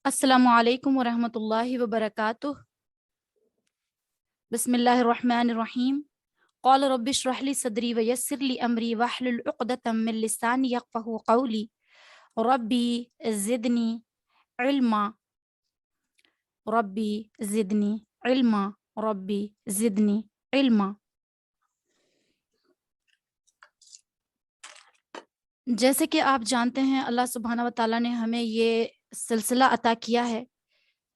السلام علیکم ورحمۃ اللہ وبرکاتہ۔ بسم اللہ الرحمن الرحیم۔ قال رب اشرح لي صدری ویسر لي امری واحلل عقدۃ من لسانی یفقهوا قولی ربی زدنی علما ربی زدنی علما ربی زدنی علما۔ جیسے کہ آپ جانتے ہیں اللہ سبحانہ و تعالیٰ نے ہمیں یہ سلسلہ عطا کیا ہے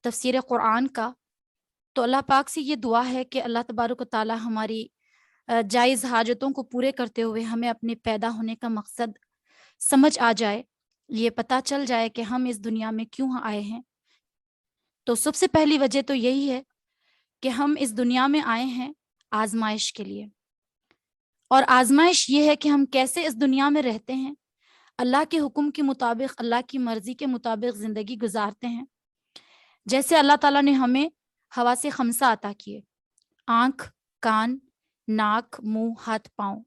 تفسیر قرآن کا، تو اللہ پاک سے یہ دعا ہے کہ اللہ تبارک و تعالیٰ ہماری جائز حاجتوں کو پورے کرتے ہوئے ہمیں اپنے پیدا ہونے کا مقصد سمجھ آ جائے، یہ پتہ چل جائے کہ ہم اس دنیا میں کیوں آئے ہیں۔ تو سب سے پہلی وجہ تو یہی ہے کہ ہم اس دنیا میں آئے ہیں آزمائش کے لیے، اور آزمائش یہ ہے کہ ہم کیسے اس دنیا میں رہتے ہیں، اللہ کے حکم کے مطابق، اللہ کی مرضی کے مطابق زندگی گزارتے ہیں۔ جیسے اللہ تعالیٰ نے ہمیں حواس خمسہ عطا کیے، آنکھ، کان، ناک، منہ، ہاتھ، پاؤں۔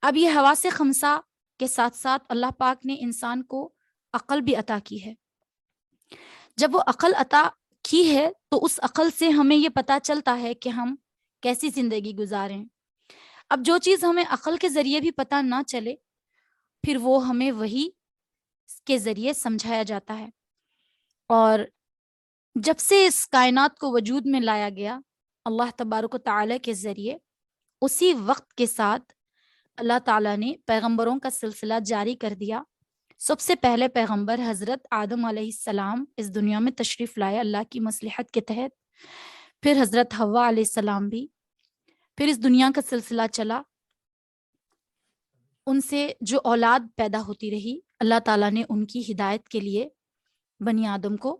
اب یہ حواس خمسہ کے ساتھ ساتھ اللہ پاک نے انسان کو عقل بھی عطا کی ہے۔ جب وہ عقل عطا کی ہے تو اس عقل سے ہمیں یہ پتہ چلتا ہے کہ ہم کیسی زندگی گزاریں۔ اب جو چیز ہمیں عقل کے ذریعے بھی پتہ نہ چلے، پھر وہ ہمیں وحی کے ذریعے سمجھایا جاتا ہے۔ اور جب سے اس کائنات کو وجود میں لایا گیا اللہ تبارک و تعالیٰ کے ذریعے، اسی وقت کے ساتھ اللہ تعالیٰ نے پیغمبروں کا سلسلہ جاری کر دیا۔ سب سے پہلے پیغمبر حضرت آدم علیہ السلام اس دنیا میں تشریف لائے اللہ کی مصلحت کے تحت، پھر حضرت حوا علیہ السلام بھی، پھر اس دنیا کا سلسلہ چلا، ان سے جو اولاد پیدا ہوتی رہی اللہ تعالیٰ نے ان کی ہدایت کے لیے بنی آدم کو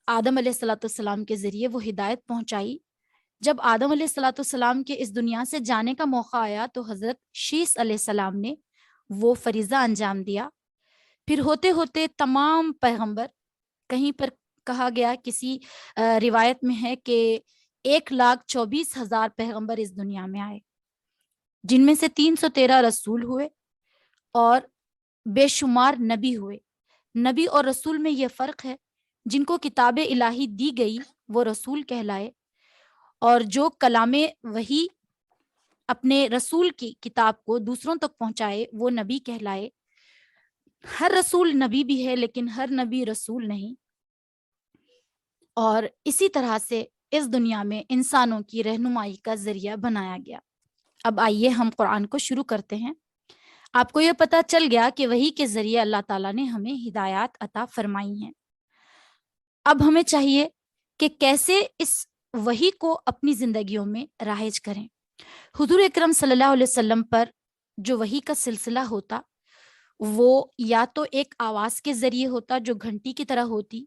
آدم علیہ السلام کے ذریعے وہ ہدایت پہنچائی۔ جب آدم علیہ السلام کے اس دنیا سے جانے کا موقع آیا تو حضرت شیس علیہ السلام نے وہ فریضہ انجام دیا۔ پھر ہوتے ہوتے تمام پیغمبر، کہیں پر کہا گیا کسی روایت میں ہے کہ 1,24,000 پیغمبر اس دنیا میں آئے، جن میں سے 313 رسول ہوئے اور بے شمار نبی ہوئے۔ نبی اور رسول میں یہ فرق ہے، جن کو کتاب الہی دی گئی وہ رسول کہلائے، اور جو کلام وحی اپنے رسول کی کتاب کو دوسروں تک پہنچائے وہ نبی کہلائے۔ ہر رسول نبی بھی ہے لیکن ہر نبی رسول نہیں۔ اور اسی طرح سے اس دنیا میں انسانوں کی رہنمائی کا ذریعہ بنایا گیا۔ اب آئیے ہم قرآن کو شروع کرتے ہیں۔ آپ کو یہ پتہ چل گیا کہ وحی کے ذریعے اللہ تعالیٰ نے ہمیں ہدایات عطا فرمائی ہیں۔ اب ہمیں چاہیے کہ کیسے اس وحی کو اپنی زندگیوں میں رائج کریں۔ حضور اکرم صلی اللہ علیہ وسلم پر جو وحی کا سلسلہ ہوتا وہ یا تو ایک آواز کے ذریعے ہوتا جو گھنٹی کی طرح ہوتی،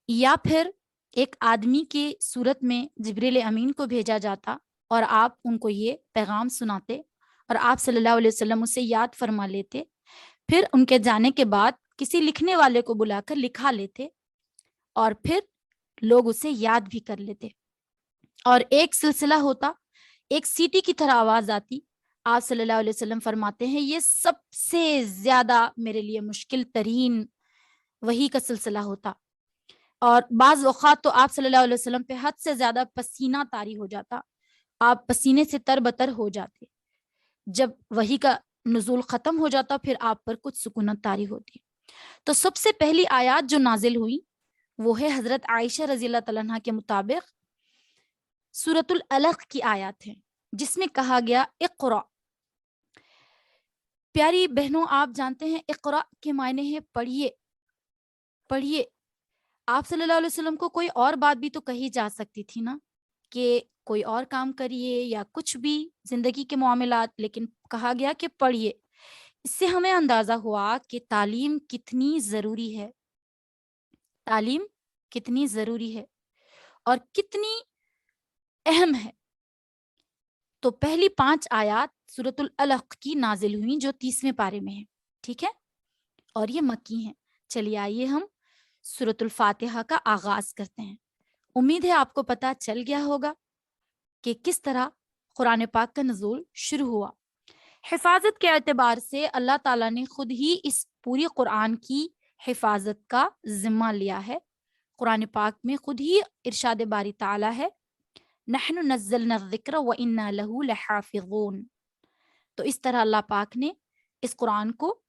یا پھر ایک آدمی کی صورت میں جبریل امین کو بھیجا جاتا اور آپ ان کو یہ پیغام سناتے اور آپ صلی اللہ علیہ وسلم اسے یاد فرما لیتے، پھر ان کے جانے کے بعد کسی لکھنے والے کو بلا کر لکھا لیتے اور پھر لوگ اسے یاد بھی کر لیتے۔ اور ایک سلسلہ ہوتا، ایک سیٹی کی طرح آواز آتی، آپ صلی اللہ علیہ وسلم فرماتے ہیں یہ سب سے زیادہ میرے لیے مشکل ترین وحی کا سلسلہ ہوتا، اور بعض اوقات تو آپ صلی اللہ علیہ وسلم پہ حد سے زیادہ پسینہ طاری ہو جاتا، آپ پسینے سے تر بتر ہو جاتے۔ جب وحی کا نزول ختم ہو جاتا پھر آپ پر کچھ سکونت طاری ہوتی۔ تو سب سے پہلی آیات جو نازل ہوئی وہ ہے حضرت عائشہ رضی اللہ تعالیٰ عنہ کے مطابق سورۃ العلق کی آیات ہیں، جس میں کہا گیا اقرا۔ پیاری بہنوں، آپ جانتے ہیں اقرا کے معنی ہے پڑھیے، پڑھیے۔ آپ صلی اللہ علیہ وسلم کو کوئی اور بات بھی تو کہی جا سکتی تھی نا، کہ کوئی اور کام کریے یا کچھ بھی زندگی کے معاملات، لیکن کہا گیا کہ پڑھیے۔ اس سے ہمیں اندازہ ہوا کہ تعلیم کتنی ضروری ہے، تعلیم کتنی ضروری ہے اور کتنی اہم ہے۔ تو پہلی 5 آیات سورۃ العلق کی نازل ہوئیں جو 30ویں پارے میں ہیں، ٹھیک ہے، اور یہ مکی ہیں۔ چلیے آئیے ہم سورۃ الفاتحہ کا آغاز کرتے ہیں۔ امید ہے آپ کو پتہ چل گیا ہوگا کہ کس طرح قرآن پاک کا نزول شروع ہوا۔ حفاظت کے اعتبار سے اللہ تعالیٰ نے خود ہی اس پوری قرآن کی حفاظت کا ذمہ لیا ہے۔ قرآن پاک میں خود ہی ارشاد باری تعالیٰ ہے نحن نزلنا الذکر وإنا لہ لحافظون۔ تو اس طرح اللہ پاک نے اس قرآن کو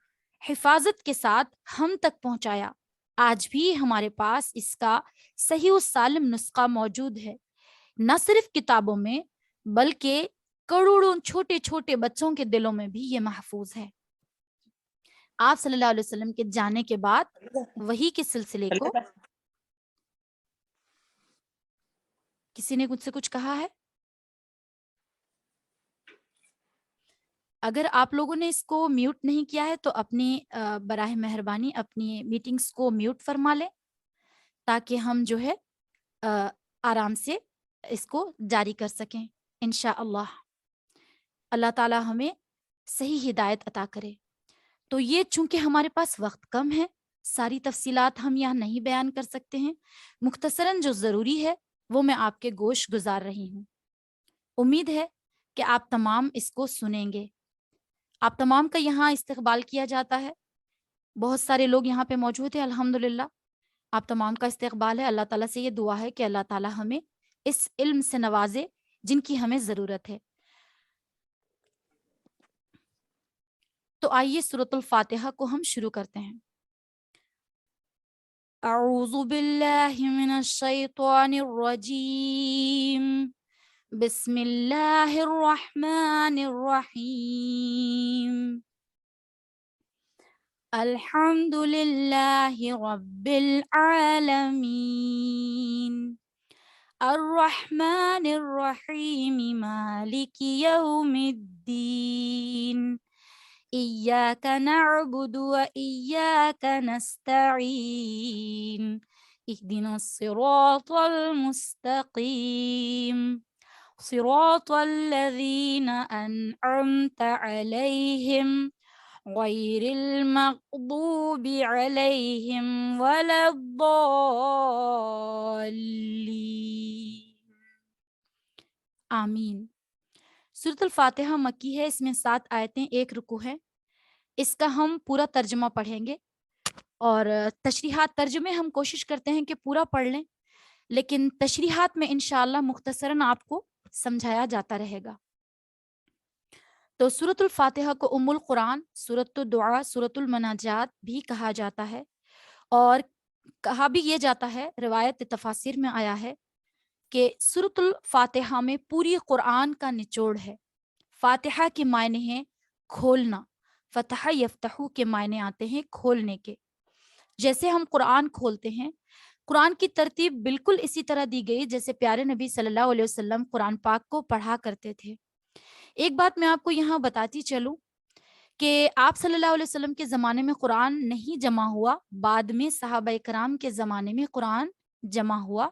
حفاظت کے ساتھ ہم تک پہنچایا۔ آج بھی ہمارے پاس اس کا صحیح و سالم نسخہ موجود ہے، نہ صرف کتابوں میں بلکہ کروڑوں چھوٹے چھوٹے بچوں کے دلوں میں بھی یہ محفوظ ہے۔ آپ صلی اللہ علیہ وسلم کے جانے کے بعد وحی کے سلسلے کو کسی نے مجھ سے کچھ کہا ہے؟ اگر آپ لوگوں نے اس کو میوٹ نہیں کیا ہے تو اپنی براہ مہربانی اپنی میٹنگز کو میوٹ فرما لیں تاکہ ہم جو ہے آرام سے اس کو جاری کر سکیں انشاءاللہ۔ اللہ تعالی ہمیں صحیح ہدایت عطا کرے۔ تو یہ چونکہ ہمارے پاس وقت کم ہے، ساری تفصیلات ہم یہاں نہیں بیان کر سکتے ہیں، مختصراً جو ضروری ہے وہ میں آپ کے گوش گزار رہی ہوں۔ امید ہے کہ آپ تمام اس کو سنیں گے۔ آپ تمام کا یہاں استقبال کیا جاتا ہے، بہت سارے لوگ یہاں پہ موجود ہیں الحمدللہ۔ آپ تمام کا استقبال ہے۔ اللہ تعالیٰ سے یہ دعا ہے کہ اللہ تعالیٰ ہمیں اس علم سے نوازے جن کی ہمیں ضرورت ہے۔ تو آئیے سورۃ الفاتحہ کو ہم شروع کرتے ہیں۔ اعوذ باللہ من الشیطان الرجیم، بسم اللہ الرحمن الرحیم، الحمد للہ رب العالمین، الرحمن الرحیم، مالک یوم الدین، إياك نعبد وإياك نستعين، اهدنا الصراط المستقيم، صراط الذين أنعمت عليهم غير المغضوب عليهم ولا الضالين، آمین۔ سورۃ الفاتحہ مکی ہے، اس میں 7 آیتیں، 1 رکوع ہے۔ اس کا ہم پورا ترجمہ پڑھیں گے اور تشریحات، ترجمے ہم کوشش کرتے ہیں کہ پورا پڑھ لیں، لیکن تشریحات میں انشاءاللہ مختصراً آپ کو سمجھایا جاتا رہے گا۔ تو سورۃ الفاتحہ کو ام القرآن، سورۃ الدعاء، سورۃ المناجات بھی کہا جاتا ہے، اور کہا بھی یہ جاتا ہے، روایت تفاسیر میں آیا ہے کہ سورۃ الفاتحہ میں پوری قرآن کا نچوڑ ہے۔ فاتحہ کے معنی ہیں کھولنا، فتح یفتح کے معنی آتے ہیں کھولنے کے۔ جیسے ہم قرآن کھولتے ہیں، قرآن کی ترتیب بالکل اسی طرح دی گئی جیسے پیارے نبی صلی اللہ علیہ وسلم قرآن پاک کو پڑھا کرتے تھے۔ ایک بات میں آپ کو یہاں بتاتی چلوں کہ آپ صلی اللہ علیہ وسلم کے زمانے میں قرآن نہیں جمع ہوا، بعد میں صحابہ کرام کے زمانے میں قرآن جمع ہوا،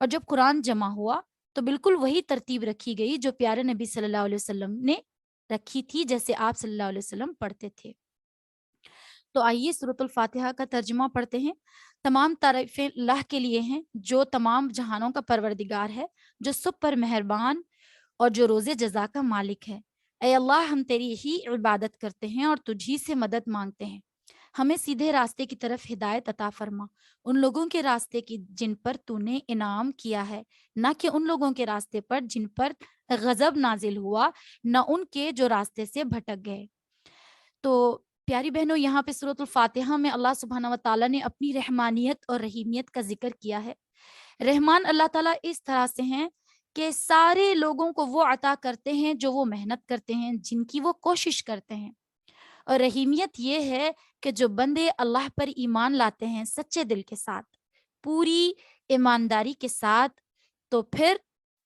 اور جب قرآن جمع ہوا تو بالکل وہی ترتیب رکھی گئی جو پیارے نبی صلی اللہ علیہ وسلم نے رکھی تھی، جیسے آپ صلی اللہ علیہ وسلم پڑھتے تھے۔ تو آئیے سورۃ الفاتحہ کا ترجمہ پڑھتے ہیں۔ تمام تعریفیں اللہ کے لیے ہیں جو تمام جہانوں کا پروردگار ہے، جو سب پر مہربان اور جو روز جزا کا مالک ہے۔ اے اللہ، ہم تیری ہی عبادت کرتے ہیں اور تجھی سے مدد مانگتے ہیں۔ ہمیں سیدھے راستے کی طرف ہدایت عطا فرما، ان لوگوں کے راستے کی جن پر تو نے انعام کیا ہے، نہ کہ ان لوگوں کے راستے پر جن پر غضب نازل ہوا، نہ ان کے جو راستے سے بھٹک گئے۔ تو پیاری بہنوں، یہاں پہ سورۃ الفاتحہ میں اللہ سبحانہ و تعالیٰ نے اپنی رحمانیت اور رحیمیت کا ذکر کیا ہے۔ رحمان اللہ تعالیٰ اس طرح سے ہیں کہ سارے لوگوں کو وہ عطا کرتے ہیں جو وہ محنت کرتے ہیں، جن کی وہ کوشش کرتے ہیں، اور رحیمیت یہ ہے کہ جو بندے اللہ پر ایمان لاتے ہیں سچے دل کے ساتھ، پوری ایمانداری کے ساتھ، تو پھر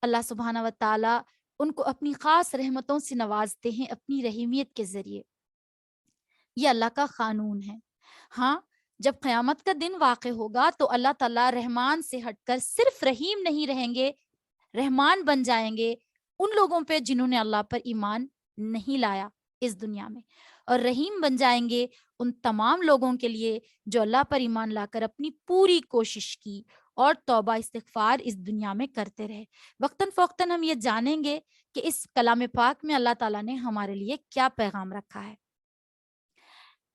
اللہ سبحانہ و تعالیٰ ان کو اپنی خاص رحمتوں سے نوازتے ہیں اپنی رحیمیت کے ذریعے۔ یہ اللہ کا قانون ہے۔ ہاں، جب قیامت کا دن واقع ہوگا تو اللہ تعالیٰ رحمان سے ہٹ کر صرف رحیم نہیں رہیں گے، رحمان بن جائیں گے ان لوگوں پہ جنہوں نے اللہ پر ایمان نہیں لایا اس دنیا میں، اور رحیم بن جائیں گے ان تمام لوگوں کے لیے جو اللہ پر ایمان لا کر اپنی پوری کوشش کی اور توبہ استغفار اس دنیا میں کرتے رہے۔ وقتاً فوقتاً ہم یہ جانیں گے کہ اس کلام پاک میں اللہ تعالیٰ نے ہمارے لیے کیا پیغام رکھا ہے۔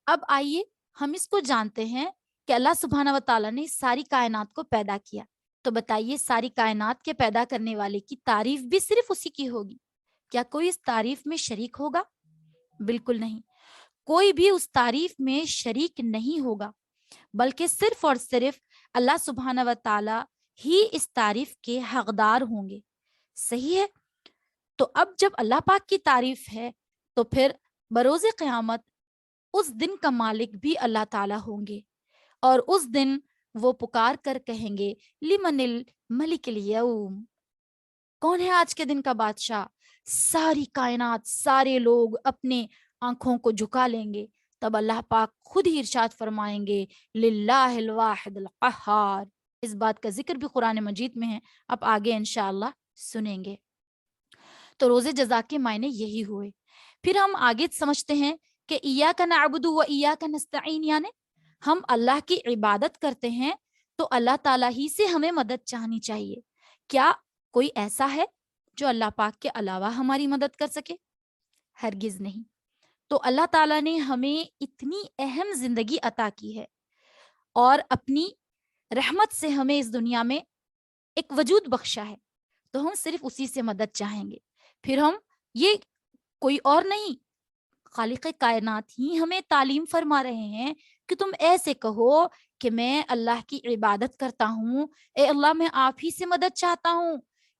اب آئیے ہم اس کو جانتے ہیں کہ اللہ سبحانہ و تعالیٰ نے ساری کائنات کو پیدا کیا، تو بتائیے ساری کائنات کے پیدا کرنے والے کی تعریف بھی صرف اسی کی ہوگی؟ کیا کوئی اس تعریف میں شریک ہوگا؟ بالکل نہیں، کوئی بھی اس تعریف میں شریک نہیں ہوگا، بلکہ صرف اور صرف اللہ سبحانہ و تعالی ہی اس تعریف کے حقدار ہوں گے۔ صحیح ہے؟ تو اب جب اللہ پاک کی تعریف ہے تو پھر بروز قیامت اس دن کا مالک بھی اللہ تعالی ہوں گے، اور اس دن وہ پکار کر کہیں گے لمن الملک الیوم، کون ہے آج کے دن کا بادشاہ؟ ساری کائنات، سارے لوگ اپنے آنکھوں کو جھکا لیں گے، تب اللہ پاک خود ہی ارشاد فرمائیں گے للہ الواحد القہار۔ اس بات کا ذکر بھی قرآن مجید میں ہے، اب آگے انشاءاللہ سنیں گے۔ تو روز جزا کے معنی یہی ہوئے۔ پھر ہم آگے سمجھتے ہیں کہ ایاک نعبد و ایاک نستعین، یعنی ہم اللہ کی عبادت کرتے ہیں تو اللہ تعالیٰ ہی سے ہمیں مدد چاہنی چاہیے۔ کیا کوئی ایسا ہے جو اللہ پاک کے علاوہ ہماری مدد کر سکے؟ ہرگز نہیں۔ تو اللہ تعالیٰ نے ہمیں اتنی اہم زندگی عطا کی ہے اور اپنی رحمت سے ہمیں اس دنیا میں ایک وجود بخشا ہے، تو ہم صرف اسی سے مدد چاہیں گے۔ پھر ہم یہ کوئی اور نہیں، خالق کائنات ہی ہمیں تعلیم فرما رہے ہیں کہ تم ایسے کہو کہ میں اللہ کی عبادت کرتا ہوں، اے اللہ میں آپ ہی سے مدد چاہتا ہوں۔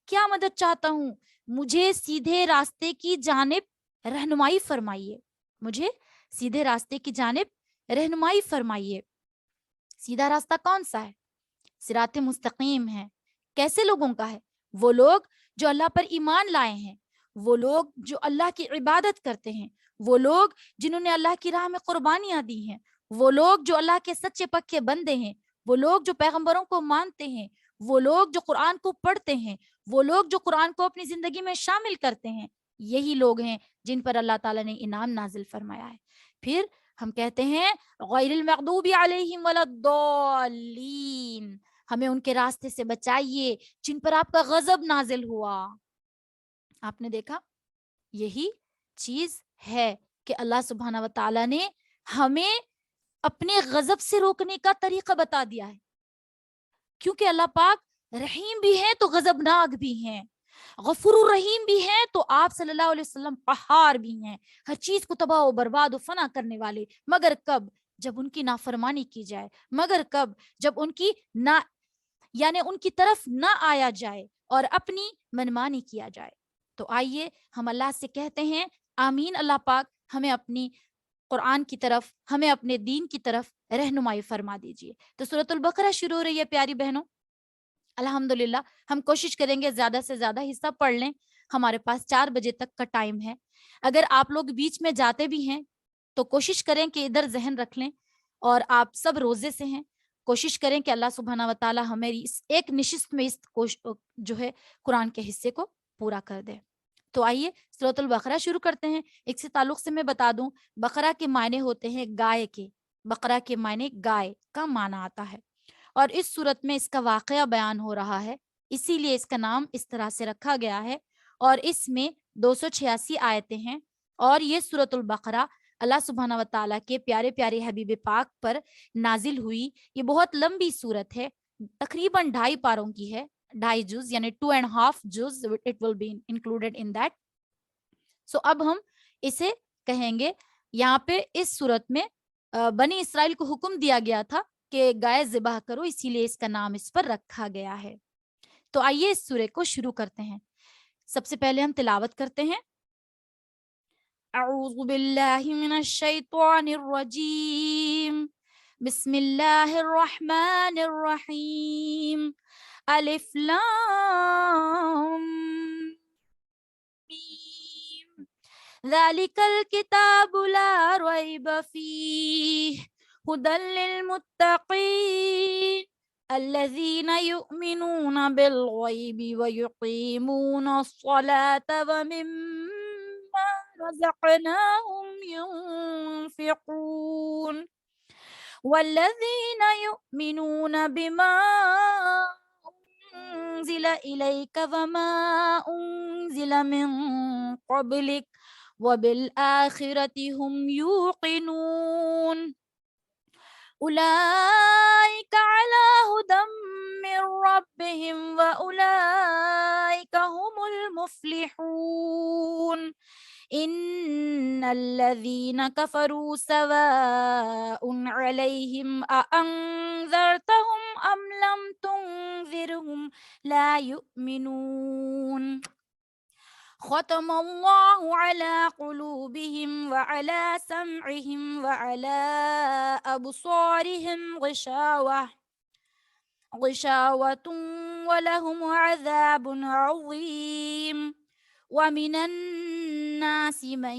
کیا مدد چاہتا ہوں؟ مجھے سیدھے راستے کی جانب رہنمائی فرمائیے، مجھے سیدھے راستے کی جانب رہنمائی فرمائیے۔ سیدھا راستہ کون سا ہے؟ صراط مستقیم ہے۔ کیسے لوگوں کا ہے؟ وہ لوگ جو اللہ پر ایمان لائے ہیں، وہ لوگ جو اللہ کی عبادت کرتے ہیں، وہ لوگ جنہوں نے اللہ کی راہ میں قربانیاں دی ہیں، وہ لوگ جو اللہ کے سچے پکے بندے ہیں، وہ لوگ جو پیغمبروں کو مانتے ہیں، وہ لوگ جو قرآن کو پڑھتے ہیں، وہ لوگ جو قرآن کو اپنی زندگی میں شامل کرتے ہیں، یہی لوگ ہیں جن پر اللہ تعالیٰ نے انعام نازل فرمایا ہے۔ پھر ہم کہتے ہیں غیر المغضوب علیہم ولا الضالین، ہمیں ان کے راستے سے بچائیے جن پر آپ کا غضب نازل ہوا۔ آپ نے دیکھا، یہی چیز ہے کہ اللہ سبحانہ و تعالیٰ نے ہمیں اپنے غضب سے روکنے کا طریقہ بتا دیا ہے، کیونکہ اللہ پاک رحیم بھی ہے تو غضبناک بھی ہیں، غفور الرحیم بھی ہیں تو آپ صلی اللہ علیہ وسلم قہار بھی ہیں، ہر چیز کو تباہ و برباد و فنا کرنے والے۔ مگر کب؟ جب ان کی نافرمانی کی جائے، مگر کب؟ جب ان کی یعنی ان کی طرف نہ آیا جائے اور اپنی منمانی کیا جائے۔ تو آئیے ہم اللہ سے کہتے ہیں آمین، اللہ پاک ہمیں اپنی قرآن کی طرف، ہمیں اپنے دین کی طرف رہنمائی فرما دیجیے۔ تو سورۃ البقرہ شروع ہو رہی ہے پیاری بہنوں، الحمدللہ ہم کوشش کریں گے زیادہ سے زیادہ حصہ پڑھ لیں۔ ہمارے پاس 4 بجے تک کا ٹائم ہے، اگر آپ لوگ بیچ میں جاتے بھی ہیں تو کوشش کریں کہ ادھر ذہن رکھ لیں، اور آپ سب روزے سے ہیں، کوشش کریں کہ اللہ سبحانہ و تعالی ہماری اس ایک نشست میں اس جو ہے قرآن کے حصے کو پورا کر دے۔ تو آئیے سورۃ البقرہ شروع کرتے ہیں۔ ایک سے تعلق سے میں بتا دوں، بقرہ کے معنی ہوتے ہیں گائے کے، بقرہ کے معنی گائے کا معنی آتا ہے، اور اس صورت میں اس کا واقعہ بیان ہو رہا ہے، اسی لیے اس کا نام اس طرح سے رکھا گیا ہے، اور اس میں 286 آیتیں ہیں، اور یہ سورۃ البقرہ اللہ سبحانہ و تعالیٰ کے پیارے پیارے حبیب پاک پر نازل ہوئی۔ یہ بہت لمبی سورت ہے، تقریباً 2.5 پاروں کی ہے، 2.5 جز یعنی 2.5 جز it will be included in that۔ سو اب ہم اسے کہیں گے، یہاں پہ اس صورت میں بنی اسرائیل کو حکم دیا گیا تھا کہ گائے ذبح کرو، اسی لیے اس کا نام اس پر رکھا گیا ہے۔ تو آئیے اس سورے کو شروع کرتے ہیں۔ سب سے پہلے ہم تلاوت کرتے ہیں، اعوذ باللہ من الشیطان الرجیم، بسم اللہ الرحمن الرحیم، الف لام میم، ذالک الکتاب لا ریب فیہ ہدی للمتقین الذین یؤمنون بالغیب ویقیمون الصلاة ومما رزقناهم ينفقون والذین یؤمنون بما أنزل إليك وما أنزل من قبلك وبالآخرة هم يوقنون أولئك ربهم وأولئك هم المفلحون إن الذين كفروا سواء عليهم أأنذرتهم أم لم تنذرهم لا يؤمنون ختم الله على قلوبهم وعلى سمعهم وعلى أبصارهم غشاوة ولهم عذاب عظيم ومن الناس من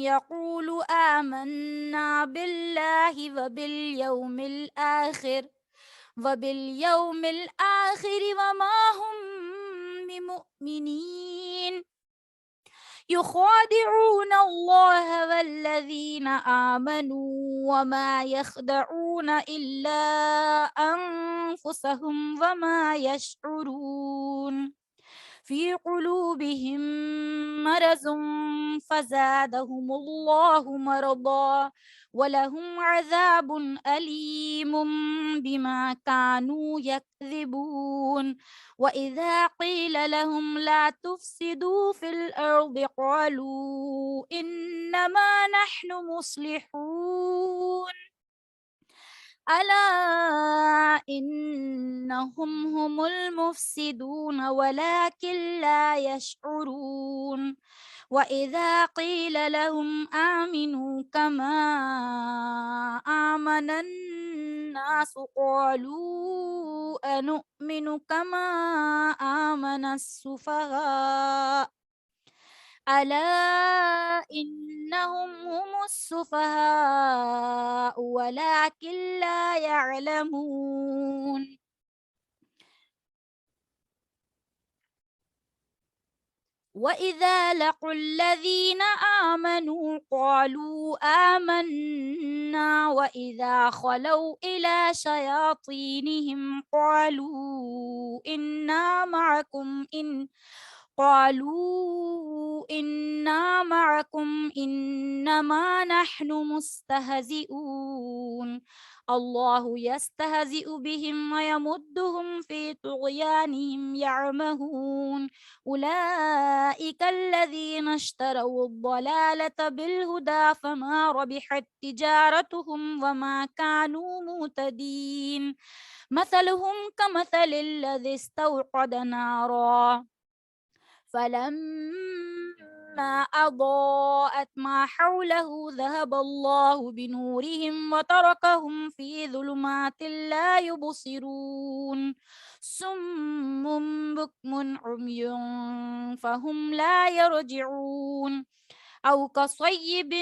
يقول آمنا بالله وباليوم الآخر وما هم بمؤمنين يخادعون الله والذين آمنوا وما يخدعون إلا أنفسهم وما يشعرون في قلوبهم مرض فزادهم الله مرضا ولهم عذاب أليم بما كانوا يكذبون وإذا قيل لهم لا تفسدوا في الأرض قالوا إنما نحن مصلحون ألا إنهم هم المفسدون ولكن لا يشعرون وإذا قيل لهم آمنوا كما آمن الناس قالوا أنؤمن كما آمن السفهاء ألا إنهم هم السفهاء ولكن لا يعلمون وإذا لقوا الذين آمنوا قالوا آمنا وإذا خلوا إلى شياطينهم قالوا إنا معكم إنما نحن مستهزئون الله يستهزئ بهم ويمدهم في طغيانهم يعمهون أولئك الذين اشتروا الضلالة بالهدى فما ربحت تجارتهم وما كانوا مهتدين مثلهم كمثل الذي استوقد نارا فلما أضاءت ما حوله ذهب الله بنورهم وتركهم في ظلمات لا يبصرون صم بكم عمي فهم لا يرجعون أو كصيب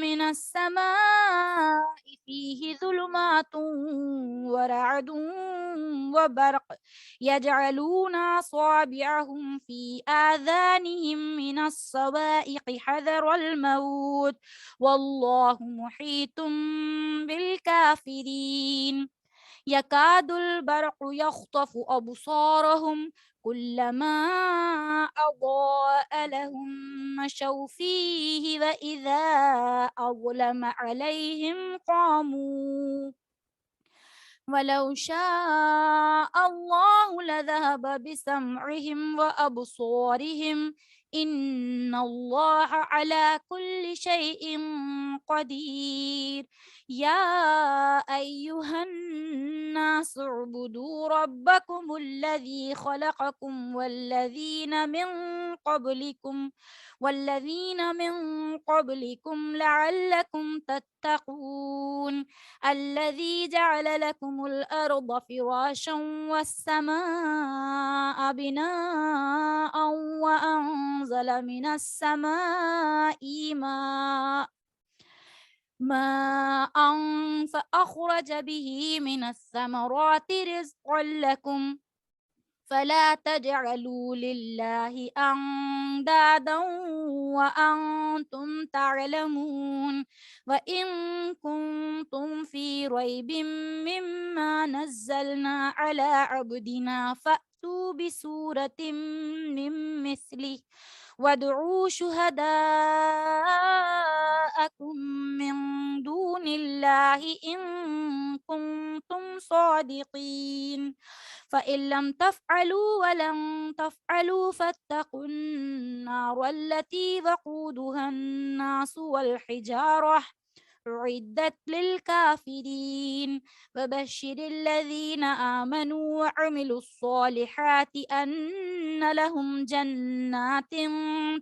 من السماء فيه ظلمات ورعد وبرق يجعلون أصابعهم في آذانهم من الصواعق حذر الموت والله محيط بالكافرين يكاد البرق يخطف أبصارهم كلما أضاء لهم مشوا فيه وإذا أظلم عليهم قاموا ولو شاء الله لذهب بسمعهم وأبصارهم إن الله على كل شيء قدير يا أيها الناس اعبدوا ربكم الذي خلقكم والذين من قبلكم لعلكم تتقون الذي جعل لكم الأرض فراشا والسماء بناء وأنزل من السماء ماء فأخرج به من الثمرات رزقا لكم فلا تجعلوا لله أندادا وأنتم تعلمون وإن كنتم في ريب مما نزلنا على عبدنا فأتوا بسورة من مثله وادعوا شهداءكم من دون الله إن كنتم كنتم صادقين فإن لم تفعلوا ولن تفعلوا فاتقوا النار التي وقودها الناس والحجارة أعدت للكافرين وبشر الذين آمنوا وعملوا الصالحات أن لهم جنات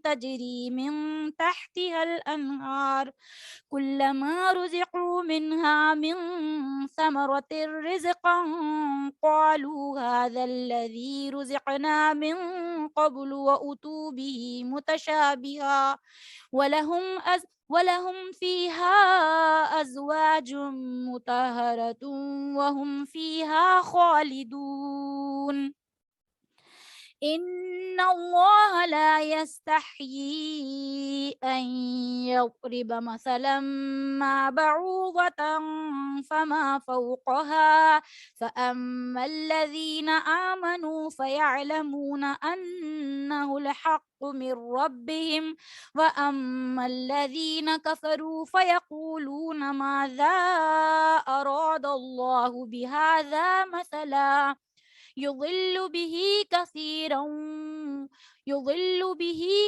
تجري من تحتها الأنهار كلما رزقوا منها من ثمرة رزقا قالوا هذا الذي رزقنا من قبل وأتوا به متشابها ولهم فيها أزواج مطهرة وهم فيها خالدون إن الله لا يستحيي أن يضرب مثلا ما بعوضة فما فوقها فأما الذين آمنوا فيعلمون أنه الحق من ربهم وأما الذين كفروا فيقولون ماذا أراد الله بهذا مثلا يضل به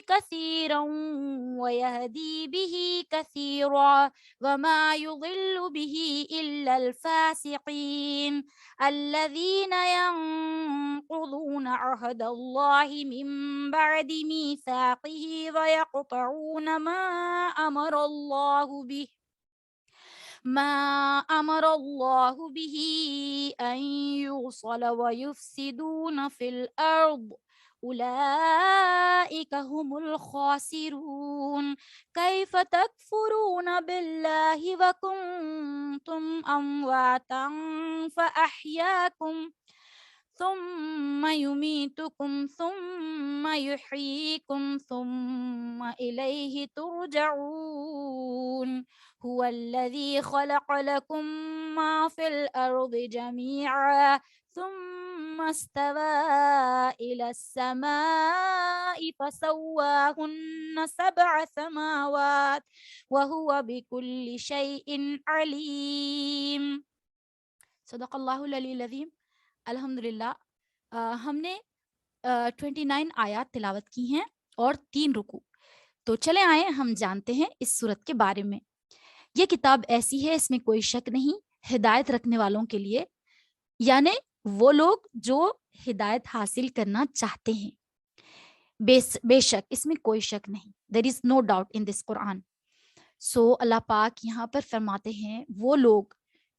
كثيرا ويهدي به كثيرا وما يضل به إلا الفاسقين الذين ينقضون عهد الله من بعد ميثاقه ويقطعون ما أمر الله به أن يوصل ويفسدون في الأرض أولئك هم الخاسرون كيف تكفرون بالله وكنتم أمواتا فأحياكم ثم يميتكم ثم يحييكم ثم إليه ترجعون هو الذي خلق لكم ما في الأرض جميعا ثم استوى إلى السماء فسواهن 7 سماوات وهو بكل شيء عليم صدق اللہ العلی العظیم. الحمدللہ ہم نے 29 آیات تلاوت کی ہیں اور 3 رکوع. تو چلے آئیں ہم جانتے ہیں اس سورت کے بارے میں. یہ کتاب ایسی ہے اس میں کوئی شک نہیں ہدایت رکھنے والوں کے لیے، یعنی وہ لوگ جو ہدایت حاصل کرنا چاہتے ہیں. بے شک اس میں کوئی شک نہیں. there is no doubt in this Quran. سو اللہ پاک یہاں پر فرماتے ہیں وہ لوگ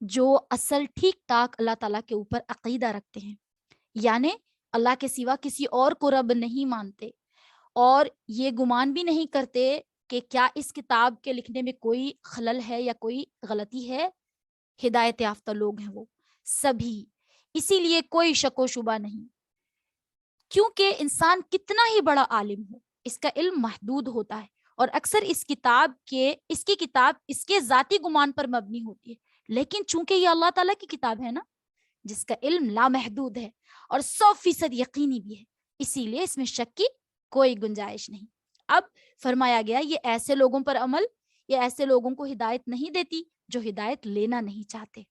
جو اصل ٹھیک ٹھاک اللہ تعالیٰ کے اوپر عقیدہ رکھتے ہیں، یعنی اللہ کے سوا کسی اور کو رب نہیں مانتے اور یہ گمان بھی نہیں کرتے کہ کیا اس کتاب کے لکھنے میں کوئی خلل ہے یا کوئی غلطی ہے. ہدایت یافتہ لوگ ہیں وہ سبھی. اسی لیے کوئی شک و شبہ نہیں، کیونکہ انسان کتنا ہی بڑا عالم ہو اس کا علم محدود ہوتا ہے اور اکثر اس کی کتاب اس کے ذاتی گمان پر مبنی ہوتی ہے. لیکن چونکہ یہ اللہ تعالیٰ کی کتاب ہے نا جس کا علم لامحدود ہے اور 100% یقینی بھی ہے، اسی لیے اس میں شک کی کوئی گنجائش نہیں. اب فرمایا گیا یہ ایسے لوگوں پر عمل، یہ ایسے لوگوں کو ہدایت نہیں دیتی جو ہدایت لینا نہیں چاہتے.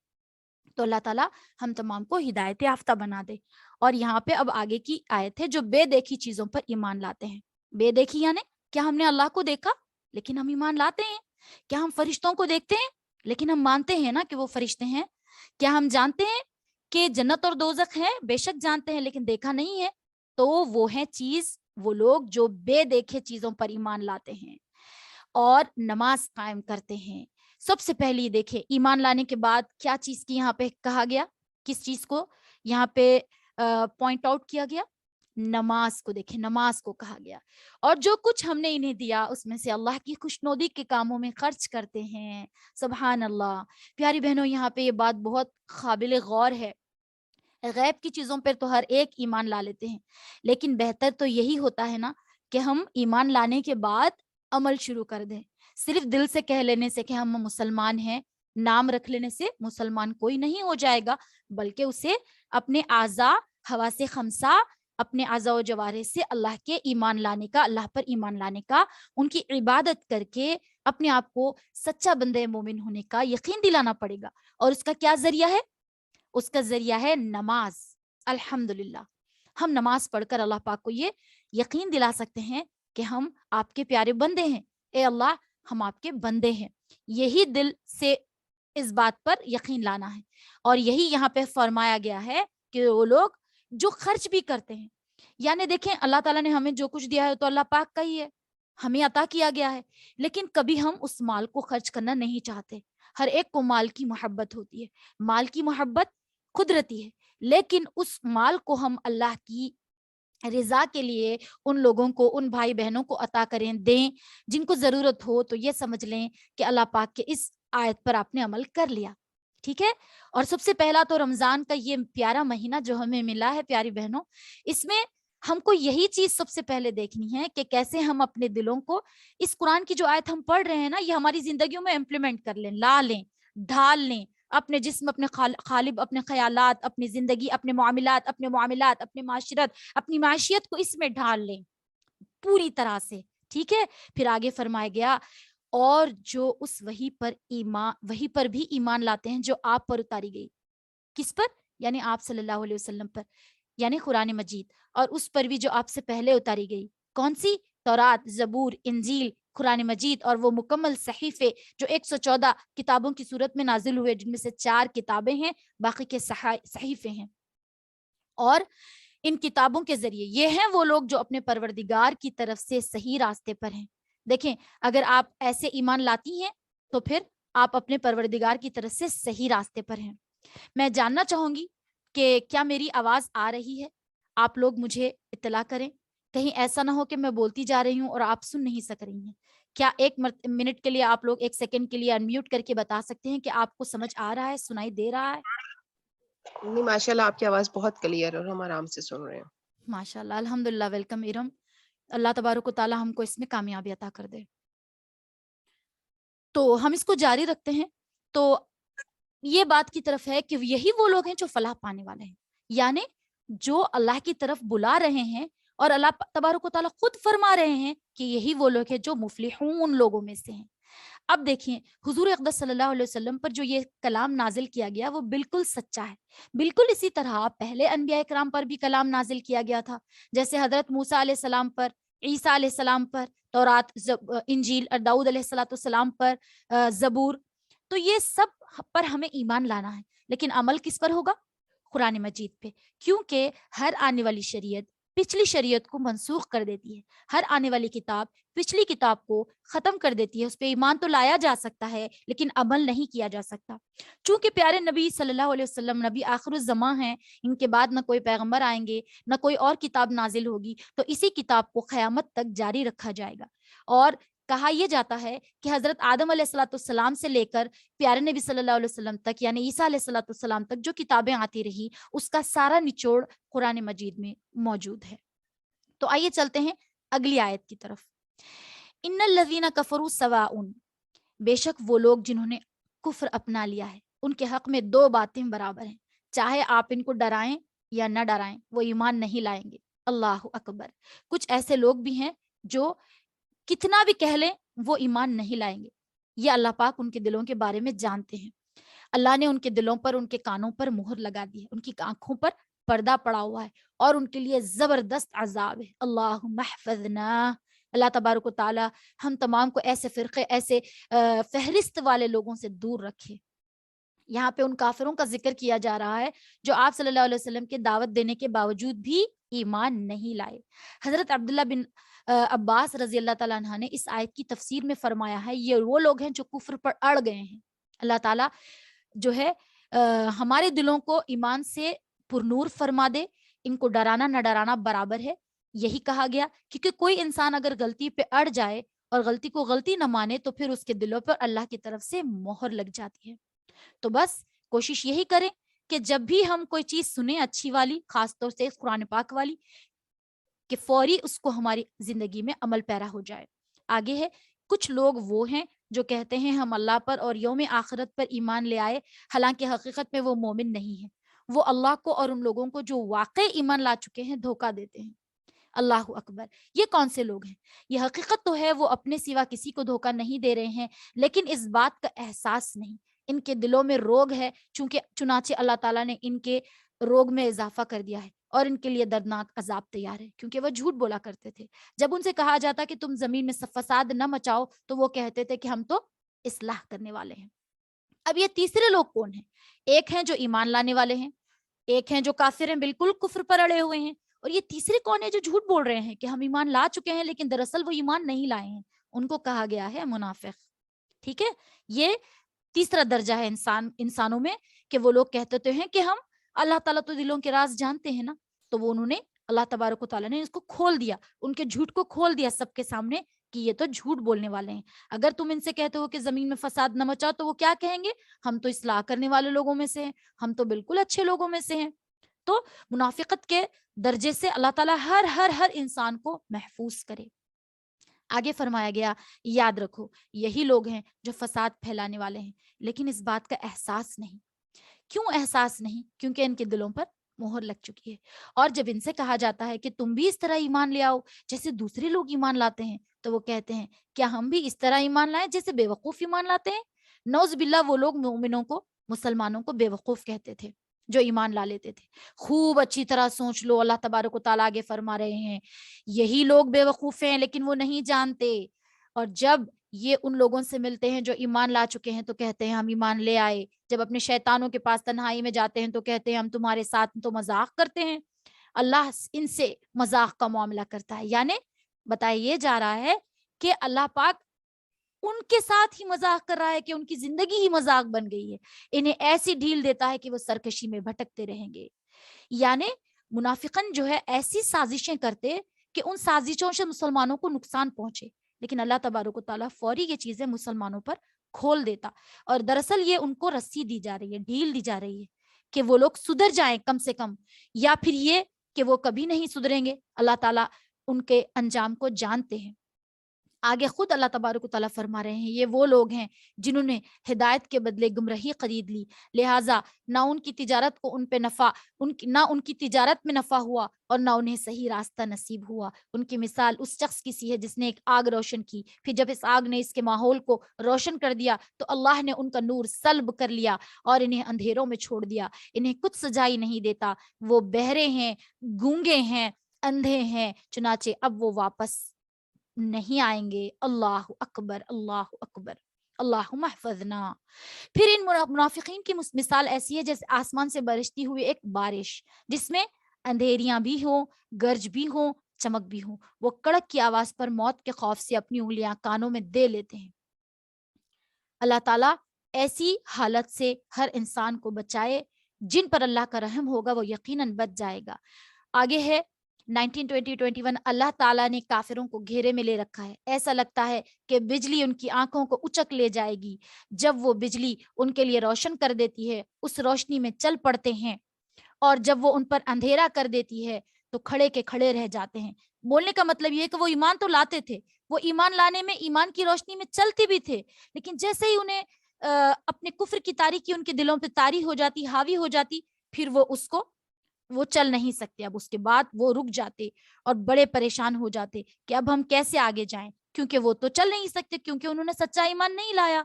تو اللہ تعالیٰ ہم تمام کو ہدایت یافتہ بنا دے. اور یہاں پہ اب آگے کی آیت ہے جو بے دیکھی چیزوں پر ایمان لاتے ہیں. بے دیکھی یعنی کیا ہم نے اللہ کو دیکھا لیکن ہم ایمان لاتے ہیں؟ کیا ہم فرشتوں کو دیکھتے ہیں لیکن ہم مانتے ہیں نا کہ وہ فرشتے ہیں؟ کیا ہم جانتے ہیں کہ جنت اور دوزخ ہے؟ بے شک جانتے ہیں لیکن دیکھا نہیں ہے. تو وہ ہیں وہ لوگ جو بے دیکھے چیزوں پر ایمان لاتے ہیں اور نماز قائم کرتے ہیں. سب سے پہلی دیکھے ایمان لانے کے بعد کیا چیز کی یہاں پہ کہا گیا، کس چیز کو یہاں پہ پوائنٹ آؤٹ کیا گیا؟ نماز کو. دیکھیں نماز کو کہا گیا. اور جو کچھ ہم نے انہیں دیا اس میں سے اللہ کی خوشنودی کے کاموں میں خرچ کرتے ہیں. سبحان اللہ. پیاری بہنوں یہاں پہ یہ بات بہت قابل غور ہے. غیب کی چیزوں پر تو ہر ایک ایمان لا لیتے ہیں، لیکن بہتر تو یہی ہوتا ہے نا کہ ہم ایمان لانے کے بعد عمل شروع کر دیں. صرف دل سے کہہ لینے سے کہ ہم مسلمان ہیں، نام رکھ لینے سے مسلمان کوئی نہیں ہو جائے گا، بلکہ اسے اپنے اعضاء حواس خمسہ، اپنے اعضاء و جوارح سے اللہ کے ایمان لانے کا، اللہ پر ایمان لانے کا، ان کی عبادت کر کے اپنے آپ کو سچا بندہ مومن ہونے کا یقین دلانا پڑے گا. اور اس کا کیا ذریعہ ہے؟ اس کا ذریعہ ہے نماز. الحمدللہ ہم نماز پڑھ کر اللہ پاک کو یہ یقین دلا سکتے ہیں کہ ہم آپ کے پیارے بندے ہیں. اے اللہ ہم آپ کے بندے ہیں. یہی دل سے اس بات پر یقین لانا ہے. اور یہی یہاں پہ فرمایا گیا ہے کہ وہ لوگ جو خرچ بھی کرتے ہیں, یعنی دیکھیں اللہ تعالیٰ نے ہمیں جو کچھ دیا ہے تو اللہ پاک کا ہی ہے, ہمیں عطا کیا گیا ہے, لیکن کبھی ہم اس مال کو خرچ کرنا نہیں چاہتے. ہر ایک کو مال کی محبت ہوتی ہے, مال کی محبت قدرتی ہے, لیکن اس مال کو ہم اللہ کی رضا کے لیے ان لوگوں کو, ان بھائی بہنوں کو عطا کریں, دیں جن کو ضرورت ہو, تو یہ سمجھ لیں کہ اللہ پاک کے اس آیت پر آپ نے عمل کر لیا. ٹھیک ہے. اور سب سے پہلا تو رمضان کا یہ پیارا مہینہ جو ہمیں ملا ہے پیاری بہنوں, اس میں ہم کو یہی چیز سب سے پہلے دیکھنی ہے کہ کیسے ہم اپنے دلوں کو اس قرآن کی جو آیت ہم پڑھ رہے ہیں نا, یہ ہماری زندگیوں میں امپلیمنٹ کر لیں, لا لیں, ڈھال لیں. اپنے جسم, اپنے قالب, اپنے خیالات, اپنی زندگی, اپنے معاملات, اپنے معاشرت, اپنی معاشیت کو اس میں ڈھال لیں پوری طرح سے. ٹھیک ہے. پھر آگے فرمایا گیا اور جو اس وحی پر بھی ایمان لاتے ہیں جو آپ پر اتاری گئی. کس پر؟ یعنی آپ صلی اللہ علیہ وسلم پر, یعنی قرآن مجید, اور اس پر بھی جو آپ سے پہلے اتاری گئی. کون سی؟ تورات, زبور, انجیل, قرآن مجید, اور وہ مکمل صحیفے جو 114 کتابوں کی صورت میں نازل ہوئے, جن میں سے 4 کتابیں ہیں, باقی کے صحیفے ہیں. اور ان کتابوں کے ذریعے یہ ہیں وہ لوگ جو اپنے پروردگار کی طرف سے صحیح راستے پر ہیں. دیکھیں اگر آپ ایسے ایمان لاتی ہیں تو پھر آپ اپنے پروردگار کی طرف سے صحیح راستے پر ہیں. میں جاننا چاہوں گی کہ کیا میری آواز آ رہی ہے؟ آپ لوگ مجھے اطلاع کریں, کہیں ایسا نہ ہو کہ میں بولتی جا رہی ہوں اور آپ سن نہیں سک رہی ہیں. کیا 1 منٹ کے لیے آپ لوگ 1 سیکنڈ کے لیے انمیوٹ کر کے بتا سکتے ہیں کہ آپ کو سمجھ آ رہا ہے, سنائی دے رہا ہے؟ نہیں ماشاء اللہ آپ کی آواز بہت کلیئر اور ہم آرام سے سن رہے ہیں. ماشاء اللہ, الحمدللہ. ویلکم ارم. اللہ تبارک و تعالی ہم کو اس میں کامیابی عطا کر دے. تو ہم اس کو جاری رکھتے ہیں. تو یہ بات کی طرف ہے کہ یہی وہ لوگ ہیں جو فلاح پانے والے ہیں, یعنی جو اللہ کی طرف بلا رہے ہیں, اور اللہ تبارک و تعالیٰ خود فرما رہے ہیں کہ یہی وہ لوگ ہیں جو مفلحون لوگوں میں سے ہیں. اب دیکھیں حضور اقدس صلی اللہ علیہ وسلم پر جو یہ کلام نازل کیا گیا وہ بالکل سچا ہے. بالکل اسی طرح پہلے انبیاء کرام پر بھی کلام نازل کیا گیا تھا, جیسے حضرت موسیٰ علیہ السلام پر, عیسیٰ علیہ السلام پر تورات, انجیل, اور داؤد علیہ السلام پر زبور. تو یہ سب پر ہمیں ایمان لانا ہے, لیکن عمل کس پر ہوگا؟ قرآن مجید پہ, کیونکہ ہر آنے والی شریعت پچھلی شریعت کو منسوخ کر دیتی ہے. ہر آنے والی کتاب پچھلی کتاب کو ختم کر دیتی ہے. اس پہ ایمان تو لایا جا سکتا ہے لیکن عمل نہیں کیا جا سکتا. چونکہ پیارے نبی صلی اللہ علیہ وسلم نبی آخر الزماں ہیں, ان کے بعد نہ کوئی پیغمبر آئیں گے, نہ کوئی اور کتاب نازل ہوگی, تو اسی کتاب کو قیامت تک جاری رکھا جائے گا. اور کہا یہ جاتا ہے کہ حضرت آدم علیہ السلام سے لے کر پیارے نبی صلی اللہ علیہ وسلم تک, یعنی عیسیٰ علیہ السلام تک جو کتابیں آتی رہی, اس کا سارا نچوڑ قرآن مجید میں موجود ہے. تو آئیے چلتے ہیں اگلی آیت کی طرف. ان الذین کفروا سواء, بے شک وہ لوگ جنہوں نے کفر اپنا لیا ہے, ان کے حق میں 2 باتیں برابر ہیں, چاہے آپ ان کو ڈرائیں یا نہ ڈرائیں, وہ ایمان نہیں لائیں گے. اللہ اکبر. کچھ ایسے لوگ بھی ہیں جو کتنا بھی کہہ لیں وہ ایمان نہیں لائیں گے. یہ اللہ پاک ان کے دلوں کے بارے میں جانتے ہیں. اللہ نے ان کے دلوں پر, ان کے کانوں پر مہر لگا دی ہے, ان کی آنکھوں پر پردہ پڑا ہوا ہے, اور ان کے لیے زبردست عذاب ہے. اللہم احفظنا. اللہ تبارک و تعالی ہم تمام کو ایسے فرقے, ایسے فہرست والے لوگوں سے دور رکھے. یہاں پہ ان کافروں کا ذکر کیا جا رہا ہے جو آپ صلی اللہ علیہ وسلم کے دعوت دینے کے باوجود بھی ایمان نہیں لائے. حضرت عبداللہ بن عباس رضی اللہ تعالیٰ عنہ نے اس آیت کی تفسیر میں فرمایا ہے یہ وہ لوگ ہیں جو کفر پر اڑ گئے ہیں. اللہ تعالیٰ جو ہے ہمارے دلوں کو ایمان سے پرنور فرما دے. ان کو ڈرانا نہ ڈرانا برابر ہے, یہی کہا گیا, کیونکہ کوئی انسان اگر غلطی پہ اڑ جائے اور غلطی کو غلطی نہ مانے تو پھر اس کے دلوں پر اللہ کی طرف سے مہر لگ جاتی ہے. تو بس کوشش یہی کریں کہ جب بھی ہم کوئی چیز سنیں اچھی والی, خاص طور سے قرآن پاک والی, کہ فوری اس کو ہماری زندگی میں عمل پیرا ہو جائے. آگے ہے, کچھ لوگ وہ ہیں جو کہتے ہیں ہم اللہ پر اور یوم آخرت پر ایمان لے آئے, حالانکہ حقیقت میں وہ مومن نہیں ہیں. وہ اللہ کو اور ان لوگوں کو جو واقع ایمان لا چکے ہیں دھوکہ دیتے ہیں. اللہ اکبر. یہ کون سے لوگ ہیں؟ یہ حقیقت تو ہے وہ اپنے سوا کسی کو دھوکہ نہیں دے رہے ہیں, لیکن اس بات کا احساس نہیں, ان کے دلوں میں روگ ہے، چنانچہ اللہ تعالیٰ نے ان کے روگ میں اضافہ کر دیا ہے اور ان کے لیے دردناک عذاب تیار ہے، کیونکہ وہ جھوٹ بولا کرتے تھے۔ جب ان سے کہا جاتا کہ تم زمین میں فساد نہ مچاؤ تو وہ کہتے تھے کہ ہم تو اصلاح کرنے والے ہیں۔ اب یہ تیسرے لوگ کون ہیں؟ ایک ہیں جو ایمان لانے والے ہیں، ایک ہیں جو کافر ہیں، بالکل کفر پر اڑے ہوئے ہیں، اور یہ تیسرے کون ہیں جو جھوٹ بول رہے ہیں کہ ہم ایمان لا چکے ہیں لیکن دراصل وہ ایمان نہیں لائے ہیں، ان کو کہا گیا ہے منافق۔ ٹھیک ہے، یہ تیسرا درجہ ہے انسانوں میں، کہ وہ لوگ کہتے تو ہیں کہ ہم اللہ تعالیٰ تو دلوں کے راز جانتے ہیں نا، تو وہ انہوں نے اللہ تبارک و تعالیٰ نے اس کو کھول دیا، ان کے جھوٹ کو کھول دیا سب کے سامنے کہ یہ تو جھوٹ بولنے والے ہیں۔ اگر تم ان سے کہتے ہو کہ زمین میں فساد نہ مچاؤ تو وہ کیا کہیں گے؟ ہم تو اصلاح کرنے والے لوگوں میں سے ہیں، ہم تو بالکل اچھے لوگوں میں سے ہیں۔ تو منافقت کے درجے سے اللہ تعالیٰ ہر انسان کو محفوظ کرے۔ آگے فرمایا گیا، یاد رکھو یہی لوگ ہیں جو فساد پھیلانے والے ہیں، لیکن اس بات کا احساس نہیں۔ کیوں احساس نہیں؟ کیونکہ ان کے دلوں پر مہر لگ چکی ہے۔ اور جب ان سے کہا جاتا ہے کہ تم بھی اس طرح ایمان لے آؤ جیسے دوسرے لوگ ایمان لاتے ہیں، تو وہ کہتے ہیں کیا ہم بھی اس طرح ایمان لائیں جیسے بے وقوف ایمان لاتے ہیں؟ نعوذ باللہ، وہ لوگ مومنوں کو، مسلمانوں کو بے وقوف کہتے تھے جو ایمان لا لیتے تھے۔ خوب اچھی طرح سوچ لو، اللہ تبارک و تعالیٰ آگے فرما رہے ہیں یہی لوگ بے وقوف ہیں لیکن وہ نہیں جانتے، اور جب یہ ان لوگوں سے ملتے ہیں جو ایمان لا چکے ہیں تو کہتے ہیں ہم ایمان لے آئے، جب اپنے شیطانوں کے پاس تنہائی میں جاتے ہیں تو کہتے ہیں ہم تمہارے ساتھ تو مذاق کرتے ہیں۔ اللہ ان سے مذاق کا معاملہ کرتا ہے، یعنی بتایا یہ جا رہا ہے کہ اللہ پاک ان کے ساتھ ہی مذاق کر رہا ہے کہ ان کی زندگی ہی مذاق بن گئی ہے، انہیں ایسی ڈھیل دیتا ہے کہ وہ سرکشی میں بھٹکتے رہیں گے۔ یعنی منافقن جو ہے ایسی سازشیں کرتے کہ ان سازشوں سے مسلمانوں کو نقصان پہنچے، لیکن اللہ تبارک و تعالیٰ فوری یہ چیزیں مسلمانوں پر کھول دیتا، اور دراصل یہ ان کو رسی دی جا رہی ہے، ڈھیل دی جا رہی ہے کہ وہ لوگ سدھر جائیں کم سے کم، یا پھر یہ کہ وہ کبھی نہیں سدھریں گے۔ اللہ تعالیٰ ان کے انجام کو جانتے ہیں۔ آگے خود اللہ تبارک و تعالیٰ فرما رہے ہیں یہ وہ لوگ ہیں جنہوں نے ہدایت کے بدلے گمراہی خرید لی، لہٰذا نہ ان کی تجارت کو ان پہ نفع، نہ ان کی تجارت میں نفع ہوا اور نہ انہیں صحیح راستہ نصیب ہوا۔ ان کی مثال اس شخص کی سی ہے جس نے ایک آگ روشن کی، پھر جب اس آگ نے اس کے ماحول کو روشن کر دیا تو اللہ نے ان کا نور سلب کر لیا اور انہیں اندھیروں میں چھوڑ دیا، انہیں کچھ سجائی نہیں دیتا، وہ بہرے ہیں، گونگے ہیں، اندھے ہیں، چنانچہ اب وہ واپس نہیں آئیں گے۔ اللہ اکبر، اللہ اکبر، اللہ محفظنا۔ پھر ان منافقین کی مثال ایسی ہے جیسے آسمان سے برستی ہوئی ایک بارش جس میں اندھیریاں بھی ہوں، گرج بھی ہوں، چمک بھی ہوں، وہ کڑک کی آواز پر موت کے خوف سے اپنی انگلیاں کانوں میں دے لیتے ہیں۔ اللہ تعالیٰ ایسی حالت سے ہر انسان کو بچائے، جن پر اللہ کا رحم ہوگا وہ یقیناً بچ جائے گا۔ آگے ہے 1920-21، اللہ تعالیٰ نے کافروں کو گھیرے میں لے رکھا ہے، ایسا لگتا ہے کہ بجلی ان کی آنکھوں کو اچک لے جائے گی۔ جب وہ بجلی ان کے لیے روشن کر دیتی ہے اس روشنی میں چل پڑتے ہیں، اور جب وہ ان پر اندھیرا کر دیتی ہے تو کھڑے کے کھڑے رہ جاتے ہیں۔ بولنے کا مطلب یہ ہے کہ وہ ایمان تو لاتے تھے، وہ ایمان لانے میں ایمان کی روشنی میں چلتے بھی تھے، لیکن جیسے ہی انہیں اپنے کفر کی تاریکی ان کے دلوں پہ طاری ہو جاتی، حاوی ہو جاتی، پھر وہ چل نہیں سکتے، اب اس کے بعد وہ رک جاتے اور بڑے پریشان ہو جاتے کہ اب ہم کیسے آگے جائیں، کیونکہ وہ تو چل نہیں سکتے کیونکہ انہوں نے سچا ایمان نہیں لایا۔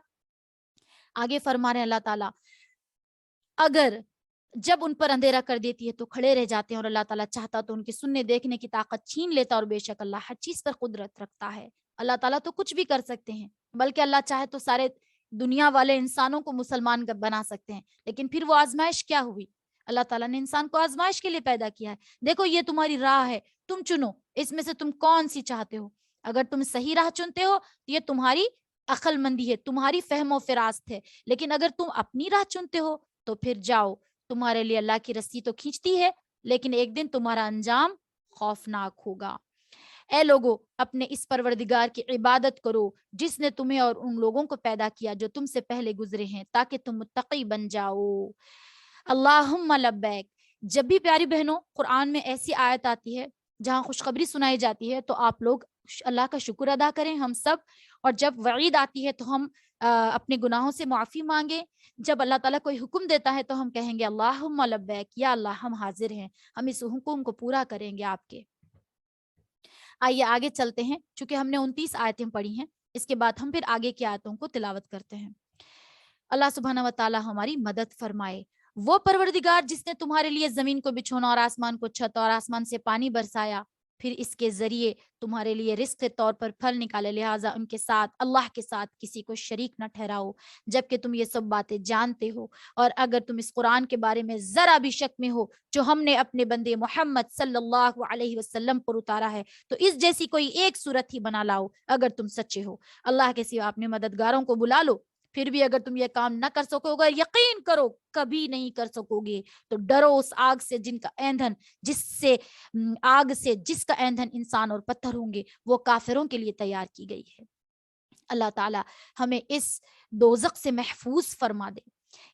آگے فرما رہے ہیں اللہ تعالیٰ اگر جب ان پر اندھیرا کر دیتی ہے تو کھڑے رہ جاتے ہیں، اور اللہ تعالیٰ چاہتا تو ان کے سننے دیکھنے کی طاقت چھین لیتا، اور بے شک اللہ ہر چیز پر قدرت رکھتا ہے۔ اللہ تعالیٰ تو کچھ بھی کر سکتے ہیں، بلکہ اللہ چاہے تو سارے دنیا والے انسانوں کو مسلمان بنا سکتے ہیں، لیکن پھر وہ آزمائش کیا ہوئی؟ اللہ تعالیٰ نے انسان کو آزمائش کے لیے پیدا کیا ہے۔ دیکھو یہ تمہاری راہ ہے، تم چنو اس میں سے تم کون سی چاہتے ہو۔ اگر تم صحیح راہ چنتے ہو تو یہ تمہاری عقل مندی ہے، تمہاری فہم و فراست ہے، لیکن اگر تم اپنی راہ چنتے ہو تو پھر جاؤ، تمہارے لیے اللہ کی رسی تو کھینچتی ہے، لیکن ایک دن تمہارا انجام خوفناک ہوگا۔ اے لوگو اپنے اس پروردگار کی عبادت کرو جس نے تمہیں اور ان لوگوں کو پیدا کیا جو تم سے پہلے گزرے ہیں، تاکہ تم متقی بن جاؤ۔ اللہم لبیک۔ جب بھی پیاری بہنوں قرآن میں ایسی آیت آتی ہے جہاں خوشخبری سنائی جاتی ہے تو آپ لوگ اللہ کا شکر ادا کریں، ہم سب، اور جب وعید آتی ہے تو ہم اپنے گناہوں سے معافی مانگیں۔ جب اللہ تعالیٰ کوئی حکم دیتا ہے تو ہم کہیں گے اللہم لبیک، یا اللہ ہم حاضر ہیں، ہم اس حکم کو پورا کریں گے آپ کے۔ آئیے آگے چلتے ہیں، چونکہ ہم نے 29 آیتیں پڑھی ہیں، اس کے بعد ہم پھر آگے کی آیتوں کو تلاوت کرتے ہیں۔ اللہ سبحانہ و تعالیٰ ہماری مدد فرمائے۔ وہ پروردگار جس نے تمہارے لیے زمین کو بچھونا اور آسمان کو چھت اور آسمان سے پانی برسایا، پھر اس کے ذریعے تمہارے لیے رزق کے طور پر پھل نکالے، لہٰذا ان کے ساتھ، اللہ کے ساتھ کسی کو شریک نہ ٹھہراؤ، جبکہ تم یہ سب باتیں جانتے ہو۔ اور اگر تم اس قرآن کے بارے میں ذرا بھی شک میں ہو جو ہم نے اپنے بندے محمد صلی اللہ علیہ وسلم پر اتارا ہے، تو اس جیسی کوئی ایک صورت ہی بنا لاؤ اگر تم سچے ہو۔ اللہ کے سوا اپنے مددگاروں کو بلا لو، پھر بھی اگر تم یہ کام نہ کر سکو گے، یقین کرو کبھی نہیں کر سکو گے، تو ڈرو اس آگ سے جن کا ایندھن جس کا ایندھن انسان اور پتھر ہوں گے، وہ کافروں کے لیے تیار کی گئی ہے۔ اللہ تعالیٰ ہمیں اس دوزخ سے محفوظ فرما دے۔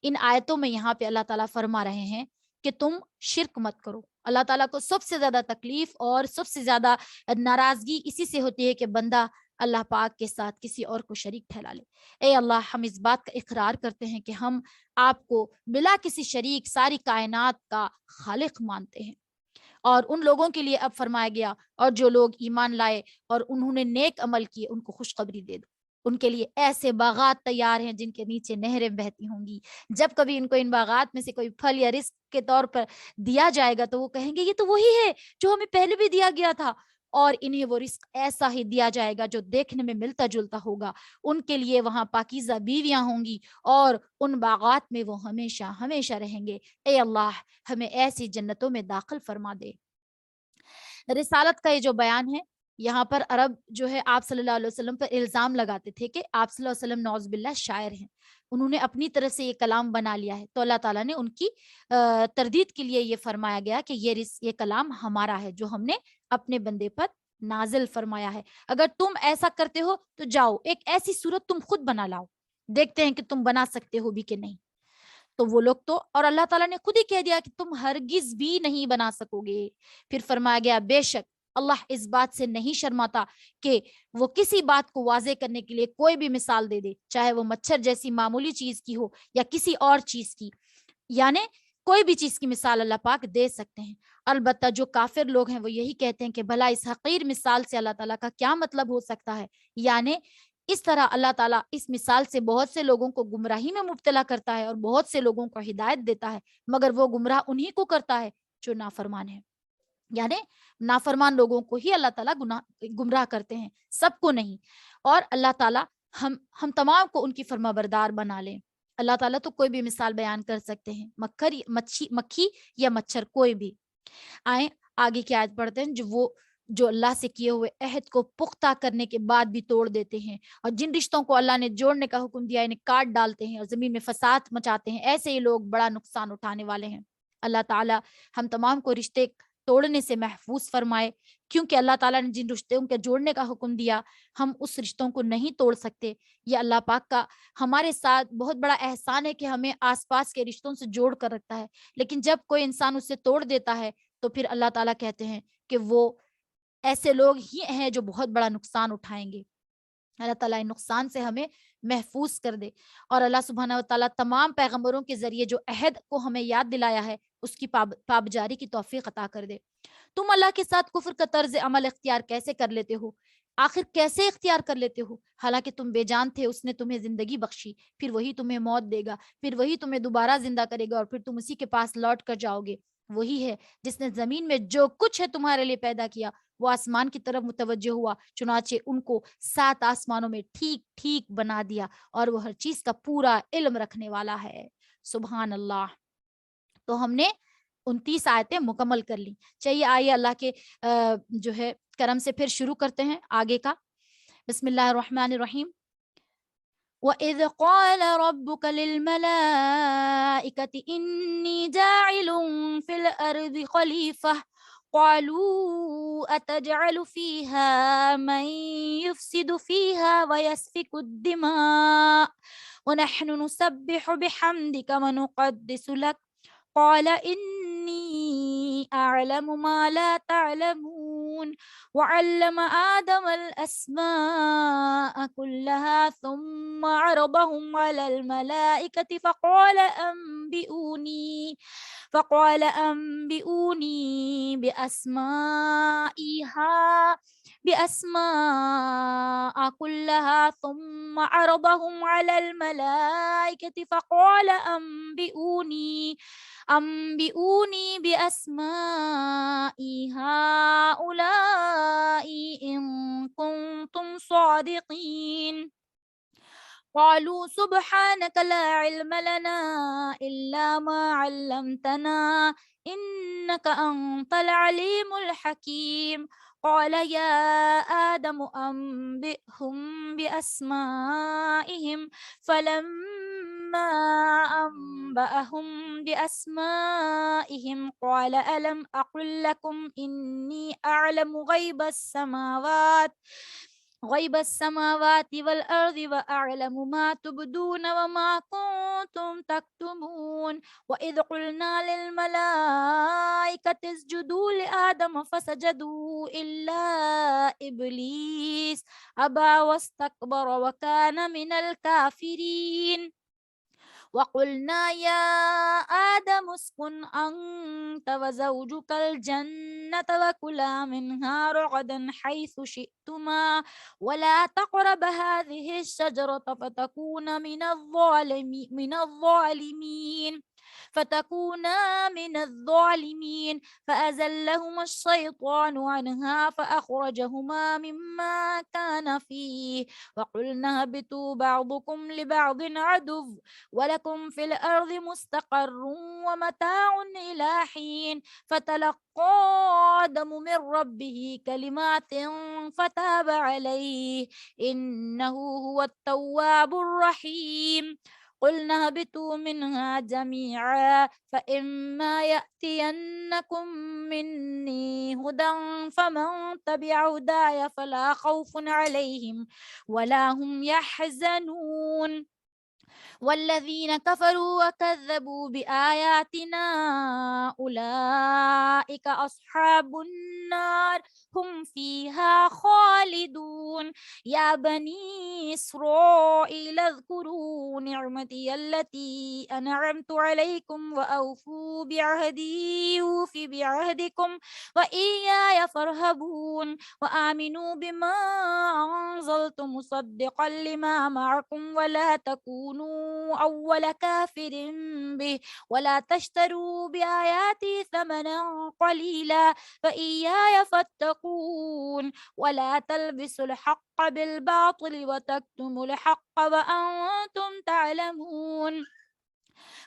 ان آیتوں میں یہاں پہ اللہ تعالیٰ فرما رہے ہیں کہ تم شرک مت کرو۔ اللہ تعالیٰ کو سب سے زیادہ تکلیف اور سب سے زیادہ ناراضگی اسی سے ہوتی ہے کہ بندہ اللہ پاک کے ساتھ کسی اور کو شریک ٹھہرا لے۔ اے اللہ، ہم اس بات کا اقرار کرتے ہیں کہ ہم آپ کو بلا کسی شریک ساری کائنات کا خالق مانتے ہیں۔ اور ان لوگوں کے لیے اب فرمایا گیا، اور جو لوگ ایمان لائے اور انہوں نے نیک عمل کیے ان کو خوشخبری دے دو، ان کے لیے ایسے باغات تیار ہیں جن کے نیچے نہریں بہتی ہوں گی۔ جب کبھی ان کو ان باغات میں سے کوئی پھل یا رزق کے طور پر دیا جائے گا تو وہ کہیں گے یہ تو وہی ہے جو ہمیں پہلے بھی دیا گیا تھا، اور انہیں وہ رزق ایسا ہی دیا جائے گا جو دیکھنے میں ملتا جلتا ہوگا۔ ان کے لیے وہاں پاکیزہ بیویاں ہوں گی اور ان باغات میں وہ ہمیشہ ہمیشہ رہیں گے۔ اے اللہ، ہمیں ایسی جنتوں میں داخل فرما دے۔ رسالت کا یہ جو بیان ہے، یہاں پر عرب جو ہے آپ صلی اللہ علیہ وسلم پر الزام لگاتے تھے کہ آپ صلی اللہ علیہ وسلم نعوذ باللہ شاعر ہیں، انہوں نے اپنی طرف سے یہ کلام بنا لیا ہے، تو اللہ تعالیٰ نے ان کی تردید کے لیے یہ فرمایا گیا کہ یہ کلام ہمارا ہے جو ہم نے اپنے بندے پر نازل فرمایا ہے۔ اگر تم ایسا کرتے ہو تو جاؤ ایک ایسی صورت تم خود بنا لاؤ، دیکھتے ہیں کہ تم بنا سکتے ہو بھی کہ نہیں۔ تو وہ لوگ تو، اور اللہ تعالیٰ نے خود ہی کہہ دیا کہ تم ہرگز بھی نہیں بنا سکو گے۔ پھر فرمایا گیا بے شک اللہ اس بات سے نہیں شرماتا کہ وہ کسی بات کو واضح کرنے کے لیے کوئی بھی مثال دے دے، چاہے وہ مچھر جیسی معمولی چیز کی ہو یا کسی اور چیز کی، یعنی کوئی بھی چیز کی مثال اللہ پاک دے سکتے ہیں۔ البتہ جو کافر لوگ ہیں وہ یہی کہتے ہیں کہ بھلا اس حقیر مثال سے اللہ تعالیٰ کا کیا مطلب ہو سکتا ہے، یعنی اس طرح اللہ تعالیٰ اس مثال سے بہت سے لوگوں کو گمراہی میں مبتلا کرتا ہے اور بہت سے لوگوں کو ہدایت دیتا ہے، مگر وہ گمراہ انہی کو کرتا ہے جو نافرمان ہے، یعنی نافرمان لوگوں کو ہی اللہ تعالیٰ گمراہ کرتے ہیں، سب کو نہیں۔ اور اللہ تعالیٰ ہم تمام کو ان کی فرما بردار بنا لیں۔ اللہ تعالیٰ تو کوئی بھی مثال بیان کر سکتے ہیں، مکھی یا مچھر، کوئی بھی۔ آئیں آگے کی آیت پڑھتے ہیں، جو اللہ سے کیے ہوئے عہد کو پختہ کرنے کے بعد بھی توڑ دیتے ہیں، اور جن رشتوں کو اللہ نے جوڑنے کا حکم دیا انہیں کاٹ ڈالتے ہیں اور زمین میں فساد مچاتے ہیں، ایسے ہی لوگ بڑا نقصان اٹھانے والے ہیں۔ اللہ تعالیٰ ہم تمام کو رشتے توڑنے سے محفوظ فرمائے، کیونکہ اللہ تعالیٰ نے جن رشتوں کے جوڑنے کا حکم دیا ہم اس رشتوں کو نہیں توڑ سکتے۔ یہ اللہ پاک کا ہمارے ساتھ بہت بڑا احسان ہے کہ ہمیں آس پاس کے رشتوں سے جوڑ کر رکھتا ہے، لیکن جب کوئی انسان اسے توڑ دیتا ہے تو پھر اللہ تعالیٰ کہتے ہیں کہ وہ ایسے لوگ ہی ہیں جو بہت بڑا نقصان اٹھائیں گے۔ اللہ تعالیٰ ان نقصان سے ہمیں محفوظ کر دے، اور اللہ سبحانہ و تعالیٰ تمام پیغمبروں کے ذریعے جو عہد کو ہمیں یاد دلایا ہے اس کی پابجاری کی توفیق عطا کر دے۔ تم اللہ کے ساتھ کفر کا طرز عمل اختیار کیسے کر لیتے ہو؟ آخر کیسے اختیار کر لیتے ہو؟ حالانکہ تم بے جان تھے، اس نے تمہیں زندگی بخشی، پھر وہی تمہیں موت دے گا، پھر وہی تمہیں دوبارہ زندہ کرے گا، اور پھر تم اسی کے پاس لوٹ کر جاؤ گے۔ وہی ہے جس نے زمین میں جو کچھ ہے تمہارے لیے پیدا کیا، وہ آسمان کی طرف متوجہ ہوا، چنانچہ ان کو 7 آسمانوں میں ٹھیک ٹھیک بنا دیا، اور وہ ہر چیز کا پورا علم رکھنے والا ہے۔ سبحان اللہ۔ تو ہم نے 29 آیتیں مکمل کر لی۔ چلیے آئیے اللہ کے جو ہے کرم سے پھر شروع کرتے ہیں آگے کا۔ بسم اللہ الرحمن الرحیم۔ وَإِذْ قَالَ رَبُّكَ لِلْمَلَائِكَةِ إِنِّي جَاعِلٌ فِي الْأَرْضِ خَلِيفَةً قَالُوا أَتَجْعَلُ فِيهَا مَن يُفْسِدُ فِيهَا وَيَسْفِكُ الدِّمَاءَ وَنَحْنُ نُسَبِّحُ بِحَمْدِكَ وَنُقَدِّسُ لَكَ قال إني أعلم ما لا تعلمون وعلم آدم الأسماء كلها ثم عرضهم على الملائكة فقال أنبئوني بأسماء بأسماء كلها ثم عرضهم على الملائكة فقال أنبئوني بأسماء هؤلاء إن كنتم صادقين. قالوا سبحانك لا علم لنا إلا ما علمتنا إنك أنت العليم الحكيم. قال يا آدم أنبئهم بأسمائهم. فلما أنبأهم بأسمائهم قال ألم أقل لكم إني أعلم غيب السماوات والأرض وأعلم ما تبدون وما كنتم تكتمون. وإذ قلنا للملائكة اسجدوا لآدم فسجدوا إلا إبليس أبى واستكبر وكان من الكافرين. وقلنا يا آدم اسكن أنت وزوجك الجنة وكلا منها رغدا حيث شئتما ولا تقرب هذه الشجرة فتكونا من الظالمين. فأزلهما الشيطان عنها فأخرجهما مما كان فيه وقلنا اهبطوا بعضكم لبعض عدو ولكم في الأرض مستقر ومتاع إلى حين. فتلقى آدم من ربه كلمات فتاب عليه إنه هو التواب الرحيم. قلنا اهبطوا منها جميعا فإما يأتينكم مني هدى فمن تبع هداي فلا خوف عليهم ولا هم يحزنون. والذين كفروا وكذبوا بآياتنا أولئك أصحاب النار هم فيها خالدون. يا بني إسرائيل اذكروا نعمتي التي أنعمت عليكم وأوفوا بعهدي أوف بعهدكم وإياي فارهبون. وآمنوا بما أنزلت مصدقا لما معكم ولا تكونوا أول كافر به ولا تشتروا بآياتي ثمنا قليلا فإياي فاتقون. ولا تلبسوا الحق بالباطل وتكتموا الحق وأنتم تعلمون.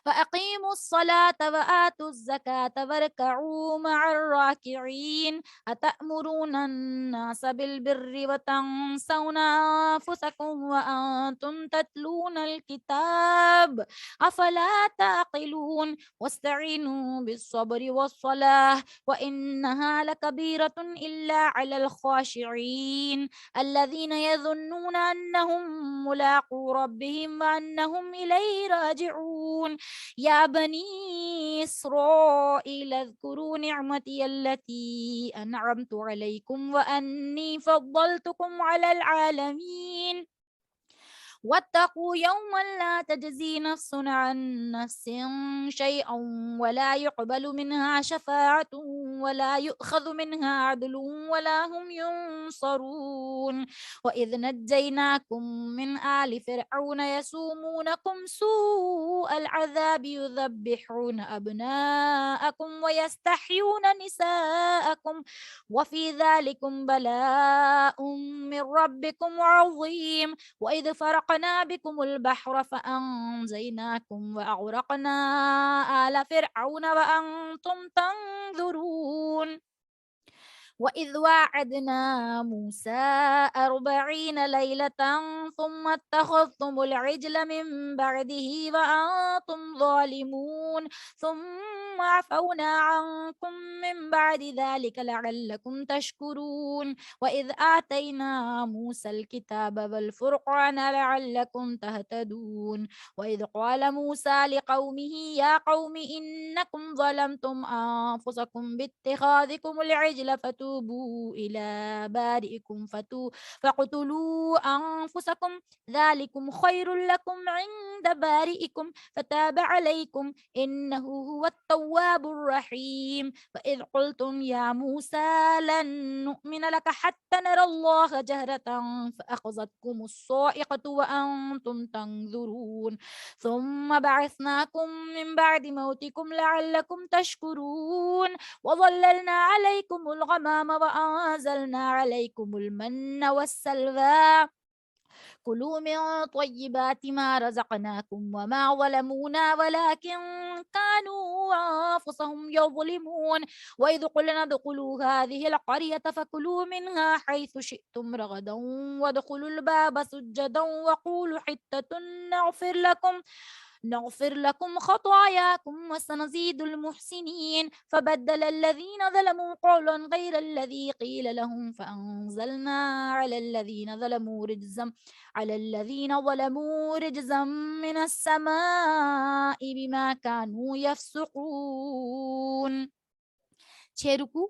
فأقيموا الصلاة وآتوا الزكاة واركعوا مع الراكعين. أتأمرون الناس بالبر وتنسون أنفسكم وأنتم تتلون الكتاب أفلا تعقلون. واستعينوا بالصبر والصلاة وإنها لكبيرة إلا على الخاشعين الذين يظنون أنهم ملاقو ربهم وأنهم إليه راجعون. يا بني إسرائيل اذكروا نعمتي التي أنعمت عليكم وأني فضلتكم على العالمين. واتقوا يوما لا تجزي نفس عن نفس شيئا ولا يقبل منها شفاعة ولا يؤخذ منها عدل ولا هم ينصرون. وإذ نجيناكم من آل فرعون يسومونكم سوء العذاب يذبحون أبناءكم ويستحيون نساءكم وفي ذلكم بلاء من ربكم عظيم. وإذ فرقنا بكم البحر فأنجيناكم وأغرقنا آل فرعون وأنتم تنظرون. وإذ واعدنا موسى 40 ليلة ثم اتخذتم العجل من بعده وأنتم ظالمون ثم عفونا عنكم من بعد ذلك لعلكم تشكرون. وإذ آتينا موسى الكتاب والفرقان لعلكم تهتدون. وإذ قال موسى لقومه يا قوم إنكم ظلمتم أنفسكم باتخاذكم العجل فتوبوا إلى بارئكم فاقتلوا أنفسكم ذلكم خير لكم عند بارئكم فتاب عليكم إنه هو التواب التواب الرحيم وإذ قلتم يا موسى لن نؤمن لك حتى نرى الله جهرة فأخذتكم الصاعقة وأنتم تنظرون ثم بعثناكم من بعد موتكم لعلكم تشكرون وظللنا عليكم الغمام وأنزلنا عليكم المن والسلوى كلوا من طيبات ما رزقناكم وما ظلمونا ولكن كانوا أنفسهم يظلمون وإذ قلنا ادخلوا هذه القرية فكلوا منها حيث شئتم رغدا وادخلوا الباب سجدا وقولوا حتة نغفر لكم خطاياكم وسنزيد المحسنين فبدل الذين ظلموا قولا غير الذي قيل لهم فأنزلنا على الذين ظلموا رجزا من السماء بما كانوا يفسقون. 6 رکوع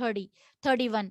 31.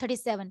37.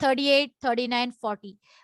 38, 39, 40.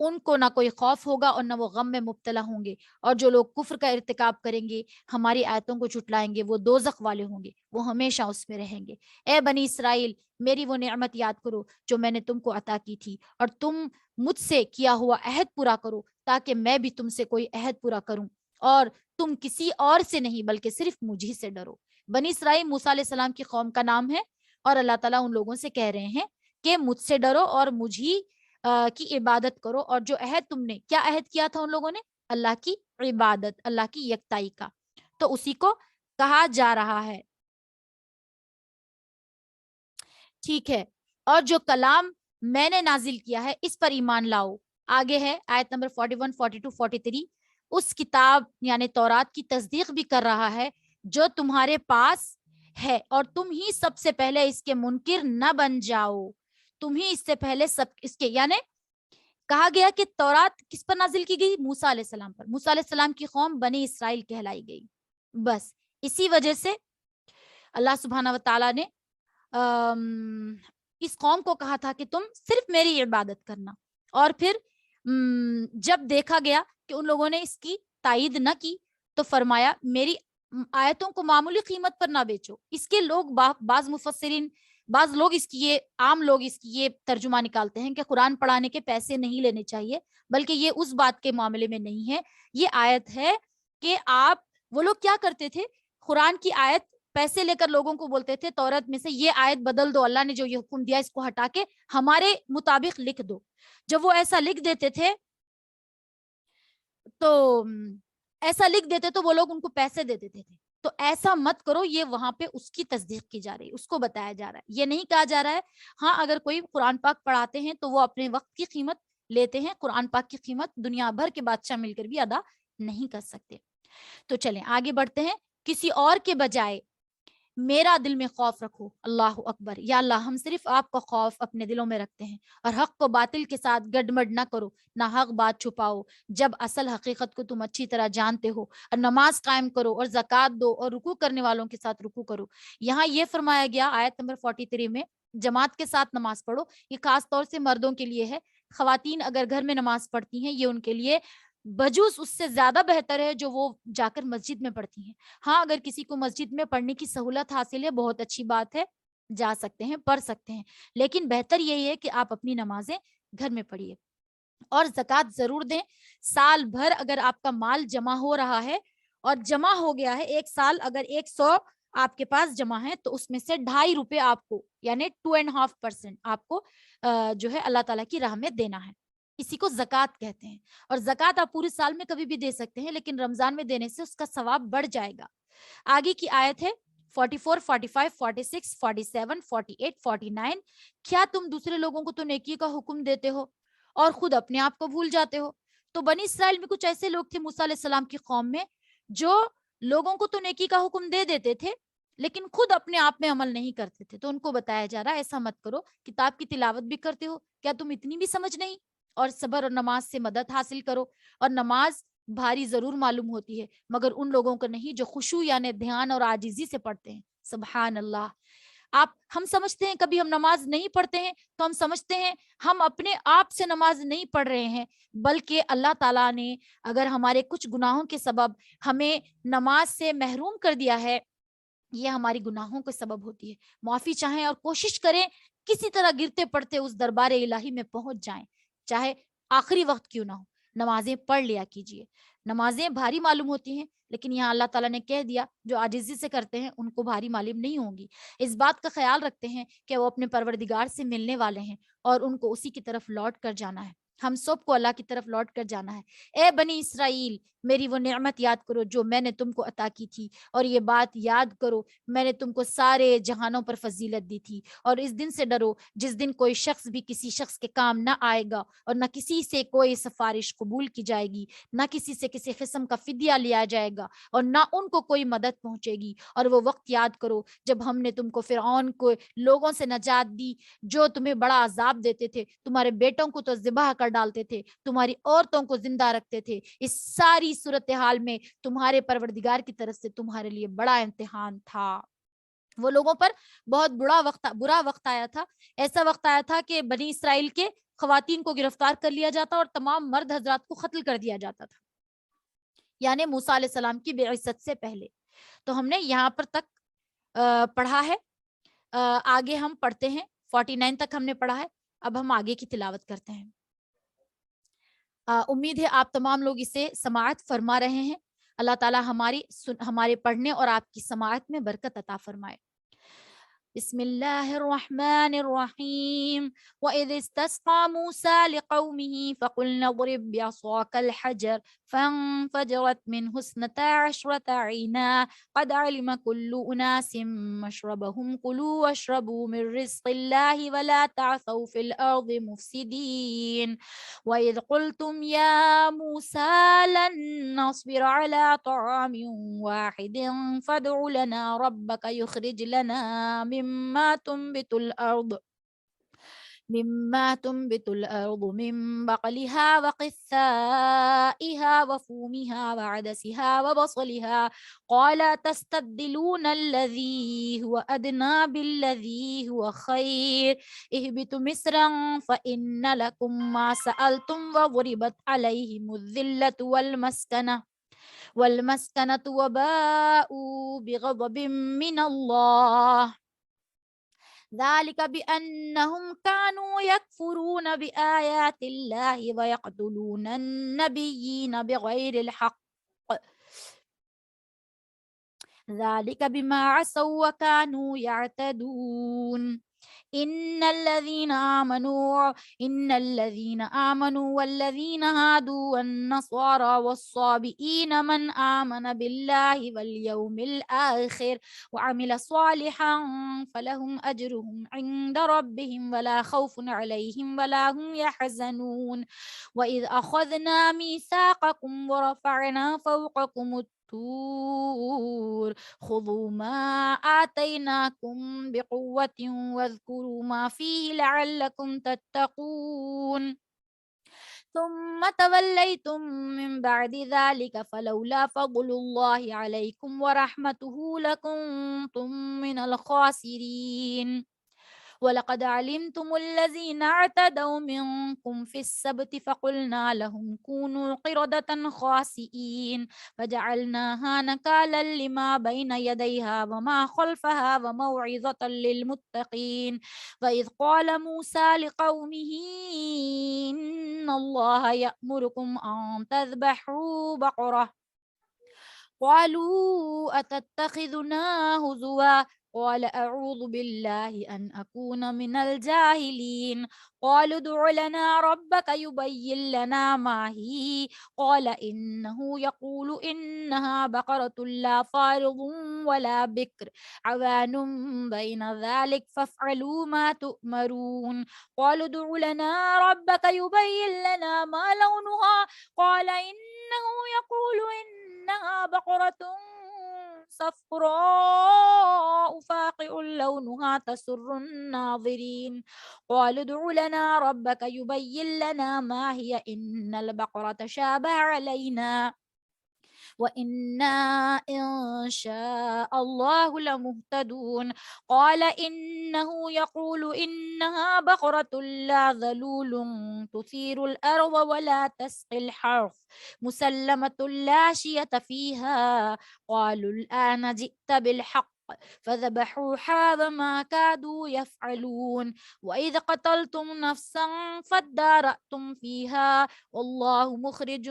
ان کو نہ کوئی خوف ہوگا اور نہ وہ غم میں مبتلا ہوں گے، اور جو لوگ کفر کا ارتکاب کریں گے، ہماری آیتوں کو جھٹلائیں گے، وہ دوزخ والے ہوں گے، وہ ہمیشہ اس میں رہیں گے۔ اے بنی اسرائیل، میری وہ نعمت یاد کرو جو میں نے تم کو عطا کی تھی، اور تم مجھ سے کیا ہوا عہد پورا کرو تاکہ میں بھی تم سے کوئی عہد پورا کروں، اور تم کسی اور سے نہیں بلکہ صرف مجھ ہی سے ڈرو۔ بنی اسرائیل موسیٰ علیہ السلام کی قوم کا نام ہے، اور اللہ تعالیٰ ان لوگوں سے کہہ رہے ہیں کہ مجھ سے ڈرو اور مجھ ہی کی عبادت کرو، اور جو عہد تم نے کیا عہد کیا تھا ان لوگوں نے؟ اللہ کی عبادت، اللہ کی یکتائی کا، تو اسی کو کہا جا رہا ہے۔ ٹھیک ہے، اور جو کلام میں نے نازل کیا ہے اس پر ایمان لاؤ۔ آگے ہے آیت نمبر 41 42 43، اس کتاب یعنی تورات کی تصدیق بھی کر رہا ہے جو تمہارے پاس ہے، اور تم ہی سب سے پہلے اس کے منکر نہ بن جاؤ، تم ہی اس سے پہلے سب اس کے، یعنی کہا گیا کہ تورات کس پر نازل کی گئی؟ موسیٰ علیہ السلام پر۔ موسیٰ علیہ السلام کی قوم بنی اسرائیل کہلائی گئی۔ بس اسی وجہ سے اللہ سبحانہ و تعالیٰ نے اس قوم کو کہا تھا کہ تم صرف میری عبادت کرنا، اور پھر جب دیکھا گیا کہ ان لوگوں نے اس کی تائید نہ کی تو فرمایا میری آیتوں کو معمولی قیمت پر نہ بیچو۔ اس کے لوگ بعض مفسرین، بعض لوگ اس کی یہ عام لوگ اس کی یہ ترجمہ نکالتے ہیں کہ قرآن پڑھانے کے پیسے نہیں لینے چاہیے، بلکہ یہ اس بات کے معاملے میں نہیں ہے، یہ آیت ہے کہ وہ لوگ کیا کرتے تھے، قرآن کی آیت پیسے لے کر لوگوں کو بولتے تھے تورات میں سے یہ آیت بدل دو، اللہ نے جو یہ حکم دیا اس کو ہٹا کے ہمارے مطابق لکھ دو۔ جب وہ ایسا لکھ دیتے تھے تو وہ لوگ ان کو پیسے دے دیتے تھے۔ تو ایسا مت کرو، یہ وہاں پہ اس کی تصدیق کی جا رہی ہے، اس کو بتایا جا رہا ہے، یہ نہیں کہا جا رہا ہے ہاں اگر کوئی قرآن پاک پڑھاتے ہیں تو وہ اپنے وقت کی قیمت لیتے ہیں، قرآن پاک کی قیمت دنیا بھر کے بادشاہ مل کر بھی ادا نہیں کر سکتے۔ تو چلیں آگے بڑھتے ہیں۔ کسی اور کے بجائے میرا دل میں خوف رکھو، اللہ اکبر، یا اللہ ہم صرف آپ کا خوف اپنے دلوں میں رکھتے ہیں، اور حق کو باطل کے ساتھ گڈمڈ نہ کرو، نہ حق بات چھپاؤ جب اصل حقیقت کو تم اچھی طرح جانتے ہو، اور نماز قائم کرو اور زکوٰۃ دو اور رکوع کرنے والوں کے ساتھ رکوع کرو۔ یہاں یہ فرمایا گیا آیت نمبر 43 میں جماعت کے ساتھ نماز پڑھو، یہ خاص طور سے مردوں کے لیے ہے۔ خواتین اگر گھر میں نماز پڑھتی ہیں یہ ان کے لیے بجوز اس سے زیادہ بہتر ہے جو وہ جا کر مسجد میں پڑھتی ہیں۔ ہاں اگر کسی کو مسجد میں پڑھنے کی سہولت حاصل ہے بہت اچھی بات ہے، جا سکتے ہیں، پڑھ سکتے ہیں، لیکن بہتر یہی ہے کہ آپ اپنی نمازیں گھر میں پڑھیے، اور زکوٰۃ ضرور دیں۔ سال بھر اگر آپ کا مال جمع ہو رہا ہے اور جمع ہو گیا ہے، ایک سال اگر 100 آپ کے پاس جمع ہے تو اس میں سے 2.5 روپے آپ کو، یعنی 2.5% آپ کو جو ہے اللہ تعالیٰ کی راہ میں دینا ہے، اسی کو زکوٰۃ کہتے ہیں۔ اور زکوٰۃ آپ پورے سال میں کبھی بھی دے سکتے ہیں، لیکن رمضان میں دینے سے اس کا ثواب بڑھ جائے گا۔ آگے کی آیت ہے 44 45 46 47 48 49، کیا تم دوسرے لوگوں کو تو نیکی کا حکم دیتے ہو اور خود اپنے آپ کو بھول جاتے ہو؟ تو بنی اسرائیل میں کچھ ایسے لوگ تھے موسیٰ علیہ السلام کی قوم میں جو لوگوں کو تو نیکی کا حکم دے دیتے تھے لیکن خود اپنے آپ میں عمل نہیں کرتے تھے، تو ان کو بتایا جا رہا ہے ایسا مت کرو، کتاب کی تلاوت بھی کرتے ہو، کیا تم اتنی بھی سمجھ نہیں؟ اور صبر اور نماز سے مدد حاصل کرو، اور نماز بھاری ضرور معلوم ہوتی ہے مگر ان لوگوں کو نہیں جو خشوع یعنی دھیان اور عاجزی سے پڑھتے ہیں۔ سبحان اللہ۔ ہم سمجھتے ہیں کبھی ہم نماز نہیں پڑھتے ہیں تو ہم سمجھتے ہیں ہم اپنے آپ سے نماز نہیں پڑھ رہے ہیں، بلکہ اللہ تعالیٰ نے اگر ہمارے کچھ گناہوں کے سبب ہمیں نماز سے محروم کر دیا ہے، یہ ہماری گناہوں کے سبب ہوتی ہے۔ معافی چاہیں اور کوشش کریں کسی طرح گرتے پڑتے اس دربار الہی میں پہنچ جائیں، چاہے آخری وقت کیوں نہ ہو، نمازیں پڑھ لیا کیجیے۔ نمازیں بھاری معلوم ہوتی ہیں لیکن یہاں اللہ تعالیٰ نے کہہ دیا جو عاجزی سے کرتے ہیں ان کو بھاری معلوم نہیں ہوں گی، اس بات کا خیال رکھتے ہیں کہ وہ اپنے پروردگار سے ملنے والے ہیں اور ان کو اسی کی طرف لوٹ کر جانا ہے۔ ہم سب کو اللہ کی طرف لوٹ کر جانا ہے۔ اے بنی اسرائیل، میری وہ نعمت یاد کرو جو میں نے تم کو عطا کی تھی، اور یہ بات یاد کرو میں نے تم کو سارے جہانوں پر فضیلت دی تھی، اور اس دن سے ڈرو جس دن کوئی شخص بھی کسی شخص کے کام نہ آئے گا، اور نہ کسی سے کوئی سفارش قبول کی جائے گی، نہ کسی سے کسی قسم کا فدیہ لیا جائے گا، اور نہ ان کو کوئی مدد پہنچے گی۔ اور وہ وقت یاد کرو جب ہم نے تم کو فرعون کو لوگوں سے نجات دی جو تمہیں بڑا عذاب دیتے تھے، تمہارے بیٹوں کو تو ذبح کر ڈالتے تھے، تمہاری عورتوں کو زندہ رکھتے تھے۔ اس ساری صورتحال میں تمہارے پروردگار کی طرف سے تمہارے لیے بڑا امتحان تھا۔ وہ لوگوں پر بہت برا وقت آیا تھا، ایسا وقت آیا تھا کہ بنی اسرائیل کے خواتین کو گرفتار کر لیا جاتا اور تمام مرد حضرات کو قتل کر دیا جاتا تھا، یعنی موسیٰ علیہ السلام کی بعثت سے پہلے۔ تو ہم نے یہاں پر تک پڑھا ہے، آگے ہم پڑھتے ہیں، 49 تک ہم نے پڑھا ہے، اب ہم آگے کی تلاوت کرتے ہیں۔ امید ہے آپ تمام لوگ اسے سماعت فرما رہے ہیں۔ اللہ تعالیٰ ہمارے پڑھنے اور آپ کی سماعت میں برکت عطا فرمائے۔ بسم الله الرحمن الرحيم وإذ استسقى موسى لقومه فقلنا اضرب بعصاك الحجر فانفجرت منه 12 عينا قد علم كل أناس مشربهم كلوا واشربوا من رزق الله ولا تعثوا في الأرض مفسدين وإذ قلتم يا موسى لن نصبر على طعام واحد فادع لنا ربك يخرج لنا مما تنبت الأرض من بقلها وقثائها وفومها وعدسها وبصلها قال تستبدلون الذي هو أدنى بالذي هو خير اهبطوا مصرا فإن لكم ما سألتم وضربت عليهم الذلة والمسكنة وباءوا بغضب من الله ذلك بأنهم كانوا يكفرون بآيات الله ويقتلون النبيين بغير الحق ذلك بما عصوا وكانوا يعتدون إن الذين آمنوا والذين هادوا والنصارى والصابئين من آمن بالله واليوم الآخر وعمل صالحا فلهم أجرهم عند ربهم ولا خوف عليهم ولا هم يحزنون وإذ أخذنا ميثاقكم ورفعنا فوقكم الطور خذوا ما آتيناكم بقوة واذكروا ما فيه لعلكم تتقون ثم توليتم من بعد ذلك فلولا فضل الله عليكم ورحمته لكنتم من الخاسرين ولقد علمتم الذين اعتدوا منكم في السبت فقلنا لهم كونوا قردة خاسئين فجعلناها نكالا لما بين يديها وما خلفها وموعظة للمتقين وإذ قال موسى لقومه إن الله يأمركم أن تذبحوا بقرة قالوا أتتخذنا هزوا قال أعوذ بالله أن أكون من الجاهلين قالوا ادع لنا ربك يبين لنا ما هي قال إنه يقول إنها بقرة لا فارض ولا بكر عوان بين ذلك فافعلوا ما تؤمرون قالوا ادع لنا ربك يبين لنا ما لونها قال إنه يقول إنها بقرة صفراء فاقع لونها تسر الناظرين قالوا ادع لنا ربك يبين لنا ما هي إن البقرة شابه علينا وإنا إن شاء الله لمهتدون قال إنه يقول إنها بقرة لا ذلول تثير الأرض ولا تسقي الحرث مسلمة لا شية فيها قالوا الآن جئت بالحق فذبحوها وما كادوا يفعلون وإذ قتلتم نفسا فادارأتم فيها والله مخرج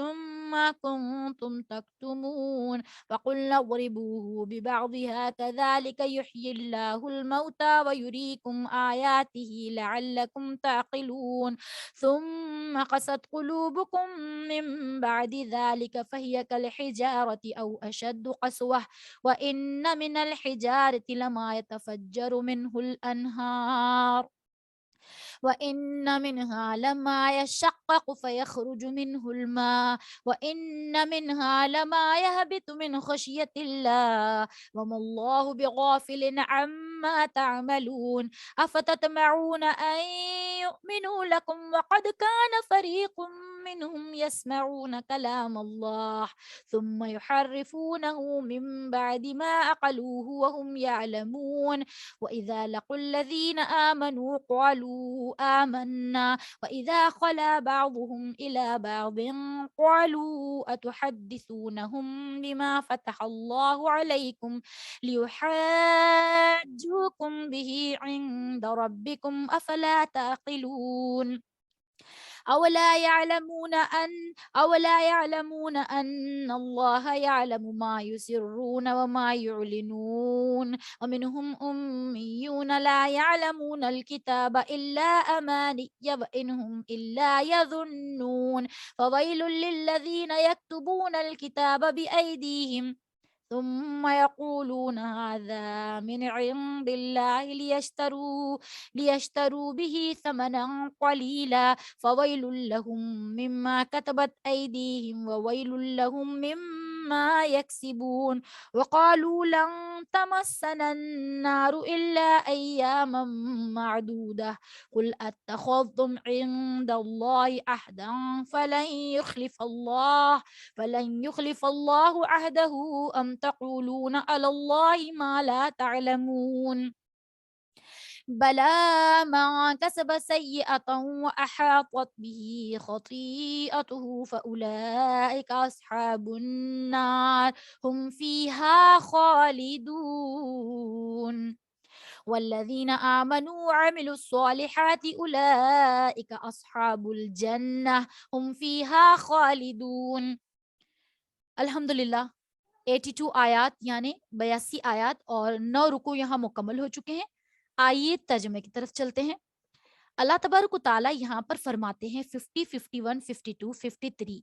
ما كنتم تكتمون فقلنا اضربوه ببعضها كذلك يحيي الله الموتى ويريكم آياته لعلكم تعقلون ثم قست قلوبكم من بعد ذلك فهي كالحجارة أو أشد قسوة وإن من الحجارة لما يتفجر منه الأنهار وإن منها لما يشقق فيخرج منه الماء وإن منها لما يهبط من خشية الله وما الله بغافل عما تعملون أفتطمعون أن يؤمنوا لكم وقد كان فريق منهم يسمعون كلام الله ثم يحرفونه من بعد ما عقلوه وهم يعلمون وإذا لقوا الذين آمنوا قالوا آمنا وإذا خلا بعضهم إلى بعض قالوا أتحدثونهم بما فتح الله عليكم ليحاجوكم به عند ربكم أفلا تعقلون أولا يعلمون أن الله يعلم ما يسرون وما يعلنون ومنهم أميون لا يعلمون الكتاب إلا أماني وإنهم إلا يظنون فويل للذين يكتبون الكتاب بأيديهم ثم يقولون هذا من عند الله ليشتروا به ثمنا قليلا فويل لهم مما كتبت أيديهم وويل لهم مما يكسبون وقالوا لن تمسنا النار إلا أياما معدودة قل أتخذتم عند الله عهدا فلن يخلف الله عهده أم تقولون على الله ما لا تعلمون بلى من كسب سيئة وأحاطت به خطيئته فأولئك أصحاب النار هم فيها خالدون والذين آمنوا وعملوا الصالحات أولئك أصحاب الجنة هم فيها خالدون. الحمدللہ 82 آیات یعنی 82 آیات اور 9 رکوع یہاں مکمل ہو چکے ہیں. آئیے ترجمے کی طرف چلتے ہیں. اللہ تبارک و تعالیٰ یہاں پر فرماتے ہیں 50 51 52 53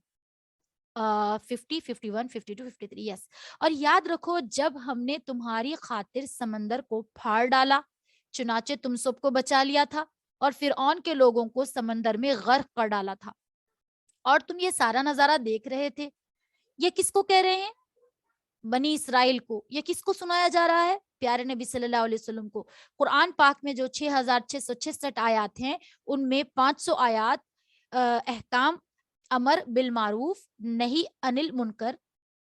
50 51 52 53 یس. اور یاد رکھو جب ہم نے تمہاری خاطر سمندر کو پھاڑ ڈالا چنانچہ تم سب کو بچا لیا تھا اور فرعون کے لوگوں کو سمندر میں غرق کر ڈالا تھا اور تم یہ سارا نظارہ دیکھ رہے تھے. یہ کس کو کہہ رہے ہیں؟ بنی اسرائیل کو. یہ کس کو سنایا جا رہا ہے؟ پیارے نبی صلی اللہ علیہ وسلم کو. قرآن پاک میں جو 6666 آیات ہیں ان میں 500 آیات احکام امر بالمعروف نہی عن المنکر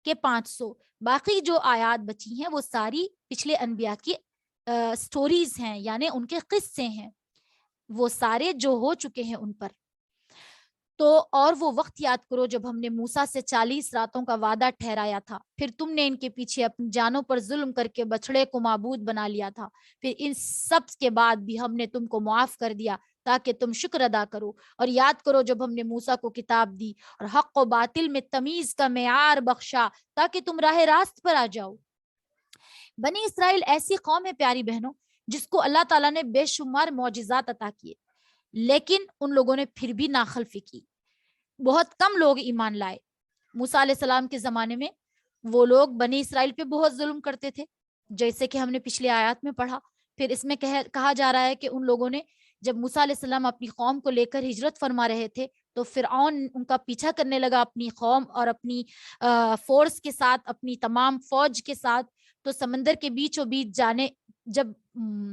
کے 500. باقی جو آیات بچی ہیں وہ ساری پچھلے انبیاء کی سٹوریز ہیں یعنی ان کے قصے ہیں وہ سارے جو ہو چکے ہیں ان پر. تو اور وہ وقت یاد کرو جب ہم نے موسیٰ سے 40 راتوں کا وعدہ ٹھہرایا تھا پھر تم نے ان کے پیچھے اپنی جانوں پر ظلم کر کے بچڑے کو معبود بنا لیا تھا. پھر ان سب کے بعد بھی ہم نے تم کو معاف کر دیا تاکہ تم شکر ادا کرو. اور یاد کرو جب ہم نے موسیٰ کو کتاب دی اور حق و باطل میں تمیز کا معیار بخشا تاکہ تم راہ راست پر آ جاؤ. بنی اسرائیل ایسی قوم ہے پیاری بہنوں جس کو اللہ تعالیٰ نے بے شمار معجزات عطا کیے لیکن ان لوگوں نے پھر بھی ناخلفی کی. بہت کم لوگ ایمان لائے. موسیٰ علیہ السلام کے زمانے میں وہ لوگ بنی اسرائیل پہ بہت ظلم کرتے تھے جیسے کہ ہم نے پچھلے آیات میں پڑھا. پھر اس میں کہا جا رہا ہے کہ ان لوگوں نے جب موسیٰ علیہ السلام اپنی قوم کو لے کر ہجرت فرما رہے تھے تو فرعون ان کا پیچھا کرنے لگا اپنی قوم اور اپنی فورس کے ساتھ اپنی تمام فوج کے ساتھ. تو سمندر کے بیچوں بیچ جانے جب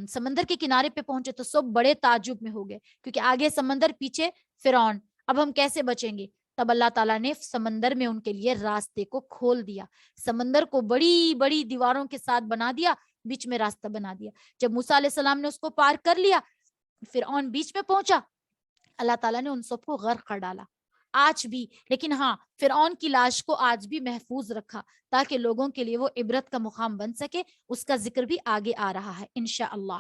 سمندر کے کنارے پہ پہنچے تو سب بڑے تعجب میں ہو گئے کیونکہ آگے سمندر پیچھے فرعون. اب ہم کیسے بچیں گے؟ تب اللہ تعالیٰ نے سمندر میں ان کے لیے راستے کو کھول دیا. سمندر کو بڑی بڑی دیواروں کے ساتھ بنا دیا بیچ میں راستہ بنا دیا. جب موسیٰ علیہ السلام نے اس کو پار کر لیا فرعون بیچ میں پہنچا اللہ تعالیٰ نے ان سب کو غرق کر ڈالا. آج بھی لیکن ہاں فرعون کی لاش کو آج بھی محفوظ رکھا تاکہ لوگوں کے لیے وہ عبرت کا مقام بن سکے. اس کا ذکر بھی آگے آ رہا ہے انشاءاللہ.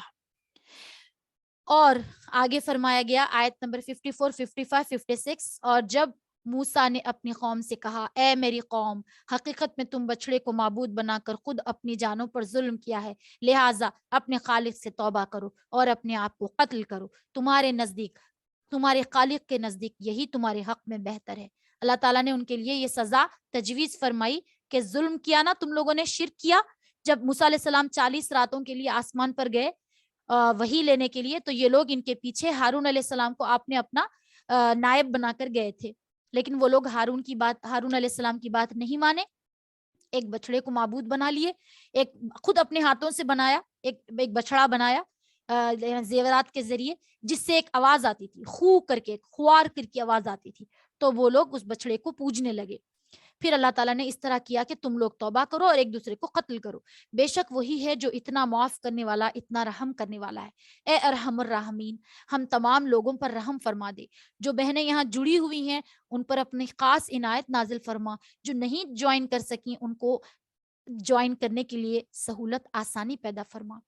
اور آگے فرمایا گیا آیت نمبر 54 55 56 اور جب موسیٰ نے اپنی قوم سے کہا اے میری قوم حقیقت میں تم بچڑے کو معبود بنا کر خود اپنی جانوں پر ظلم کیا ہے لہٰذا اپنے خالق سے توبہ کرو اور اپنے آپ کو قتل کرو. تمہارے نزدیک تمہارے خالق کے نزدیک یہی تمہارے حق میں بہتر ہے. اللہ تعالیٰ نے ان کے لیے یہ سزا تجویز فرمائی کہ ظلم کیا نا تم لوگوں نے شرک کیا. جب موسیٰ علیہ السلام 40 راتوں کے لیے آسمان پر گئے وحی لینے کے لیے تو یہ لوگ ان کے پیچھے ہارون علیہ السلام کو آپ نے اپنا نائب بنا کر گئے تھے لیکن وہ لوگ ہارون علیہ السلام کی بات نہیں مانے. ایک بچڑے کو معبود بنا لیے. ایک خود اپنے ہاتھوں سے بنایا ایک بچڑا بنایا زیورات کے ذریعے جس سے ایک آواز آتی تھی خو کر کے خوار کر کی آواز آتی تھی. تو وہ لوگ اس بچڑے کو پوجنے لگے۔ پھر اللہ تعالیٰ نے اس طرح کیا کہ تم لوگ توبہ کرو اور ایک دوسرے کو قتل کرو، بے شک وہی ہے جو اتنا معاف کرنے والا، اتنا رحم کرنے والا ہے۔ اے ارحم الراحمین، ہم تمام لوگوں پر رحم فرما دے۔ جو بہنیں یہاں جڑی ہوئی ہیں ان پر اپنی خاص عنایت نازل فرما، جو نہیں جوائن کر سکیں ان کو جوائن کرنے کے لیے سہولت آسانی پیدا فرما۔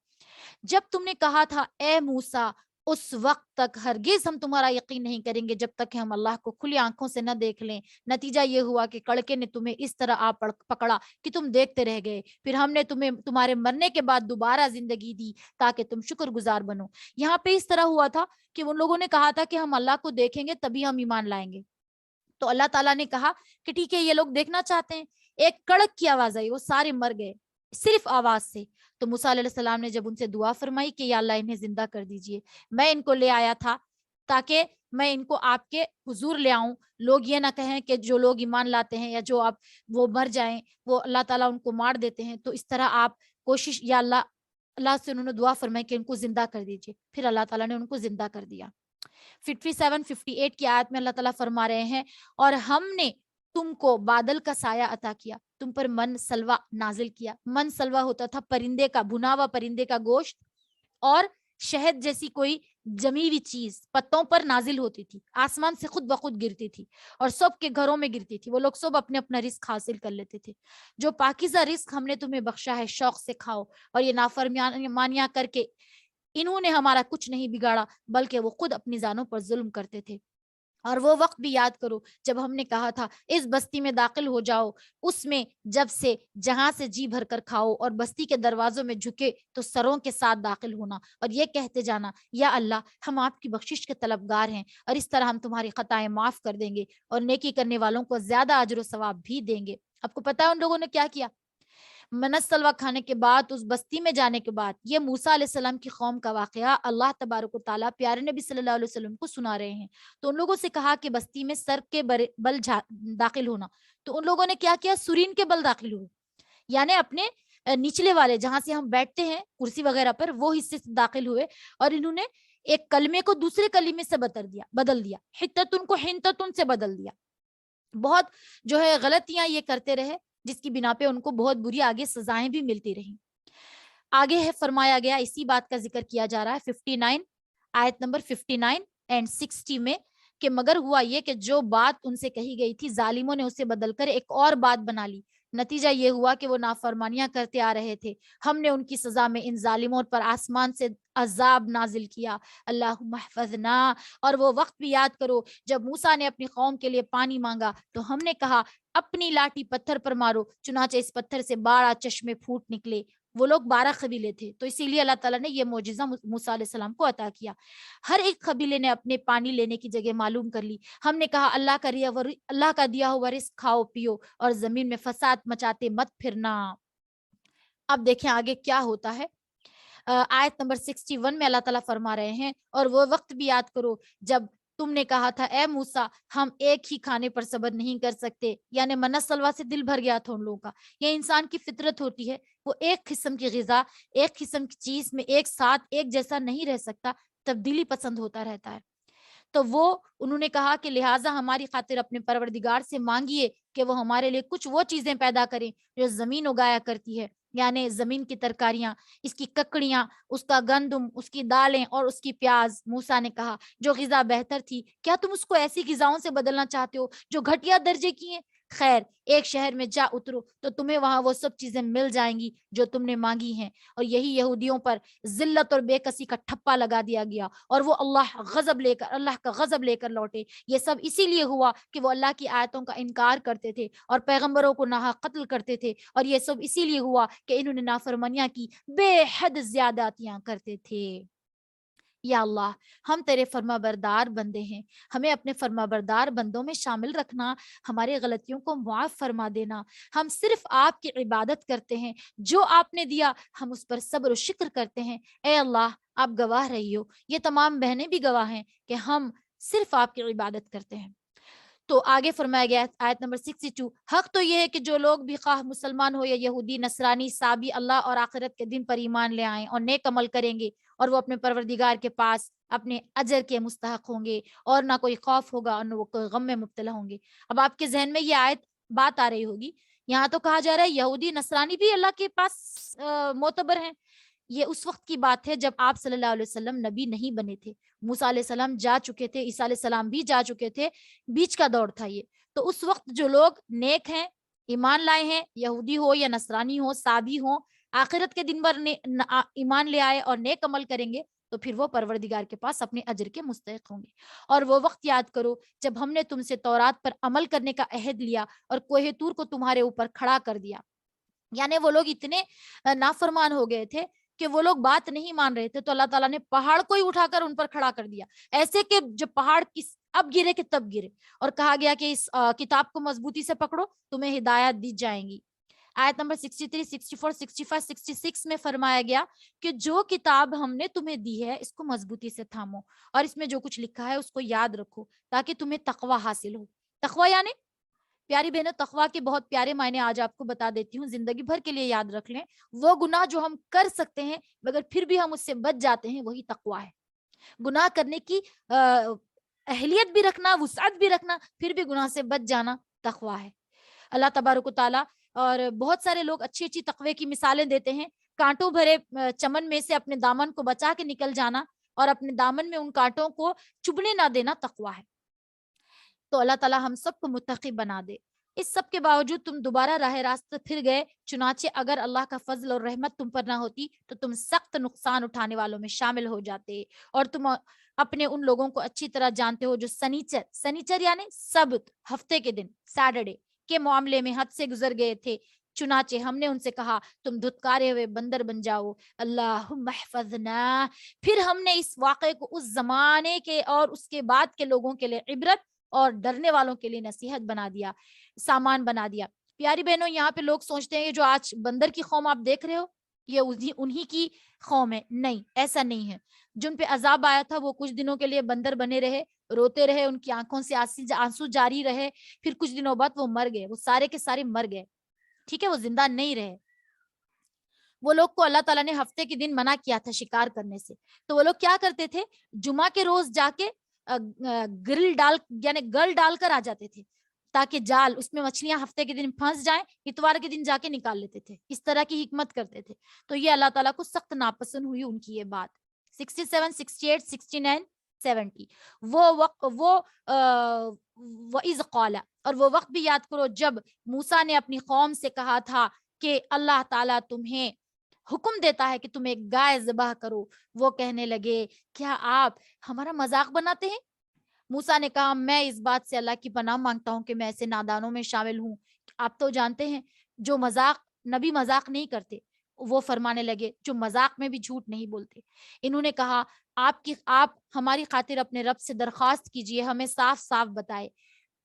جب تم نے کہا تھا اے موسیٰ، اس وقت تک ہرگز ہم تمہارا یقین نہیں کریں گے جب تک کہ ہم اللہ کو کھلی آنکھوں سے نہ دیکھ لیں۔ نتیجہ یہ ہوا کہ کڑکے نے تمہیں اس طرح پکڑا کہ تم دیکھتے رہ گئے، پھر ہم نے تمہیں تمہارے مرنے کے بعد دوبارہ زندگی دی تاکہ تم شکر گزار بنو۔ یہاں پہ اس طرح ہوا تھا کہ ان لوگوں نے کہا تھا کہ ہم اللہ کو دیکھیں گے تبھی ہم ایمان لائیں گے، تو اللہ تعالیٰ نے کہا کہ ٹھیک ہے، یہ لوگ دیکھنا چاہتے ہیں۔ ایک کڑک کی آواز آئی، وہ سارے مر گئے صرف آواز سے۔ تو موسیٰ علیہ السلام نے جب ان سے دعا فرمائی کہ یا اللہ انہیں زندہ کر دیجئے، میں ان کو لے آیا تھا تاکہ میں ان کو آپ کے حضور لے آؤں، لوگ یہ نہ کہیں کہ جو لوگ ایمان لاتے ہیں یا جو آپ وہ مر جائیں، وہ اللہ تعالیٰ ان کو مار دیتے ہیں، تو اس طرح آپ کوشش، یا اللہ اللہ سے انہوں نے دعا فرمائی کہ ان کو زندہ کر دیجئے، پھر اللہ تعالیٰ نے ان کو زندہ کر دیا۔ 57-58 کی آیت میں اللہ تعالیٰ فرما رہے ہیں اور ہم نے تم کو بادل کا سایہ عطا کیا، تم پر من سلوا نازل کیا۔ من سلوا ہوتا تھا پرندے کا، بھنا ہوا پرندے کا گوشت، اور شہد جیسی کوئی جمی ہوئی چیز پتوں پر نازل ہوتی تھی، آسمان سے خود بخود گرتی تھی اور سب کے گھروں میں گرتی تھی، وہ لوگ سب اپنے اپنا رزق حاصل کر لیتے تھے۔ جو پاکیزہ رزق ہم نے تمہیں بخشا ہے، شوق سے کھاؤ، اور یہ نافرمانیاں کر کے انہوں نے ہمارا کچھ نہیں بگاڑا بلکہ وہ خود اپنی جانوں پر ظلم کرتے تھے۔ اور وہ وقت بھی یاد کرو جب ہم نے کہا تھا اس بستی میں داخل ہو جاؤ، اس میں جب سے جہاں سے جی بھر کر کھاؤ، اور بستی کے دروازوں میں جھکے تو سروں کے ساتھ داخل ہونا اور یہ کہتے جانا یا اللہ ہم آپ کی بخشش کے طلبگار ہیں، اور اس طرح ہم تمہاری خطائیں معاف کر دیں گے اور نیکی کرنے والوں کو زیادہ اجر و ثواب بھی دیں گے۔ آپ کو پتا ہے ان لوگوں نے کیا کیا؟ منت سلوا کھانے کے بعد، اس بستی میں جانے کے بعد، یہ موسیٰ علیہ السلام کی قوم کا واقعہ اللہ تبارک و تعالیٰ پیارے نبی صلی اللہ علیہ وسلم کو سنا رہے ہیں۔ تو ان لوگوں سے کہا کہ بستی میں سر کے بل داخل ہونا، تو ان لوگوں نے کیا کیا؟ سرین کے بل داخل ہوئے، یعنی اپنے نچلے والے جہاں سے ہم بیٹھتے ہیں کرسی وغیرہ پر، وہ حصے سے داخل ہوئے، اور انہوں نے ایک کلمے کو دوسرے کلمے سے بدل دیا، حتتن کو حنتتن سے بدل دیا۔ بہت جو ہے غلطیاں یہ کرتے رہے، جس کی بنا پہ ان کو بہت بری آگے سزائیں بھی ملتی رہیں۔ آگے ہے فرمایا گیا، اسی بات کا ذکر کیا جا رہا ہے 59 آیت نمبر 59 اینڈ 60 میں، کہ مگر ہوا یہ کہ جو بات ان سے کہی گئی تھی ظالموں نے اسے بدل کر ایک اور بات بنا لی۔ نتیجہ یہ ہوا کہ وہ نافرمانیاں کرتے آ رہے تھے، ہم نے ان کی سزا میں ان ظالموں پر آسمان سے عذاب نازل کیا۔ اللہم احفظنا۔ اور وہ وقت بھی یاد کرو جب موسیٰ نے اپنی قوم کے لیے پانی مانگا تو ہم نے کہا اپنی لاٹھی پتھر پر مارو، چنانچہ اس پتھر سے 12 چشمے پھوٹ نکلے۔ وہ لوگ 12 قبیلے تھے، تو اسی لیے اللہ تعالیٰ نے یہ معجزہ موسیٰ علیہ السلام کو عطا کیا۔ ہر ایک قبیلے نے اپنے پانی لینے کی جگہ معلوم کر لی۔ ہم نے کہا اللہ کا دیا ہوا رزق کھاؤ پیو اور زمین میں فساد مچاتے مت پھرنا۔ اب دیکھیں آگے کیا ہوتا ہے۔ آیت نمبر 61 میں اللہ تعالیٰ فرما رہے ہیں اور وہ وقت بھی یاد کرو جب تم نے کہا تھا اے موسیٰ ہم ایک ہی کھانے پر صبر نہیں کر سکتے، یعنی منت سلوا سے دل بھر گیا تھا ان لوگوں کا۔ یہ انسان کی فطرت ہوتی ہے، وہ ایک قسم کی غذا، ایک قسم کی چیز میں ایک ساتھ ایک جیسا نہیں رہ سکتا، تبدیلی پسند ہوتا رہتا ہے۔ تو وہ انہوں نے کہا کہ لہٰذا ہماری خاطر اپنے پروردگار سے مانگیے کہ وہ ہمارے لیے کچھ وہ چیزیں پیدا کریں جو زمین اگایا کرتی ہے، یعنی زمین کی ترکاریاں، اس کی ککڑیاں، اس کا گندم، اس کی دالیں اور اس کی پیاز۔ موسیٰ نے کہا جو غذا بہتر تھی کیا تم اس کو ایسی غذاؤں سے بدلنا چاہتے ہو جو گھٹیا درجے کی ہیں؟ خیر ایک شہر میں جا اترو تو تمہیں وہاں وہ سب چیزیں مل جائیں گی جو تم نے مانگی ہیں۔ اور یہی یہودیوں پر ذلت اور بے کسی کا ٹھپا لگا دیا گیا اور وہ اللہ کا غضب لے کر لوٹے۔ یہ سب اسی لیے ہوا کہ وہ اللہ کی آیتوں کا انکار کرتے تھے اور پیغمبروں کو ناحق قتل کرتے تھے، اور یہ سب اسی لیے ہوا کہ انہوں نے نافرمانیاں کی، بے حد زیاداتیاں کرتے تھے۔ یا اللہ ہم تیرے فرما بردار بندے ہیں، ہمیں اپنے فرما بردار بندوں میں شامل رکھنا، ہمارے غلطیوں کو معاف فرما دینا۔ ہم صرف آپ کی عبادت کرتے ہیں، جو آپ نے دیا ہم اس پر صبر و شکر کرتے ہیں۔ اے اللہ آپ گواہ رہی ہو، یہ تمام بہنیں بھی گواہ ہیں کہ ہم صرف آپ کی عبادت کرتے ہیں۔ تو آگے فرمایا گیا آیت نمبر 62، حق تو یہ ہے کہ جو لوگ بھی خواہ مسلمان ہو یا یہودی نصرانی سابی اللہ اور آخرت کے دن پر ایمان لے آئیں اور نیک عمل کریں گے، اور وہ اپنے پروردگار کے پاس اپنے اجر کے مستحق ہوں گے، اور نہ کوئی خوف ہوگا اور نہ وہ کوئی غم میں مبتلا ہوں گے۔ اب آپ کے ذہن میں یہ آیت بات آ رہی ہوگی، یہاں تو کہا جا رہا ہے یہودی نصرانی بھی اللہ کے پاس معتبر ہیں۔ یہ اس وقت کی بات ہے جب آپ صلی اللہ علیہ وسلم نبی نہیں بنے تھے، موسیٰ علیہ السلام جا چکے تھے، عیسیٰ علیہ السلام بھی جا چکے تھے، بیچ کا دور تھا یہ۔ تو اس وقت جو لوگ نیک ہیں، ایمان لائے ہیں، یہودی ہو یا نصرانی ہو، سابی ہو، آخرت کے دن پر ایمان لے آئے اور نیک عمل کریں گے، تو پھر وہ پروردگار کے پاس اپنے اجر کے مستحق ہوں گے۔ اور وہ وقت یاد کرو جب ہم نے تم سے تورات پر عمل کرنے کا عہد لیا اور کوہ طور کو تمہارے اوپر کھڑا کر دیا۔ یعنی وہ لوگ اتنے نافرمان ہو گئے تھے کہ وہ لوگ بات نہیں مان رہے تھے، تو اللہ تعالیٰ نے پہاڑ کو ہی اٹھا کر ان پر کھڑا کر دیا، ایسے کہ جو پہاڑ اب گرے کہ تب گرے، اور کہا گیا کہ اس کتاب کو مضبوطی سے پکڑو، تمہیں ہدایت دی جائیں گی۔ آیت نمبر 63، 64، 65، 66 میں فرمایا گیا کہ جو کتاب ہم نے تمہیں دی ہے اس کو مضبوطی سے تھامو، اور اس میں جو کچھ لکھا ہے اس کو یاد رکھو تاکہ تمہیں تقوی حاصل ہو۔ تقوی یعنی پیاری بہنوں، تقوی کے بہت پیارے معنی آج آپ کو بتا دیتی ہوں، زندگی بھر کے لیے یاد رکھ لیں۔ وہ گناہ جو ہم کر سکتے ہیں مگر پھر بھی ہم اس سے بچ جاتے ہیں، وہی تقوی ہے۔ گناہ کرنے کی اہلیت بھی رکھنا، وسعت بھی رکھنا، پھر بھی گناہ سے بچ جانا تقوی ہے۔ اللہ تبارک و تعالیٰ اور بہت سارے لوگ اچھی اچھی تقوی کی مثالیں دیتے ہیں۔ کانٹوں بھرے چمن میں سے اپنے دامن کو بچا کے نکل جانا اور اپنے دامن میں ان کانٹوں کو چبھنے نہ دینا تقوی ہے۔ تو اللہ تعالیٰ ہم سب کو متقی بنا دے۔ اس سب کے باوجود تم دوبارہ راہ راست پھر گئے، چنانچہ اگر اللہ کا فضل اور رحمت تم پر نہ ہوتی تو تم سخت نقصان اٹھانے والوں میں شامل ہو جاتے، اور تم اپنے ان لوگوں کو اچھی طرح جانتے ہو جو سنیچر یعنی سبت، ہفتے کے دن، سیٹرڈے کے معاملے میں حد سے گزر گئے تھے۔ چنانچہ ہم نے ان سے کہا تم دھتکارے ہوئے بندر بن جاؤ، اللہم احفظنا۔ پھر ہم نے اس واقعے کو اس زمانے کے اور اس کے بعد کے لوگوں کے لیے عبرت اور ڈرنے والوں کے لیے نصیحت بنا دیا، سامان بنا دیا۔ پیاری بہنوں، یہاں پہ لوگ سوچتے ہیں کہ جو آج بندر کی قوم آپ دیکھ رہے ہو یہ انہی کی قوم ہے۔ نہیں، ایسا نہیں ہے۔ جن پہ عذاب آیا تھا وہ کچھ دنوں کے لیے بندر بنے رہے، روتے رہے، ان کی آنکھوں سے آنسو جاری رہے، پھر کچھ دنوں بعد وہ مر گئے، وہ سارے کے سارے مر گئے، ٹھیک ہے، وہ زندہ نہیں رہے۔ وہ لوگ کو اللہ تعالیٰ نے ہفتے کے دن منع کیا تھا شکار کرنے سے، تو وہ لوگ کیا کرتے تھے، جمعہ کے روز جا کے گرل ڈال یعنی گل ڈال کر آ جاتے تھے تاکہ جال اس میں مچھلیاں ہفتے کے دن پھنس جائیں، اتوار کے دن جا کے نکال لیتے تھے، اس طرح کی حکمت کرتے تھے۔ تو یہ اللہ تعالیٰ کو سخت ناپسند ہوئی ان کی یہ بات۔ 67، 68، 69، 70 وَإِذْ قَالَ، اور وہ وقت بھی یاد کرو جب موسیٰ نے اپنی قوم سے کہا تھا کہ اللہ تعالیٰ تمہیں حکم دیتا ہے کہ تم ایک گائے ذبح کرو۔ وہ کہنے لگے کیا آپ ہمارا مذاق بناتے ہیں؟ موسیٰ نے کہا میں اس بات سے اللہ کی پناہ مانگتا ہوں کہ میں ایسے نادانوں میں شامل ہوں۔ آپ تو جانتے ہیں جو نبی مذاق نہیں کرتے۔ وہ فرمانے لگے جو مذاق میں بھی جھوٹ نہیں بولتے۔ انہوں نے کہا آپ ہماری خاطر اپنے رب سے درخواست کیجئے، ہمیں صاف صاف بتائے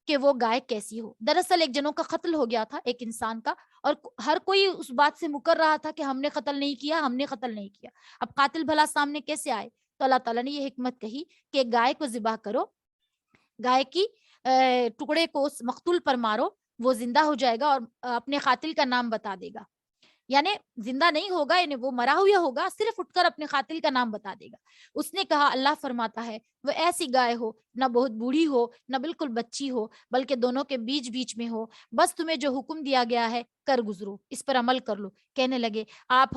کہ وہ گائے کیسی ہو۔ دراصل ایک جنوں کا قتل ہو گیا تھا، ایک انسان کا، اور ہر کوئی اس بات سے مکر رہا تھا کہ ہم نے قتل نہیں کیا، ہم نے قتل نہیں کیا۔ اب قاتل بھلا سامنے کیسے آئے؟ تو اللہ تعالیٰ نے یہ حکمت کہی کہ گائے کو ذبح کرو، گائے کی ٹکڑے کو اس مقتول پر مارو، وہ زندہ ہو جائے گا اور اپنے قاتل کا نام بتا دے گا۔ یعنی زندہ نہیں ہوگا، یعنی وہ مرا ہوا ہوگا، صرف اٹھ کر اپنے قاتل کا نام بتا دے گا۔ اس نے کہا اللہ فرماتا ہے وہ ایسی گائے ہو، نہ بہت بوڑھی ہو نہ بالکل بچی ہو، بلکہ دونوں کے بیچ میں ہو، بس تمہیں جو حکم دیا گیا ہے کر گزرو، اس پر عمل کر لو۔ کہنے لگے آپ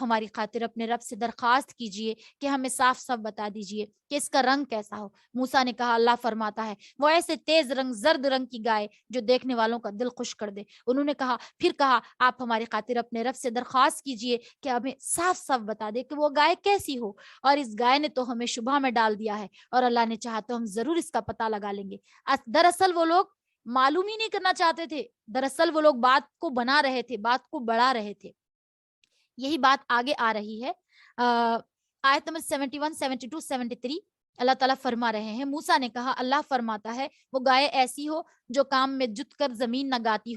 ہماری خاطر اپنے رب سے درخواست کیجئے کہ ہمیں صاف صاف بتا دیجئے کہ اس کا رنگ کیسا ہو۔ موسیٰ نے کہا اللہ فرماتا ہے وہ ایسے تیز رنگ زرد رنگ کی گائے جو دیکھنے والوں کا دل خوش کر دے۔ انہوں نے پھر کہا آپ ہماری خاطر اپنے رب سے درخواست کیجئے کہ ہمیں صاف صاف بتا دے کہ وہ گائے کیسی ہو، اور اس گائے نے تو ہمیں شبہ میں ڈال دیا ہے، اور اللہ نے چاہا تو ہم ضرور اس کا پتہ لگا لیں گے۔ دراصل وہ لوگ معلوم ہی نہیں کرنا چاہتے تھے، دراصل وہ لوگ بات کو بنا رہے تھے، بات کو بڑھا رہے تھے۔ یہی بات آگے آ رہی ہے آیت نمبر 71، 72، 73۔ اللہ تعالیٰ فرما رہے ہیں موسیٰ نے کہا اللہ فرماتا ہے وہ گائے ایسی ہو جو کام میں جت کر زمین نہ گاہتی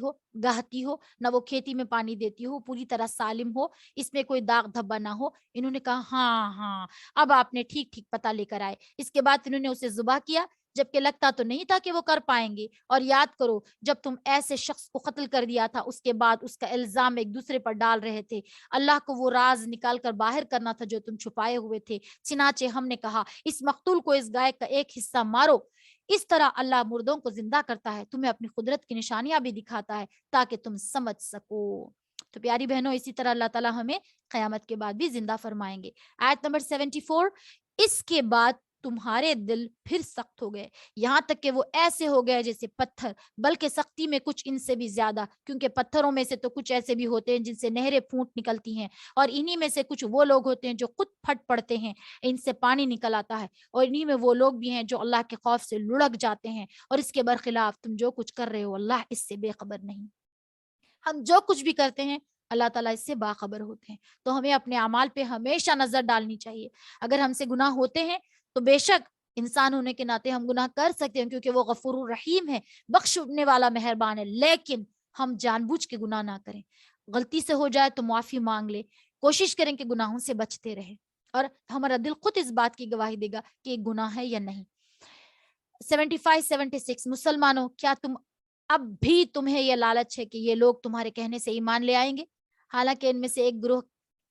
ہو، نہ وہ کھیتی میں پانی دیتی ہو، پوری طرح سالم ہو، اس میں کوئی داغ دھبا نہ ہو۔ انہوں نے کہا ہاں اب آپ نے ٹھیک پتہ لے کر آئے۔ اس کے بعد انہوں نے اسے ذبح کیا، جبکہ لگتا تو نہیں تھا کہ وہ کر پائیں گے. اور یاد کرو جب تم ایسے شخص کو قتل کر دیا تھا اس کے بعد اس کا الزام ایک دوسرے پر ڈال رہے تھے. اللہ کو وہ راز نکال کر باہر کرنا تھا جو تم چھپائے ہوئے تھے. چنانچہ ہم نے کہا اس مقتول کو اس گائے کا ایک حصہ مارو. اس طرح اللہ مردوں کو زندہ کرتا ہے, تمہیں اپنی قدرت کی نشانیاں بھی دکھاتا ہے تاکہ تم سمجھ سکو. تو پیاری بہنوں, اسی طرح اللہ تعالیٰ ہمیں قیامت کے بعد بھی زندہ فرمائیں گے. آیت نمبر 74, اس کے بعد تمہارے دل پھر سخت ہو گئے یہاں تک کہ وہ ایسے ہو گئے جیسے پتھر, بلکہ سختی میں کچھ ان سے بھی زیادہ, کیونکہ پتھروں میں سے تو کچھ ایسے بھی ہوتے ہیں جن سے نہریں پھوٹ نکلتی ہیں, اور انہی میں سے کچھ وہ لوگ ہوتے ہیں جو خود پھٹ پڑتے ہیں, ان سے پانی نکل آتا ہے, اور انہی میں وہ لوگ بھی ہیں جو اللہ کے خوف سے لڑک جاتے ہیں. اور اس کے برخلاف تم جو کچھ کر رہے ہو اللہ اس سے بے خبر نہیں. ہم جو کچھ بھی کرتے ہیں اللہ تعالیٰ اس سے باخبر ہوتے ہیں. تو ہمیں اپنے اعمال پہ ہمیشہ نظر ڈالنی چاہیے. اگر ہم سے گناہ ہوتے ہیں تو بے شک انسان ہونے کے ناطے ہم گناہ کر سکتے ہیں, کیونکہ وہ غفور الرحیم ہے, بخشنے والا مہربان ہے, لیکن ہم جان بوجھ کے گناہ نہ کریں. غلطی سے ہو جائے تو معافی مانگ لے, کوشش کریں کہ گناہوں سے بچتے رہیں, اور ہمارا دل خود اس بات کی گواہی دے گا کہ یہ گناہ ہے یا نہیں. 75-76 مسلمانوں, کیا تم اب بھی تمہیں یہ لالچ ہے کہ یہ لوگ تمہارے کہنے سے ایمان لے آئیں گے؟ حالانکہ ان میں سے ایک گروہ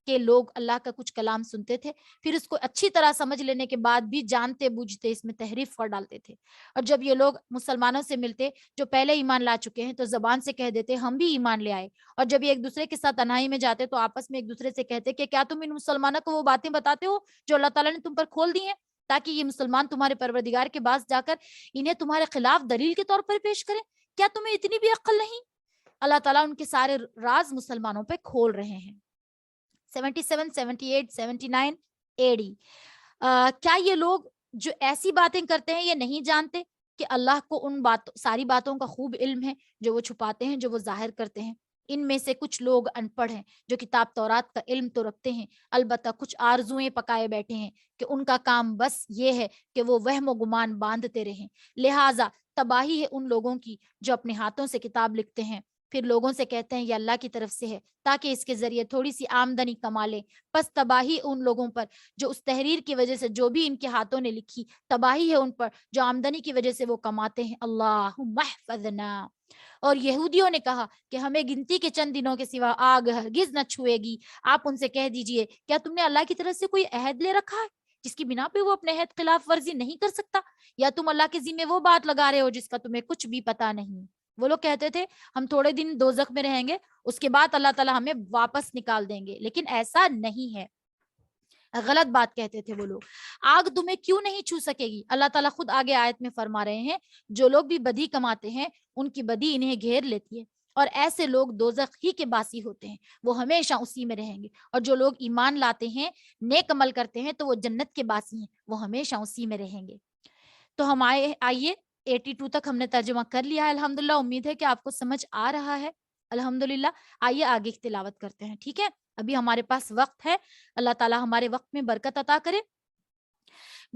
کے لوگ اللہ کا کچھ کلام سنتے تھے, پھر اس کو اچھی طرح سمجھ لینے کے بعد بھی جانتے بوجھتے اس میں تحریف کر ڈالتے تھے. اور جب یہ لوگ مسلمانوں سے ملتے جو پہلے ایمان لا چکے ہیں تو زبان سے کہہ دیتے ہم بھی ایمان لے آئے, اور جب یہ ایک دوسرے کے ساتھ تنہائی میں جاتے تو آپس میں ایک دوسرے سے کہتے کہ کیا تم ان مسلمانوں کو وہ باتیں بتاتے ہو جو اللہ تعالیٰ نے تم پر کھول دی ہیں, تاکہ یہ مسلمان تمہارے پروردگار کے پاس جا کر انہیں تمہارے خلاف دلیل کے طور پر پیش کریں. کیا تمہیں اتنی بھی عقل نہیں؟ اللہ تعالیٰ ان کے سارے راز مسلمانوں پہ کھول رہے ہیں. 77, 78, 79 AD. کیا یہ لوگ جو ایسی باتیں کرتے ہیں یہ نہیں جانتے کہ اللہ کو ان ساری باتوں کا خوب علم ہے, جو وہ چھپاتے ہیں جو وہ ظاہر کرتے ہیں. ان میں سے کچھ لوگ ان پڑھ ہیں جو کتاب تورات کا علم تو رکھتے ہیں, البتہ کچھ آرزویں پکائے بیٹھے ہیں کہ ان کا کام بس یہ ہے کہ وہ وہم و گمان باندھتے رہیں. لہٰذا تباہی ہے ان لوگوں کی جو اپنے ہاتھوں سے کتاب لکھتے ہیں, پھر لوگوں سے کہتے ہیں یہ اللہ کی طرف سے ہے تاکہ اس کے ذریعے تھوڑی سی آمدنی کما لیں. پس تباہی ان لوگوں پر جو اس تحریر کی وجہ سے جو بھی ان کے ہاتھوں نے لکھی, تباہی ہے ان پر جو آمدنی کی وجہ سے وہ کماتے ہیں. اللہم احفظنا. اور یہودیوں نے کہا کہ ہمیں گنتی کے چند دنوں کے سوا آگ ہرگز نہ چھوئے گی. آپ ان سے کہہ دیجئے کیا تم نے اللہ کی طرف سے کوئی عہد لے رکھا ہے جس کی بنا پہ وہ اپنے عہد خلاف ورزی نہیں کر سکتا, یا تم اللہ کے ذمہ وہ بات لگا رہے ہو جس کا تمہیں کچھ بھی پتا نہیں. وہ لوگ کہتے تھے ہم تھوڑے دن دوزخ میں رہیں گے, اس کے بعد اللہ تعالیٰ ہمیں واپس نکال دیں گے, لیکن ایسا نہیں ہے. غلط بات کہتے تھے وہ لوگ. آگ تمہیں کیوں نہیں چھو سکے گی؟ اللہ تعالیٰ خود آگے آیت میں فرما رہے ہیں جو لوگ بھی بدی کماتے ہیں ان کی بدی انہیں گھیر لیتی ہے, اور ایسے لوگ دوزخ ہی کے باسی ہوتے ہیں, وہ ہمیشہ اسی میں رہیں گے. اور جو لوگ ایمان لاتے ہیں نیک عمل کرتے ہیں تو وہ جنت کے باسی ہیں, وہ ہمیشہ اسی میں رہیں گے. تو ہم آئیے 82 تک ہم نے ترجمہ کر لیا ہے الحمدللہ. امید ہے کہ آپ کو سمجھ آ رہا ہے الحمدللہ. آئیے آگے کی تلاوت کرتے ہیں, ٹھیک ہے؟ ابھی ہمارے پاس وقت ہے, اللہ تعالیٰ ہمارے وقت میں برکت عطا کرے.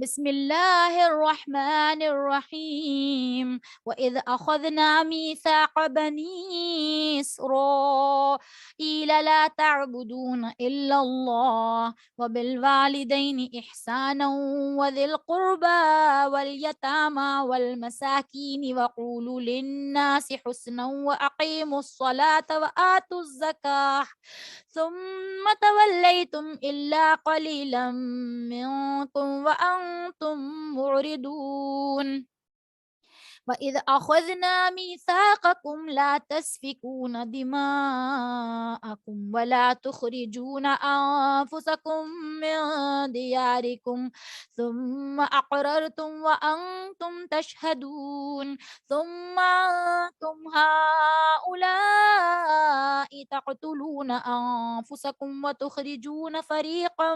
بسم اللہ الرحمن الرحیم. وَإِذْ أَخَذْنَا مِيثَاقَ بَنِي إِسْرَائِيلَ لَا تَعْبُدُونَ إِلَّا اللَّهَ وَبِالْوَالِدَيْنِ إِحْسَانًا وَذِي الْقُرْبَى وَالْيَتَامَى وَالْمَسَاكِينِ وَقُولُوا لِلنَّاسِ حُسْنًا وَأَقِيمُوا الصَّلَاةَ وَآتُوا الزَّكَاةَ ثم توليتم إلا قليلا منكم وأنتم معرضون. وَإِذْ أَخَذْنَا مِيثَاقَكُمْ لَا تَسْفِكُونَ دِمَاءَكُمْ وَلَا تُخْرِجُونَ أَنفُسَكُمْ مِنْ دِيَارِكُمْ ثُمَّ أَقْرَرْتُمْ وَأَنْتُمْ تَشْهَدُونَ. ثُمَّ أَنْتُمْ هَؤُلَاءِ تَقْتُلُونَ أَنفُسَكُمْ وَتُخْرِجُونَ فَرِيقًا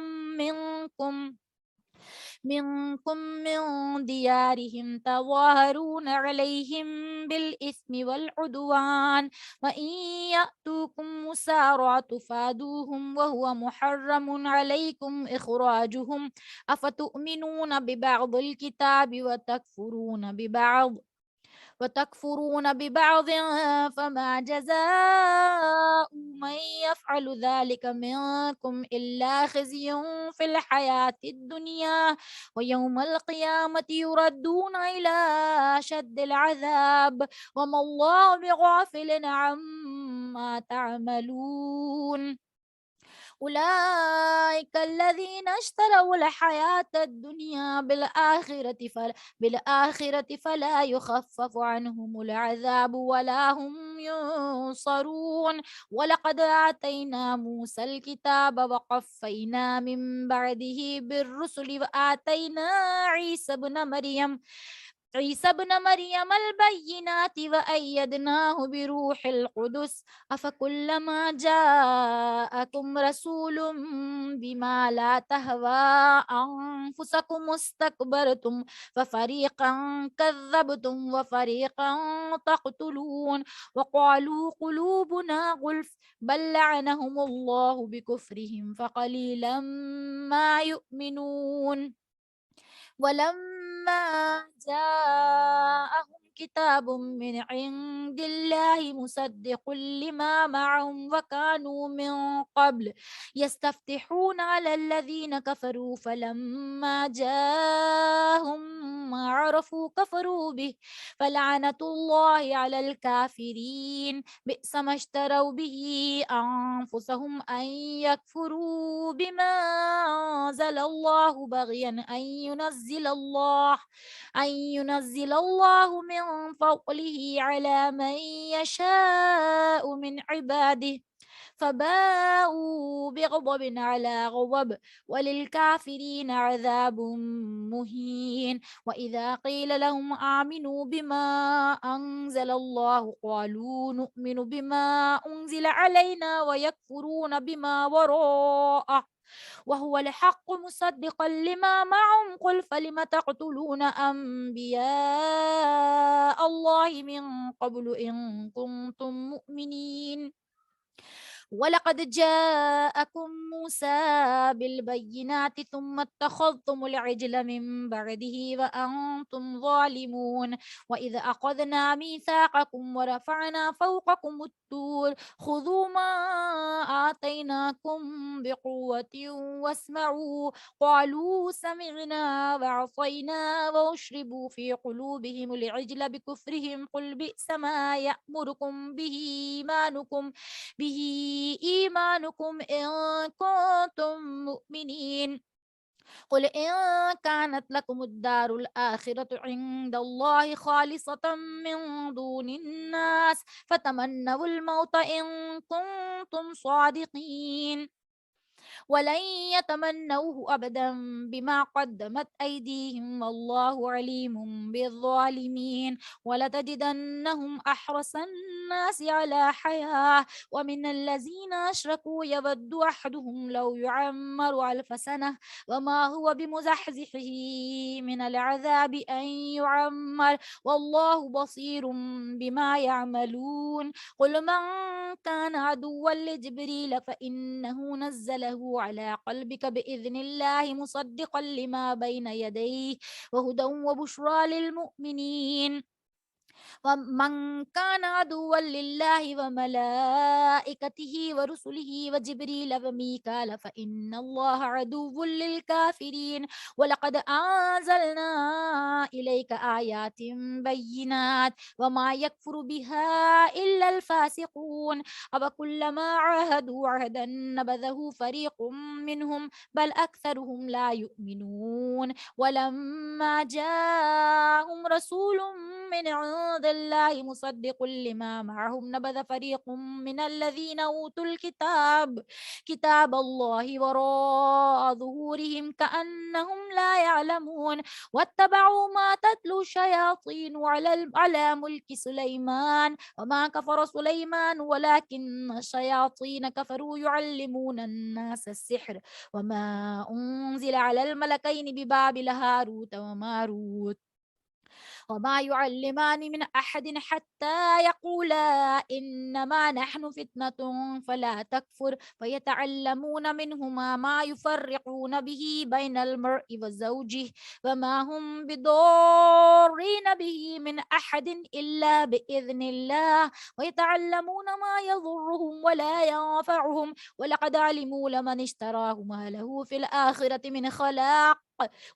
منكم من ديارهم تظاهرون عليهم بالإثم والعدوان وإن يأتوكم مسارع تفادوهم وهو محرم عليكم إخراجهم أفتؤمنون ببعض الكتاب وتكفرون ببعض وتكفرون ببعض فما جزاء من يفعل ذلك منكم إلا خزي في الحياة الدنيا ويوم القيامة يردون إلى أشد العذاب وما الله بغافل عما تعملون أولئك الذين اشتروا الحياة الدنيا بالآخرة فلا يخفف عنهم العذاب ولا هم ينصرون ولقد آتينا موسى الكتاب وقفينا من بعده بالرسل وآتينا عيسى ابن مريم البينات وأيدناه بروح القدس أفكلما جاءكم رسول بما لا تهوى أنفسكم استكبرتم ففريقا كذبتم وفريقا تقتلون وقالوا قلوبنا غلف بل لعنهم الله بكفرهم فقليلا ما يؤمنون ولما جاءهم كتاب من عند الله مصدق لما معهم وكانوا من قبل يستفتحون على الذين كفروا فلما جاءهم ما عرفوا كفروا به فلعنة الله على الكافرين بئس ما اشتروا به أنفسهم أن يكفروا بما أنزل الله بغيا أن ينزل الله من فضله على من يشاء من عباده فباءوا بغضب على غضب وللكافرين عذاب مهين وإذا قيل لهم آمنوا بما أنزل الله قالوا نؤمن بما أنزل علينا ويكفرون بما وراءه وهو الحق مصدقا لما معهم قل فلم تقتلون أنبياء الله من قبل إن كنتم مؤمنين ولقد جاءكم موسى بالبينات ثم اتخذتم العجل من بعده وأنتم ظالمون وإذا أخذنا ميثاقكم ورفعنا فوقكم الطور خذوا ما آتيناكم بقوة واسمعوا قالوا سمعنا وعصينا وأشربوا في قلوبهم العجل بكفرهم قل بئس ما يأمركم به إيمانكم إن كنتم مؤمنين قل إن كانت لكم الدار الآخرة عند الله خالصة من دون الناس فتمنوا الموت إن كنتم صادقين ولن يتمنوه أبدا بما قدمت أيديهم والله عليم بالظالمين ولتجدنهم أحرص الناس على حياة ومن الذين أشركوا يود أحدهم لو يعمر 1000 سنة وما هو بمزحزحه من العذاب أن يعمر والله بصير بما يعملون قل من كان عدوا لجبريل فإنه نزله على قلبك بإذن الله مصدقا لما بين يديه وهدى وبشرى للمؤمنين ومن كان عدوا لله وملائكته ورسله وجبريل وميكال فإن الله عدو للكافرين ولقد أنزلنا إليك آيات بينات وما يكفر بها إلا الفاسقون أوكلما عاهدوا عهدا نبذه فريق منهم بل أكثرهم لا يؤمنون ولما جاءهم رسول من عند الله مصدق لما معهم نبذ فريق من الذين أوتوا كتاب الله وراء ظهورهم كأنهم لا يعلمون واتبعوا ما تتلو الشياطين على ملك سليمان وما كفر سليمان ولكن الشياطين كفروا يعلمون الناس السحر وما أنزل على الملكين ببابل هاروت وماروت وما يعلمان من أحد حتى يقولا إنما نحن فتنة فلا تكفر فيتعلمون منهما ما يفرقون به بين المرء وزوجه وما هم بضارين به من أحد إلا بإذن الله ويتعلمون ما يضرهم ولا ينفعهم ولقد علموا لمن اشتراه ما له في الآخرة من خلاق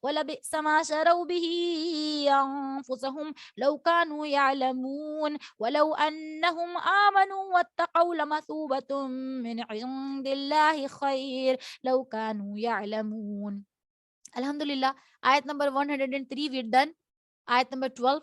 ولبئس ما شروا به أنفسهم لو كانوا يعلمون ولو أنهم آمنوا واتقوا لمثوبة من عند الله خير لو كانوا يعلمون. Alhamdulillah, ayat number 103 we're done. Ayat number 12,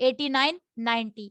89, 90,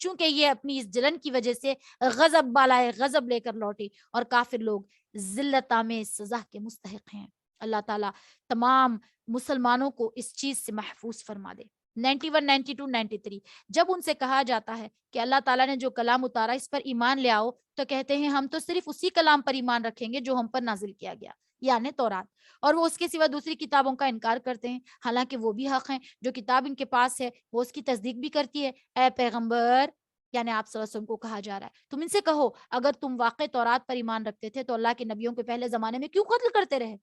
چونکہ یہ اپنی اس جلن کی وجہ سے غضب بالائے غضب لے کر لوٹے، اور کافر لوگ ذلت میں سزا کے مستحق ہیں۔ اللہ تعالیٰ تمام مسلمانوں کو اس چیز سے محفوظ فرما دے۔ 91 92 93 جب ان سے کہا جاتا ہے کہ اللہ تعالیٰ نے جو کلام اتارا اس پر ایمان لے آؤ، تو کہتے ہیں ہم تو صرف اسی کلام پر ایمان رکھیں گے جو ہم پر نازل کیا گیا، یعنی تورات، اور وہ اس کے سوا دوسری کتابوں کا انکار کرتے ہیں، حالانکہ وہ بھی حق ہیں۔ جو کتاب ان کے پاس ہے وہ اس کی تصدیق بھی کرتی ہے۔ اے پیغمبر، یعنی آپ صلی اللہ علیہ وسلم کو کہا جا رہا ہے، تم ان سے کہو اگر تم واقع تورات پر ایمان رکھتے تھے تو اللہ کے نبیوں کے پہلے زمانے میں کیوں قتل کرتے رہے؟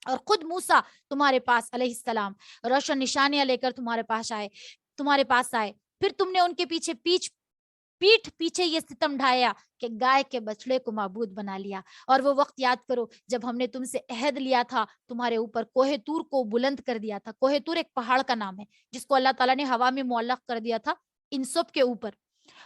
اور خود موسیٰ تمہارے پاس علیہ السلام روشن نشانیاں لے کر تمہارے پاس آئے، پھر تم نے ان کے پیٹھ پیچھے یہ ستم ڈھایا کہ گائے کے بچڑے کو معبود بنا لیا۔ اور وہ وقت یاد کرو جب ہم نے تم سے عہد لیا تھا، تمہارے اوپر کوہ طور کو بلند کر دیا تھا۔ کوہ طور ایک پہاڑ کا نام ہے جس کو اللہ تعالیٰ نے ہوا میں معلق کر دیا تھا ان سب کے اوپر،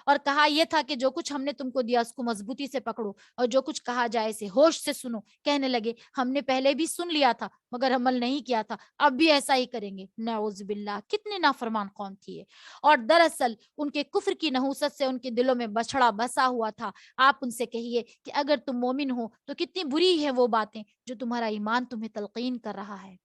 اور کہا یہ تھا کہ جو کچھ ہم نے تم کو دیا اس کو مضبوطی سے پکڑو، اور جو کچھ کہا جائے اسے ہوش سے سنو۔ کہنے لگے ہم نے پہلے بھی سن لیا تھا مگر عمل نہیں کیا تھا، اب بھی ایسا ہی کریں گے۔ نعوذ باللہ، کتنی نافرمان قوم تھی یہ۔ اور دراصل ان کے کفر کی نحوست سے ان کے دلوں میں بچڑا بسا ہوا تھا۔ آپ ان سے کہیے کہ اگر تم مومن ہو تو کتنی بری ہے وہ باتیں جو تمہارا ایمان تمہیں تلقین کر رہا ہے۔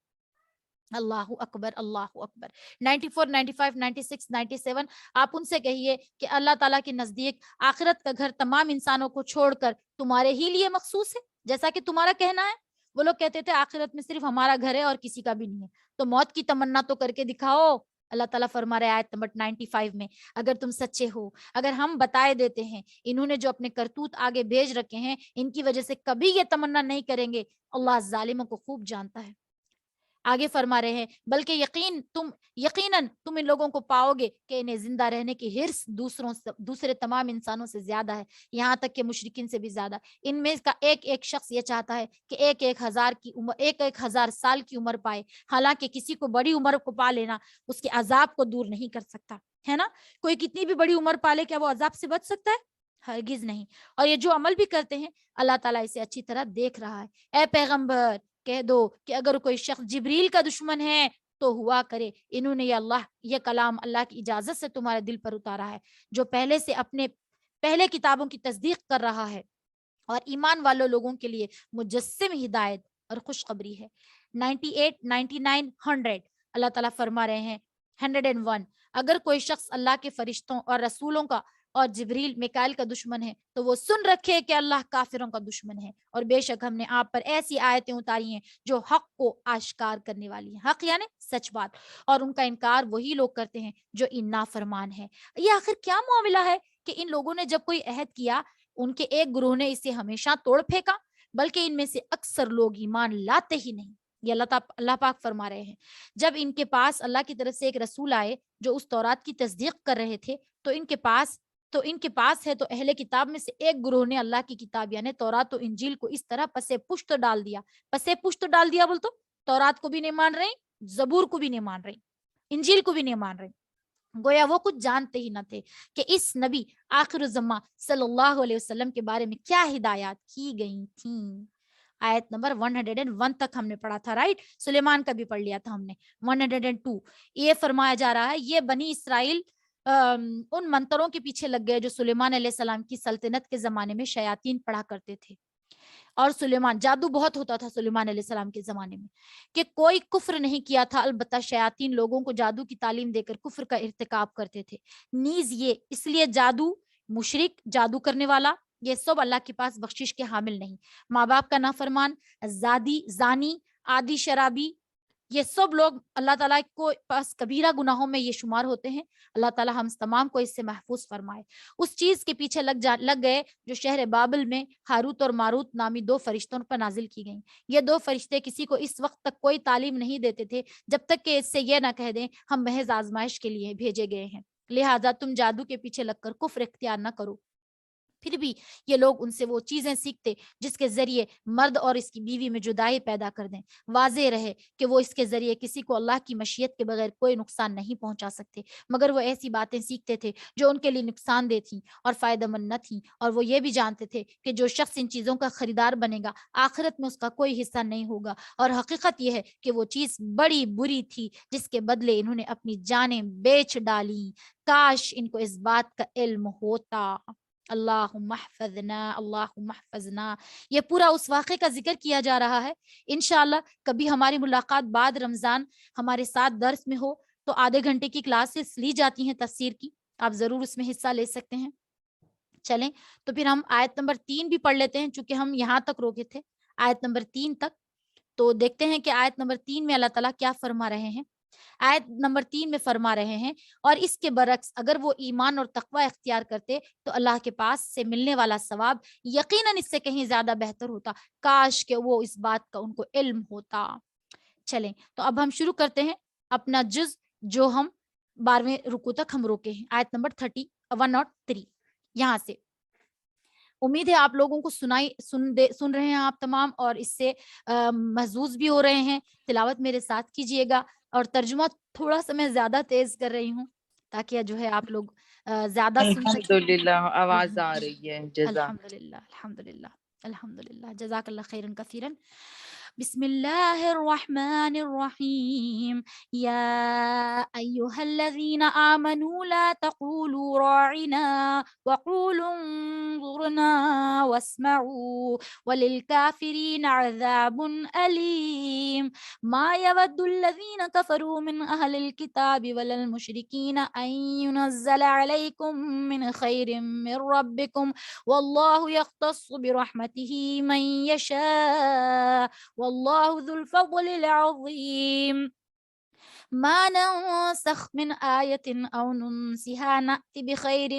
اللہ اکبر، اللہ اکبر۔ 94 95 96 97 آپ ان سے کہیے کہ اللہ تعالیٰ کے نزدیک آخرت کا گھر تمام انسانوں کو چھوڑ کر تمہارے ہی لیے مخصوص ہے، جیسا کہ تمہارا کہنا ہے۔ وہ لوگ کہتے تھے آخرت میں صرف ہمارا گھر ہے اور کسی کا بھی نہیں ہے، تو موت کی تمنا تو کر کے دکھاؤ۔ اللہ تعالیٰ فرما رہے آیت نمبر 95 میں، اگر تم سچے ہو، اگر ہم بتائے دیتے ہیں انہوں نے جو اپنے کرتوت آگے بھیج رکھے ہیں ان کی وجہ سے کبھی یہ تمنا نہیں کریں گے، اللہ ظالموں کو خوب جانتا ہے۔ آگے فرما رہے ہیں بلکہ یقیناً تم ان لوگوں کو پاؤ گے کہ انہیں زندہ رہنے کی حرص دوسرے تمام انسانوں سے زیادہ ہے، یہاں تک کہ مشرکین سے بھی زیادہ۔ ان میں کا ایک ایک شخص یہ چاہتا ہے کہ ایک ایک ہزار سال کی عمر پائے، حالانکہ کسی کو بڑی عمر کو پا لینا اس کے عذاب کو دور نہیں کر سکتا ہے نا۔ کوئی کتنی بھی بڑی عمر پالے کیا وہ عذاب سے بچ سکتا ہے؟ ہرگز نہیں۔ اور یہ جو عمل بھی کرتے ہیں اللہ تعالیٰ اسے اچھی طرح دیکھ رہا ہے۔ اے پیغمبر کہہ دو کہ اگر کوئی شخص جبریل کا دشمن ہے تو ہوا کرے، انہوں نے یہ کلام اللہ کی اجازت سے تمہارے دل پر اتارا ہے، جو پہلے سے اپنے پہلے کتابوں کی تصدیق کر رہا ہے، اور ایمان والوں لوگوں کے لیے مجسم ہدایت اور خوشخبری ہے۔ 98 99 100 اللہ تعالیٰ فرما رہے ہیں 101 اگر کوئی شخص اللہ کے فرشتوں اور رسولوں کا اور جبریل میکائل کا دشمن ہے تو وہ سن رکھے کہ اللہ کافروں کا دشمن ہے، اور بے شک ہم نے آپ پر ایسی آیتیں اتاری ہیں جو حق کو آشکار کرنے والی ہیں۔ حق یعنی سچ بات، اور ان کا انکار وہی لوگ کرتے ہیں جو ان نافرمان ہیں۔ یہ آخر کیا معاملہ ہے کہ ان لوگوں نے جب کوئی عہد کیا ان کے ایک گروہ نے اسے ہمیشہ توڑ پھینکا، بلکہ ان میں سے اکثر لوگ ایمان لاتے ہی نہیں۔ یہ اللہ پاک فرما رہے ہیں جب ان کے پاس اللہ کی طرف سے ایک رسول آئے جو اس تورات کی تصدیق کر رہے تھے تو ان کے پاس ہے، تو اہل کتاب میں سے ایک گروہ نے اللہ کی کتاب یعنی تورات و انجیل کو اس طرح پسے پشت ڈال دیا بول تو تورات کو بھی نہیں مان رہے، زبور کو بھی نہیں مان رہے، انجیل کو بھی نہیں مان رہے، گویا وہ کچھ جانتے ہی نہ تھے کہ اس نبی آخر الزماں صلی اللہ علیہ وسلم کے بارے میں کیا ہدایات کی گئی تھیں۔ آیت نمبر 101 تک ہم نے پڑھا تھا، رائٹ؟ سلیمان کا بھی پڑھ لیا تھا ہم نے 102۔ یہ فرمایا جا رہا ہے یہ بنی اسرائیل ان منتروں کے پیچھے لگ گئے جو سلیمان علیہ السلام کی سلطنت کے زمانے میں شیاطین پڑھا کرتے تھے، اور سلیمان جادو بہت ہوتا تھا سلیمان علیہ السلام کے زمانے میں، کہ کوئی کفر نہیں کیا تھا، البتہ شیاطین لوگوں کو جادو کی تعلیم دے کر کفر کا ارتکاب کرتے تھے۔ نیز یہ اس لیے جادو، مشرک، جادو کرنے والا، یہ سب اللہ کے پاس بخشش کے حامل نہیں، ماں باپ کا نافرمان، زانی، عادی شرابی، یہ سب لوگ اللہ تعالیٰ کو پاس کبیرہ گناہوں میں یہ شمار ہوتے ہیں۔ اللہ تعالیٰ ہم تمام کو اس سے محفوظ فرمائے۔ اس چیز کے پیچھے لگ گئے جو شہر بابل میں ہاروت اور ماروت نامی دو فرشتوں پر نازل کی گئیں۔ یہ دو فرشتے کسی کو اس وقت تک کوئی تعلیم نہیں دیتے تھے جب تک کہ اس سے یہ نہ کہہ دیں ہم محض آزمائش کے لیے بھیجے گئے ہیں، لہٰذا تم جادو کے پیچھے لگ کر کفر اختیار نہ کرو۔ پھر بھی یہ لوگ ان سے وہ چیزیں سیکھتے جس کے ذریعے مرد اور اس کی بیوی میں جدائی پیدا کر دیں۔ واضح رہے کہ وہ اس کے ذریعے کسی کو اللہ کی مشیت کے بغیر کوئی نقصان نہیں پہنچا سکتے، مگر وہ ایسی باتیں سیکھتے تھے جو ان کے لیے نقصان دہ تھیں اور فائدہ مند نہ تھیں، اور وہ یہ بھی جانتے تھے کہ جو شخص ان چیزوں کا خریدار بنے گا آخرت میں اس کا کوئی حصہ نہیں ہوگا، اور حقیقت یہ ہے کہ وہ چیز بڑی بری تھی جس کے بدلے انہوں نے اپنی جانیں بیچ ڈالی۔ کاش ان کو اس بات کا علم ہوتا۔ اللہم احفظنا اللہم احفظنا۔ یہ پورا اس واقعے کا ذکر کیا جا رہا ہے۔ انشاءاللہ کبھی ہماری ملاقات بعد رمضان ہمارے ساتھ درس میں ہو تو آدھے گھنٹے کی کلاسز لی جاتی ہیں تفسیر کی، آپ ضرور اس میں حصہ لے سکتے ہیں۔ چلیں تو پھر ہم آیت نمبر 3 بھی پڑھ لیتے ہیں، چونکہ ہم یہاں تک روکے تھے آیت نمبر 3 تک۔ تو دیکھتے ہیں کہ آیت نمبر 3 میں اللہ تعالیٰ کیا فرما رہے ہیں۔ آیت نمبر 3 میں فرما رہے ہیں، اور اس کے برعکس اگر وہ ایمان اور تقوی اختیار کرتے تو اللہ کے پاس سے ملنے والا ثواب یقیناً اس سے کہیں زیادہ بہتر ہوتا، کاش کہ وہ اس بات کا ان کو علم ہوتا۔ چلیں تو اب ہم شروع کرتے ہیں اپنا جز جو ہم 12ویں رکوع تک ہم روکے ہیں، آیت نمبر 103 یہاں سے۔ امید ہے آپ لوگوں کو سن رہے ہیں آپ تمام، اور اس سے محظوظ بھی ہو رہے ہیں۔ تلاوت میرے ساتھ کیجئے گا، اور ترجمہ تھوڑا سا میں زیادہ تیز کر رہی ہوں تاکہ جو ہے آپ لوگ زیادہ سن سکیں۔ الحمدللہ آواز آ الحمدللہ رہی ہے، جزاک الحمدللہ الحمدللہ الحمدللہ جزاک اللہ خیرا کثیرا۔ بسم اللہ الرحمن الرحیم۔ یا ایہا الذین آمنوا لا تقولوا راعنا وقولوا انظرنا واسمعوا وللکافرین عذاب علیم۔ ما يود الذين كفروا من أهل الكتاب ولا المشركين أن ينزل عليكم من خير من ربكم والله يختص برحمته من يشاء والله ذو الفضل العظيم۔ ما ننسخ من آية أو ننسها نأتي بخير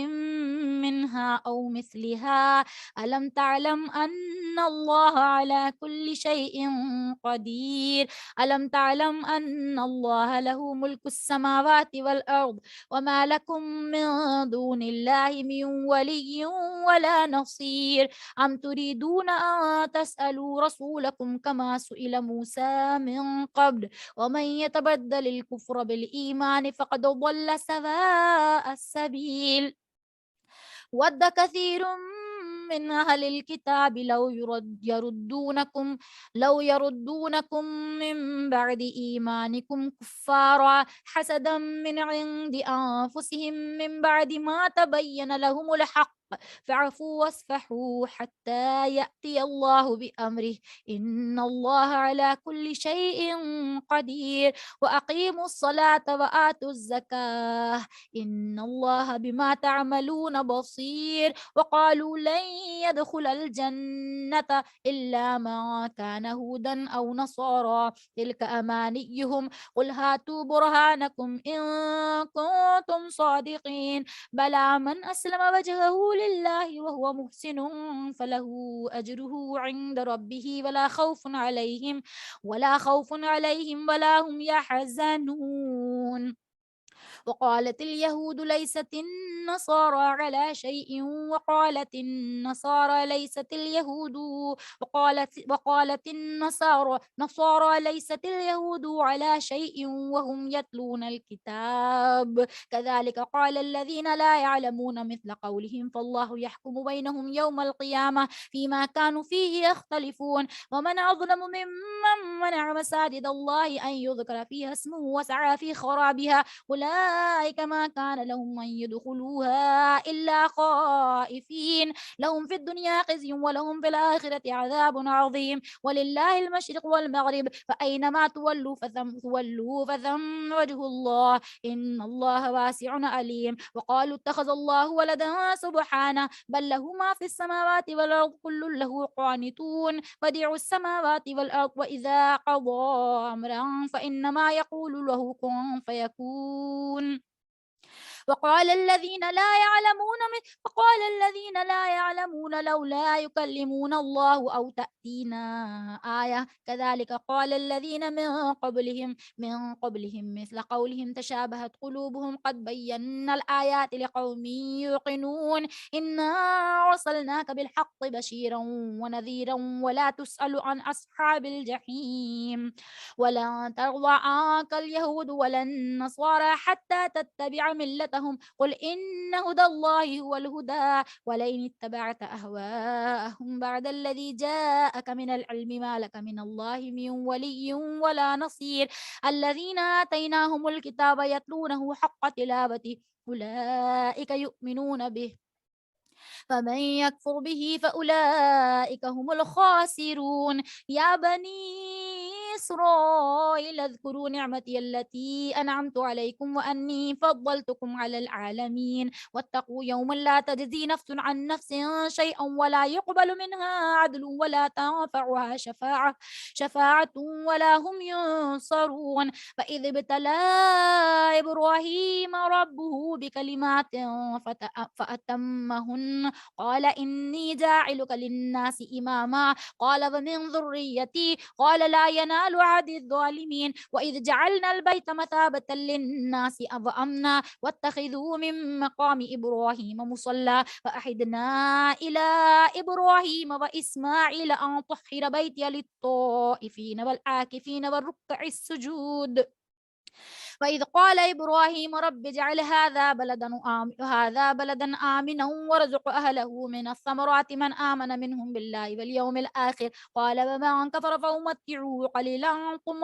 منها أو مثلها ألم تعلم أن الله على كل شيء قدير ألم تعلم أن الله له ملك السماوات والأرض وما لكم من دون الله من ولي ولا نصير أم تريدون أن تسألوا رسولكم كما سئل موسى من قبل ومن يتبدل الكفر بالإيمان فقد ضل سواء السبيل ود كثير من أهل الكتاب لو يردونكم من بعد إيمانكم كفارا حسدا من عند أنفسهم من بعد ما تبين لهم الحق فاعفوا واصفحوا حتى يأتي الله بأمره إن الله على كل شيء قدير وأقيموا الصلاة وآتوا الزكاة إن الله بما تعملون بصير وقالوا لن يدخل الجنة إلا من كان هودا أو نصارى تلك أمانيهم قل هاتوا برهانكم إن كنتم صادقين بلى من أسلم وجهه لله وهو محسن فله أجره عند ربه ولا خوف عليهم ولا هم يحزنون وقالت اليهود ليست النصارى على شيء وقالت النصارى ليست اليهود وقالت النصارى ليست اليهود على شيء وهم يتلون الكتاب كذلك قال الذين لا يعلمون مثل قولهم فالله يحكم بينهم يوم القيامة فيما كانوا فيه يختلفون ومن أظلم ممن منع مساجد الله أن يذكر فيها اسمه وسعى في خرابها أولئك ما كان لهم أن يدخلوها إلا خائفين لهم في الدنيا خزي ولهم في الآخرة عذاب عظيم ولله المشرق والمغرب فأينما تولوا فثم وجه الله إن الله واسع عليم وقالوا اتخذ الله ولدا سبحانه بل له ما في السماوات والأرض كل له قانتون بديع السماوات والأرض وإذا قضى أمرا فإنما يقول له كن فيكون وقال الذين لا يعلمون لولا يكلمون الله أو تأتينا آية كذلك قال الذين من قبلهم مثل قولهم تشابهت قلوبهم قد بينا الآيات لقوم يوقنون إنا أرسلناك بالحق بشيرا ونذيرا ولا تسأل عن أصحاب الجحيم ولن ترضى عنك اليهود ولا النصارى حتى تتبع ملتهم قل إن هدى الله هو الهدى ولئن اتبعت أهواءهم بعد الذي جاءك من العلم ما لك من الله من ولي ولا نصير الذين آتيناهم الكتاب يتلونه حق تلاوته أولئك يؤمنون به فمن يكفر به فأولئك هم الخاسرون يا بني إسرائيل اذكروا نعمتي التي أنعمت عليكم وأني فضلتكم على العالمين واتقوا يوما لا تجزي نفس عن نفس شيئا ولا يقبل منها عدل ولا تنفعها شفاعة ولا هم ينصرون فإذ ابتلى إبراهيم ربه بكلمات فأتمهن قال إني جاعلك للناس إماما قال ومن ذريتي قال لا ينال عهد الظالمين وإذ جعلنا البيت مثابة للناس وأمنا واتخذوا من مقام إبراهيم مصلى فأحدنا إلى إبراهيم وإسماعيل أن طهر بيتي للطائفين والعاكفين والركع السجود وإذ قال إبراهيم رب اجعل هذا بلدا آمنا وارزق أهله من الثمرات من آمن منهم بالله واليوم الآخر قال ومن كفر فأمتعه قليلا ثم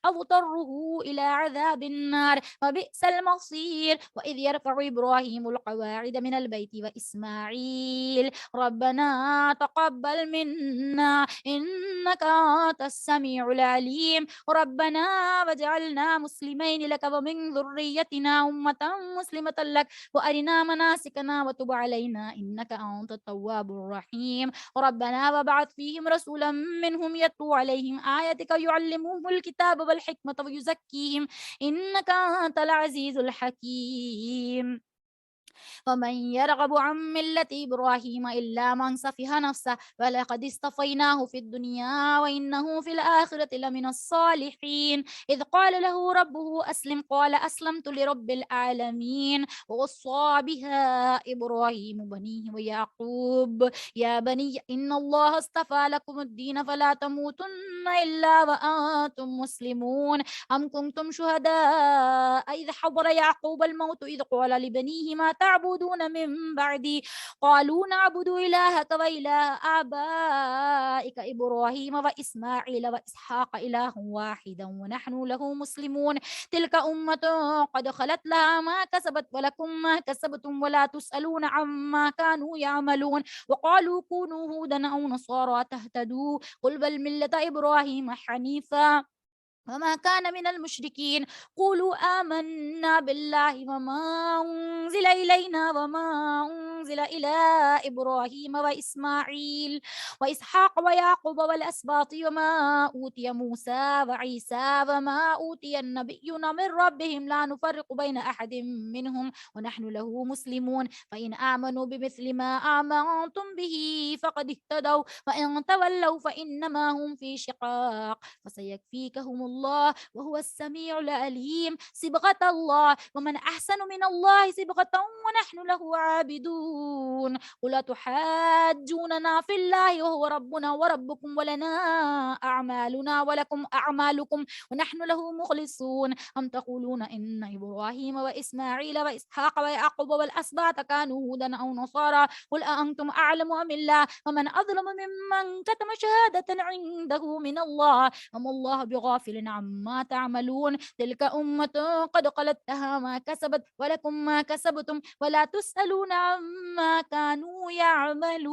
أضطره إلى عذاب النار وبئس المصير وإذ يرفع إبراهيم القواعد من البيت وإسماعيل ربنا تقبل منا إنك أنت السميع العليم ربنا واجعلنا مسلمين لك ومن ذريتنا أمة مسلمة لك وأرنا مناسكنا وتب علينا إنك أنت التواب الرحيم ربنا وابعث فيهم رسولا منهم يتلو عليهم آياتك ويعلمهم الكتاب والحكمة ويزكيهم إنك أنت العزيز الحكيم ومن يرغب عن ملة إبراهيم إلا من سفه نفسه ولقد اصطفيناه في الدنيا وإنه في الآخرة لمن الصالحين إذ قال له ربه أسلم قال أسلمت لرب العالمين ووصى بها إبراهيم بنيه ويعقوب يا بني إن الله اصطفى لكم الدين فلا تموتن إلا وأنتم مسلمون أم كنتم شهداء إذ حضر يعقوب الموت إذ قال لبنيه ما تعبدون من بعدي قالوا نعبد إلهك وإله آبائك إبراهيم وإسماعيل وإسحاق إله واحدا ونحن له مسلمون تلك أمة قد خلت لها ما كسبت ولكم ما كسبتم ولا تسألون عما كانوا يعملون وقالوا كونوا هودا أو نصارى تهتدوا قل بل ملة إبراهيم حنيفا وما كان من المشركين قولوا آمنا بالله وما أنزل إلينا وما أنزل إلى إبراهيم وإسماعيل وإسحاق ويعقوب والأسباط وما أوتي موسى وعيسى وما أوتي النبيون من ربهم لا نفرق بين أحد منهم ونحن له مسلمون فإن آمنوا بمثل ما آمنتم به فقد اهتدوا وإن تولوا فإنما هم في شقاق فسيكفيكهم الله وهو السميع العليم صبغة الله ومن أحسن من الله صبغة ونحن له عابدون قل تحاجوننا في الله وهو ربنا وربكم ولنا أعمالنا ولكم أعمالكم ونحن له مخلصون أم تقولون إن إبراهيم وإسماعيل وإسحاق ويعقوب والأسباط كانوا هودا أو نصارى قل أأنتم أعلم أم الله ومن أظلم ممن كتم شهادة عنده من الله وما الله بغافل عما تعملون تلك أمة قد خلت لها ما كسبت ولكم ما كسبتم ولا تسألون عما كانوا يعملون.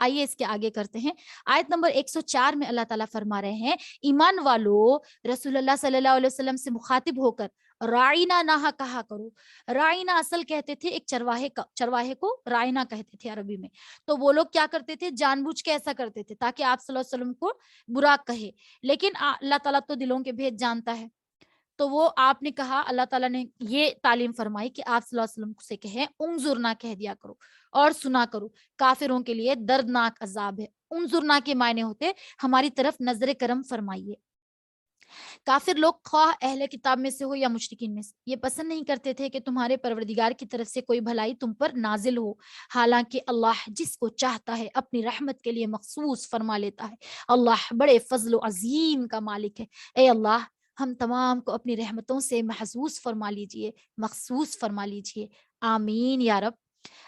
آئیے اس کے آگے کرتے ہیں. آیت نمبر 104 میں اللہ تعالیٰ فرما رہے ہیں ایمان والو رسول اللہ صلی اللہ علیہ وسلم سے مخاطب ہو کر رائنا نہ کہا کرو. رائنا اصل کہتے تھے ایک چرواہے کو رائنا کہتے تھے عربی میں. تو وہ لوگ کیا کرتے تھے, جان بوجھ کے ایسا کرتے تھے تاکہ آپ صلی اللہ علیہ وسلم کو برا کہے, لیکن اللہ تعالیٰ تو دلوں کے بھید جانتا ہے. تو وہ آپ نے کہا, اللہ تعالیٰ نے یہ تعلیم فرمائی کہ آپ صلی اللہ علیہ وسلم سے کہیں انظرنا کہہ دیا کرو اور سنا کرو, کافروں کے لیے دردناک عذاب ہے. انظرنا کے معنی ہوتے ہماری طرف نظر کرم فرمائیے. کافر لوگ خواہ اہل کتاب میں سے ہو یا مشرکین میں سے, یہ پسند نہیں کرتے تھے کہ تمہارے پروردگار کی طرف سے کوئی بھلائی تم پر نازل ہو, حالانکہ اللہ جس کو چاہتا ہے اپنی رحمت کے لیے مخصوص فرما لیتا ہے. اللہ بڑے فضل و عظیم کا مالک ہے. اے اللہ ہم تمام کو اپنی رحمتوں سے محظوظ فرما لیجئے, مخصوص فرما لیجئے, آمین یا رب.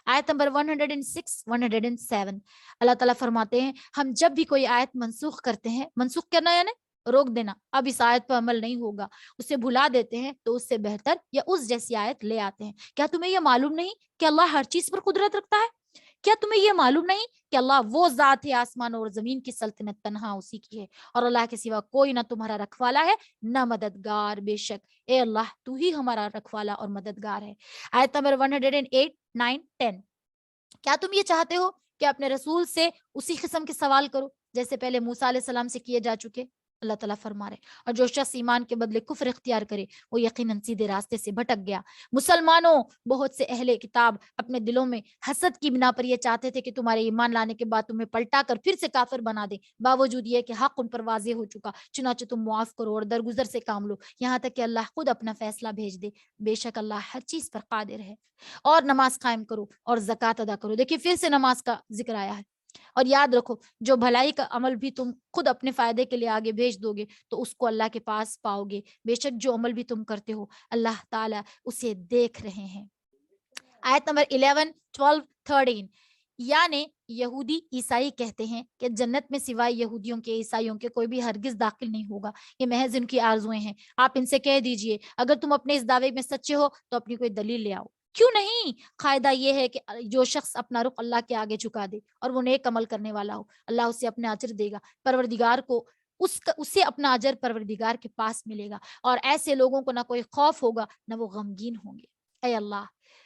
آیت نمبر 106 107 اللہ تعالیٰ فرماتے ہیں ہم جب بھی کوئی آیت منسوخ کرتے ہیں, منسوخ کرنا یعنی روک دینا, اب اس آیت پر عمل نہیں ہوگا, اسے بھلا دیتے ہیں تو اس سے بہتر یا اس جیسی آیت لے آتے ہیں. کیا تمہیں یہ معلوم نہیں کہ اللہ ہر چیز پر قدرت رکھتا ہے؟ کیا تمہیں یہ معلوم نہیں کہ اللہ وہ ذات ہے آسمان اور زمین کی سلطنت تنہا اسی کی ہے, اور اللہ کے سوا کوئی نہ تمہارا رکھوالا ہے نہ مددگار, بے شک اے اللہ تو ہی ہمارا رکھوالا اور مددگار ہے. آیت نمبر 108 9 10 کیا تم یہ چاہتے ہو کہ اپنے رسول سے اسی قسم کے سوال کرو جیسے پہلے موسیٰ علیہ السلام سے کیے جا چکے؟ اللہ تعالیٰ فرما رہے اور جو شخص ایمان کے بدلے کفر اختیار کرے وہ یقیناً سیدھے راستے سے بھٹک گیا. مسلمانوں, بہت سے اہل کتاب اپنے دلوں میں حسد کی بنا پر یہ چاہتے تھے کہ تمہارے ایمان لانے کے بعد تمہیں پلٹا کر پھر سے کافر بنا دے, باوجود یہ کہ حق ان پر واضح ہو چکا. چنانچہ تم معاف کرو اور درگزر سے کام لو یہاں تک کہ اللہ خود اپنا فیصلہ بھیج دے. بے شک اللہ ہر چیز پر قادر ہے. اور نماز قائم کرو اور زکوٰۃ ادا کرو. دیکھیے پھر سے نماز کا ذکر آیا ہے. اور یاد رکھو جو بھلائی کا عمل بھی تم خود اپنے فائدے کے لیے آگے بھیج دو گے تو اس کو اللہ کے پاس پاؤ گے. بے شک جو عمل بھی تم کرتے ہو اللہ تعالیٰ اسے دیکھ رہے ہیں. آیت نمبر 11 12 13 یعنی یہودی عیسائی کہتے ہیں کہ جنت میں سوائے یہودیوں کے عیسائیوں کے کوئی بھی ہرگز داخل نہیں ہوگا, یہ محض ان کی آرزویں ہیں. آپ ان سے کہہ دیجئے اگر تم اپنے اس دعوے میں سچے ہو تو اپنی کوئی دلیل لے آؤ. کیوں نہیں؟ قاعدہ یہ ہے کہ جو شخص اپنا رخ اللہ کے آگے جھکا دے اور وہ نیک عمل کرنے والا ہو, اللہ اسے اپنے اجر دے گا, پروردگار کو اسے اپنا اجر پروردگار کے پاس ملے گا, اور ایسے لوگوں کو نہ کوئی خوف ہوگا نہ وہ غمگین ہوں گے. اے اللہ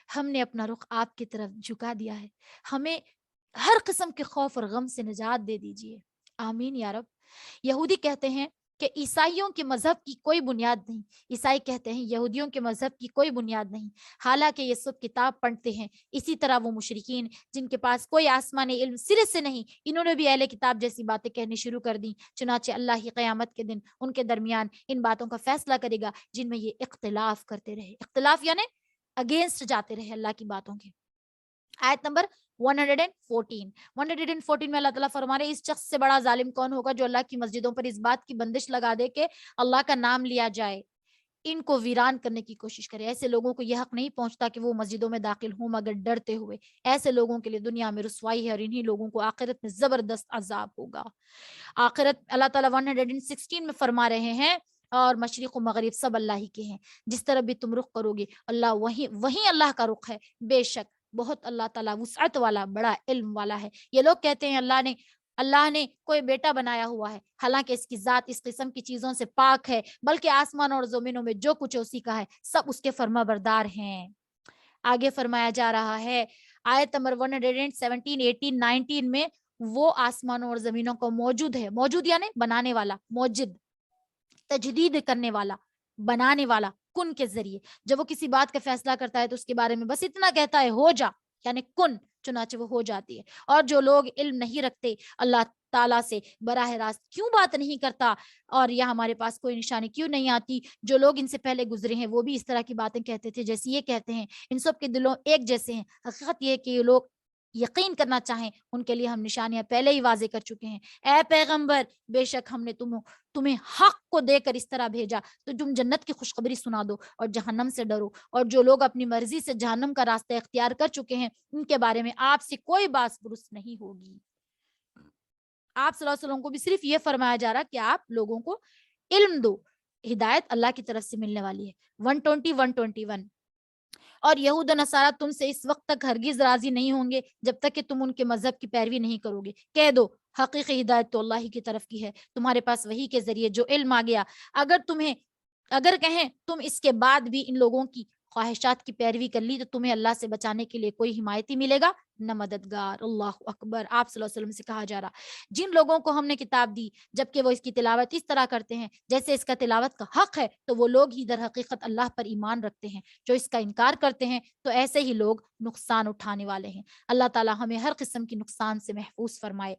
ہم نے اپنا رخ آپ کی طرف جھکا دیا ہے, ہمیں ہر قسم کے خوف اور غم سے نجات دے دیجیے, آمین یا رب. یہودی کہتے ہیں کہ عیسائیوں کے مذہب کی کوئی بنیاد نہیں, عیسائی کہتے ہیں یہودیوں کے مذہب کی کوئی بنیاد نہیں, حالانکہ یہ سب کتاب پڑھتے ہیں. اسی طرح وہ مشرکین جن کے پاس کوئی آسمانی علم سرے سے نہیں, انہوں نے بھی اہل کتاب جیسی باتیں کہنی شروع کر دی. چنانچہ اللہ ہی قیامت کے دن ان کے درمیان ان باتوں کا فیصلہ کرے گا جن میں یہ اختلاف کرتے رہے. اختلاف یعنی اگینسٹ جاتے رہے اللہ کی باتوں کے. آیت نمبر 114 میں اللہ تعالیٰ فرما رہے اس شخص سے بڑا ظالم کون ہوگا جو اللہ کی مسجدوں پر اس بات کی بندش لگا دے کہ اللہ کا نام لیا جائے, ان کو ویران کرنے کی کوشش کرے. ایسے لوگوں کو یہ حق نہیں پہنچتا کہ وہ مسجدوں میں داخل ہوں مگر ڈرتے ہوئے. ایسے لوگوں کے لیے دنیا میں رسوائی ہے اور انہی لوگوں کو آخرت میں زبردست عذاب ہوگا. آخرت اللہ تعالیٰ 116 میں فرما رہے ہیں اور مشرق و مغرب سب اللہ ہی کے ہیں, جس طرح بھی تم رخ کرو گے اللہ وہی اللہ کا رخ ہے. بے شک بہت اللہ تعالیٰ وسعت والا بڑا علم والا ہے. یہ لوگ کہتے ہیں اللہ نے کوئی بیٹا بنایا ہوا ہے, حالانکہ اس کی ذات اس قسم کی چیزوں سے پاک ہے, بلکہ آسمان اور زمینوں میں جو کچھ اسی کا ہے سب اس کے فرما بردار ہیں. آگے فرمایا جا رہا ہے آیت نمبر 117 18 19 میں وہ آسمانوں اور زمینوں کو موجود ہے, موجود یعنی بنانے والا, موجد تجدید کرنے والا, بنانے والا کن کے ذریعے. جب وہ کسی بات کا فیصلہ کرتا ہے تو اس کے بارے میں بس اتنا کہتا ہے ہو جا, یعنی کن, چنانچہ وہ ہو جاتی ہے. اور جو لوگ علم نہیں رکھتے اللہ تعالیٰ سے براہ راست کیوں بات نہیں کرتا اور یا ہمارے پاس کوئی نشانی کیوں نہیں آتی, جو لوگ ان سے پہلے گزرے ہیں وہ بھی اس طرح کی باتیں کہتے تھے جیسے یہ کہتے ہیں. ان سب کے دلوں ایک جیسے ہیں. حقیقت یہ کہ یہ لوگ یقین کرنا چاہیں ان کے لیے ہم نشانیاں پہلے ہی واضح کر چکے ہیں. اے پیغمبر بے شک ہم نے تمہیں حق کو دے کر اس طرح بھیجا تو تم جنت کی خوشخبری سنا دو اور جہنم سے ڈرو. اور جو لوگ اپنی مرضی سے جہنم کا راستہ اختیار کر چکے ہیں ان کے بارے میں آپ سے کوئی باس پرس نہیں ہوگی. آپ صلی اللہ علیہ وسلم کو بھی صرف یہ فرمایا جا رہا کہ آپ لوگوں کو علم دو, ہدایت اللہ کی طرف سے ملنے والی ہے. 120 121 اور یہود و نصارہ تم سے اس وقت تک ہرگز راضی نہیں ہوں گے جب تک کہ تم ان کے مذہب کی پیروی نہیں کرو گے۔ کہہ دو حقیقی ہدایت تو اللہ ہی کی طرف کی ہے، تمہارے پاس وحی کے ذریعے جو علم آ گیا۔ اگر کہیں تم اس کے بعد بھی ان لوگوں کی خواہشات کی پیروی کر لی تو تمہیں اللہ سے بچانے کے لیے کوئی حمایتی ملے گا نہ مددگار۔ اللہ اکبر۔ آپ صلی اللہ علیہ وسلم سے کہا جا رہا جن لوگوں کو ہم نے کتاب دی جبکہ وہ اس کی تلاوت اس طرح کرتے ہیں جیسے اس کا تلاوت کا حق ہے تو وہ لوگ ہی در حقیقت اللہ پر ایمان رکھتے ہیں۔ جو اس کا انکار کرتے ہیں تو ایسے ہی لوگ نقصان اٹھانے والے ہیں۔ اللہ تعالی ہمیں ہر قسم کی نقصان سے محفوظ فرمائے۔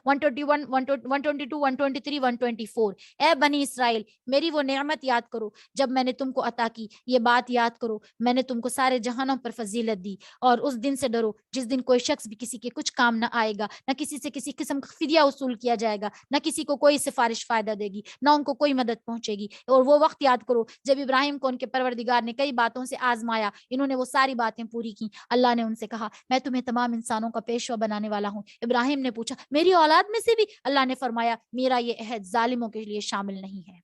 121 122 123 124 اے بنی اسرائیل میری وہ نعمت یاد کرو جب میں نے تم کو عطا کی، یہ بات یاد کرو میں نے تم کو سارے جہانوں پر فضیلت دی، اور اس دن سے ڈرو جس دن کوئی شخص بھی کسی کے کچھ کام نہ آئے گا، نہ کسی سے کسی قسم کا فدیہ وصول کیا جائے گا، نہ کسی کو کوئی سفارش فائدہ دے گی، نہ ان کو کوئی مدد پہنچے گی۔ اور وہ وقت یاد کرو جب ابراہیم کو ان کے پروردگار نے کئی باتوں سے آزمایا، انہوں نے وہ ساری باتیں پوری کی۔ اللہ نے ان سے کہا میں تمہیں تمام انسانوں کا پیشوا بنانے والا ہوں۔ ابراہیم نے پوچھا میری اولاد میں سے بھی؟ اللہ نے فرمایا میرا یہ عہد ظالموں کے لیے شامل نہیں ہے۔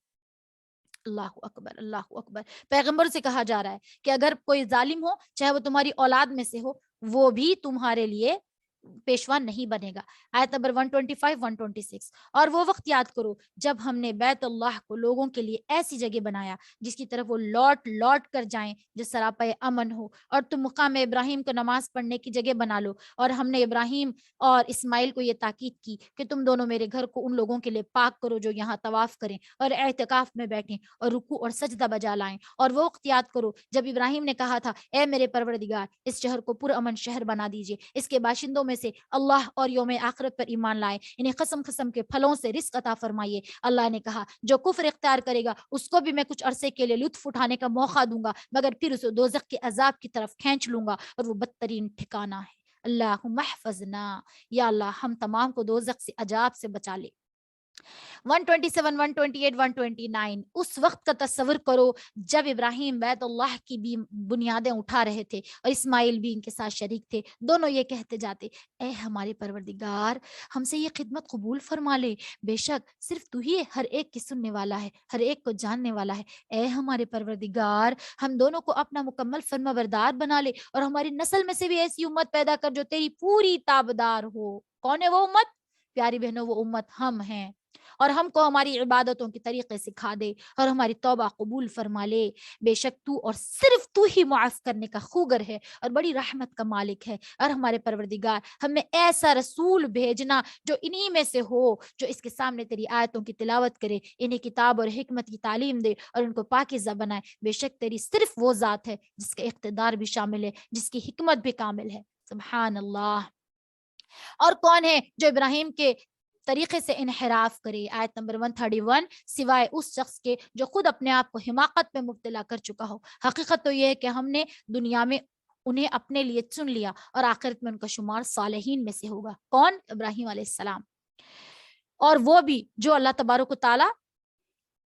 اللہ اکبر اللہ اکبر۔ پیغمبر سے کہا جا رہا ہے کہ اگر کوئی ظالم ہو چاہے وہ تمہاری اولاد میں سے ہو وہ بھی تمہارے لیے پیشوا نہیں بنے گا۔ آیت نمبر 125 126 اور وہ وقت یاد کرو جب ہم نے بیت اللہ کو لوگوں کے لیے ایسی جگہ بنایا جس کی طرف وہ لوٹ لوٹ کر جائیں جو سراپے امن ہو، اور تم مقام ابراہیم کو نماز پڑھنے کی جگہ بنا لو، اور ہم نے ابراہیم اور اسماعیل کو یہ تاکید کی کہ تم دونوں میرے گھر کو ان لوگوں کے لیے پاک کرو جو یہاں طواف کریں اور اعتکاف میں بیٹھیں اور رکوع اور سجدہ بجا لائیں۔ اور وہ وقت یاد کرو جب ابراہیم نے کہا تھا اے میرے پروردگار اس شہر کو پرامن شہر بنا دیجئے، اس کے باشندوں میں سے اللہ اور یوم آخرت پر ایمان لائے، انہیں قسم قسم کے پھلوں سے رزق عطا فرمائیے۔ اللہ نے کہا جو کفر اختیار کرے گا اس کو بھی میں کچھ عرصے کے لیے لطف اٹھانے کا موقع دوں گا مگر پھر اسے دوزخ کے عذاب کی طرف کھینچ لوں گا اور وہ بدترین ٹھکانہ ہے۔ اللہم احفظنا، یا اللہ ہم تمام کو دوزخ سے عذاب سے بچا لے۔ 127 128 129 اس وقت کا تصور کرو جب ابراہیم بیت اللہ کی بھی بنیادیں اٹھا رہے تھے اور اسماعیل بھی ان کے ساتھ شریک تھے، دونوں یہ کہتے جاتے اے ہمارے پروردگار ہم سے یہ خدمت قبول فرما لے، بے شک صرف تو ہی ہر ایک کی سننے والا ہے، ہر ایک کو جاننے والا ہے۔ اے ہمارے پروردگار ہم دونوں کو اپنا مکمل فرما بردار بنا لے اور ہماری نسل میں سے بھی ایسی امت پیدا کر جو تیری پوری تابدار ہو۔ کون ہے وہ امت؟ پیاری بہنوں وہ امت ہم ہیں، اور ہم کو ہماری عبادتوں کے طریقے سکھا دے اور ہماری توبہ قبول فرما لے۔ بے شک تو اور صرف تو ہی معاف کرنے کا خوگر ہے اور بڑی رحمت کا مالک ہے۔ اور ہمارے پروردگار ہمیں ایسا رسول بھیجنا جو انہی میں سے ہو، جو اس کے سامنے تیری آیتوں کی تلاوت کرے، انہیں کتاب اور حکمت کی تعلیم دے اور ان کو پاکیزہ بنائے۔ بے شک تیری صرف وہ ذات ہے جس کا اقتدار بھی شامل ہے، جس کی حکمت بھی کامل ہے۔ سبحان اللہ۔ اور کون ہے جو ابراہیم کے طریقے سے انحراف کرے؟ آیت نمبر 131 سوائے اس شخص کے جو خود اپنے آپ کو حماقت میں مبتلا کر چکا ہو۔ حقیقت تو یہ ہے کہ ہم نے دنیا میں انہیں اپنے لیے چن لیا اور آخرت میں ان کا شمار صالحین میں سے ہوگا۔ کون؟ ابراہیم علیہ السلام۔ اور وہ بھی جو اللہ تبارک و تعالی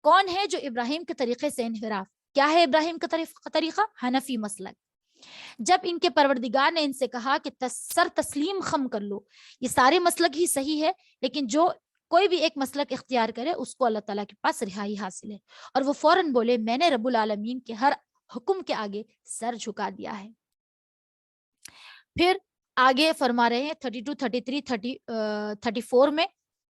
کون ہے جو ابراہیم کے طریقے سے انحراف، کیا ہے ابراہیم کا طریقہ؟ حنفی مسلک۔ جب ان کے پروردگار نے ان سے کہا کہ سر تسلیم خم کر لو، یہ سارے مسلک ہی صحیح ہے لیکن جو کوئی بھی ایک مسلک اختیار کرے اس کو اللہ تعالیٰ کے پاس رہائی حاصل ہے، اور وہ فوراً بولے میں نے رب العالمین کے ہر حکم کے آگے سر جھکا دیا ہے۔ پھر آگے فرما رہے ہیں 32 33 34 میں،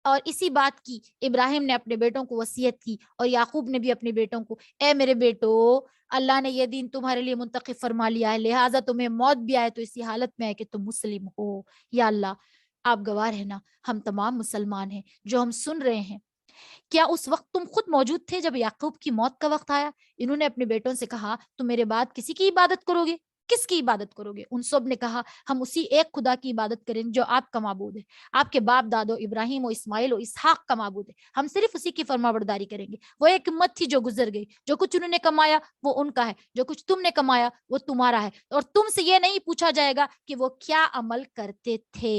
اور اسی بات کی ابراہیم نے اپنے بیٹوں کو وصیت کی اور یعقوب نے بھی اپنے بیٹوں کو، اے میرے بیٹو اللہ نے یہ دین تمہارے لیے منتخب فرما لیا ہے، لہٰذا تمہیں موت بھی آئے تو اسی حالت میں ہے کہ تم مسلم ہو۔ یا اللہ آپ گواہ رہنا ہم تمام مسلمان ہیں جو ہم سن رہے ہیں۔ کیا اس وقت تم خود موجود تھے جب یعقوب کی موت کا وقت آیا؟ انہوں نے اپنے بیٹوں سے کہا تم میرے بعد کسی کی عبادت کرو گے؟ کس کی عبادت کرو گے؟ ان سب نے کہا ہم اسی ایک خدا کی عبادت کریں جو آپ کا معبود ہے، آپ کے باپ دادو ابراہیم و اسماعیل و اسحاق کا معبود ہے، ہم صرف اسی کی فرما برداری کریں گے۔ وہ ایک امت تھی جو گزر گئی، جو کچھ انہوں نے کمایا وہ ان کا ہے، جو کچھ تم نے کمایا وہ تمہارا ہے، اور تم سے یہ نہیں پوچھا جائے گا کہ وہ کیا عمل کرتے تھے۔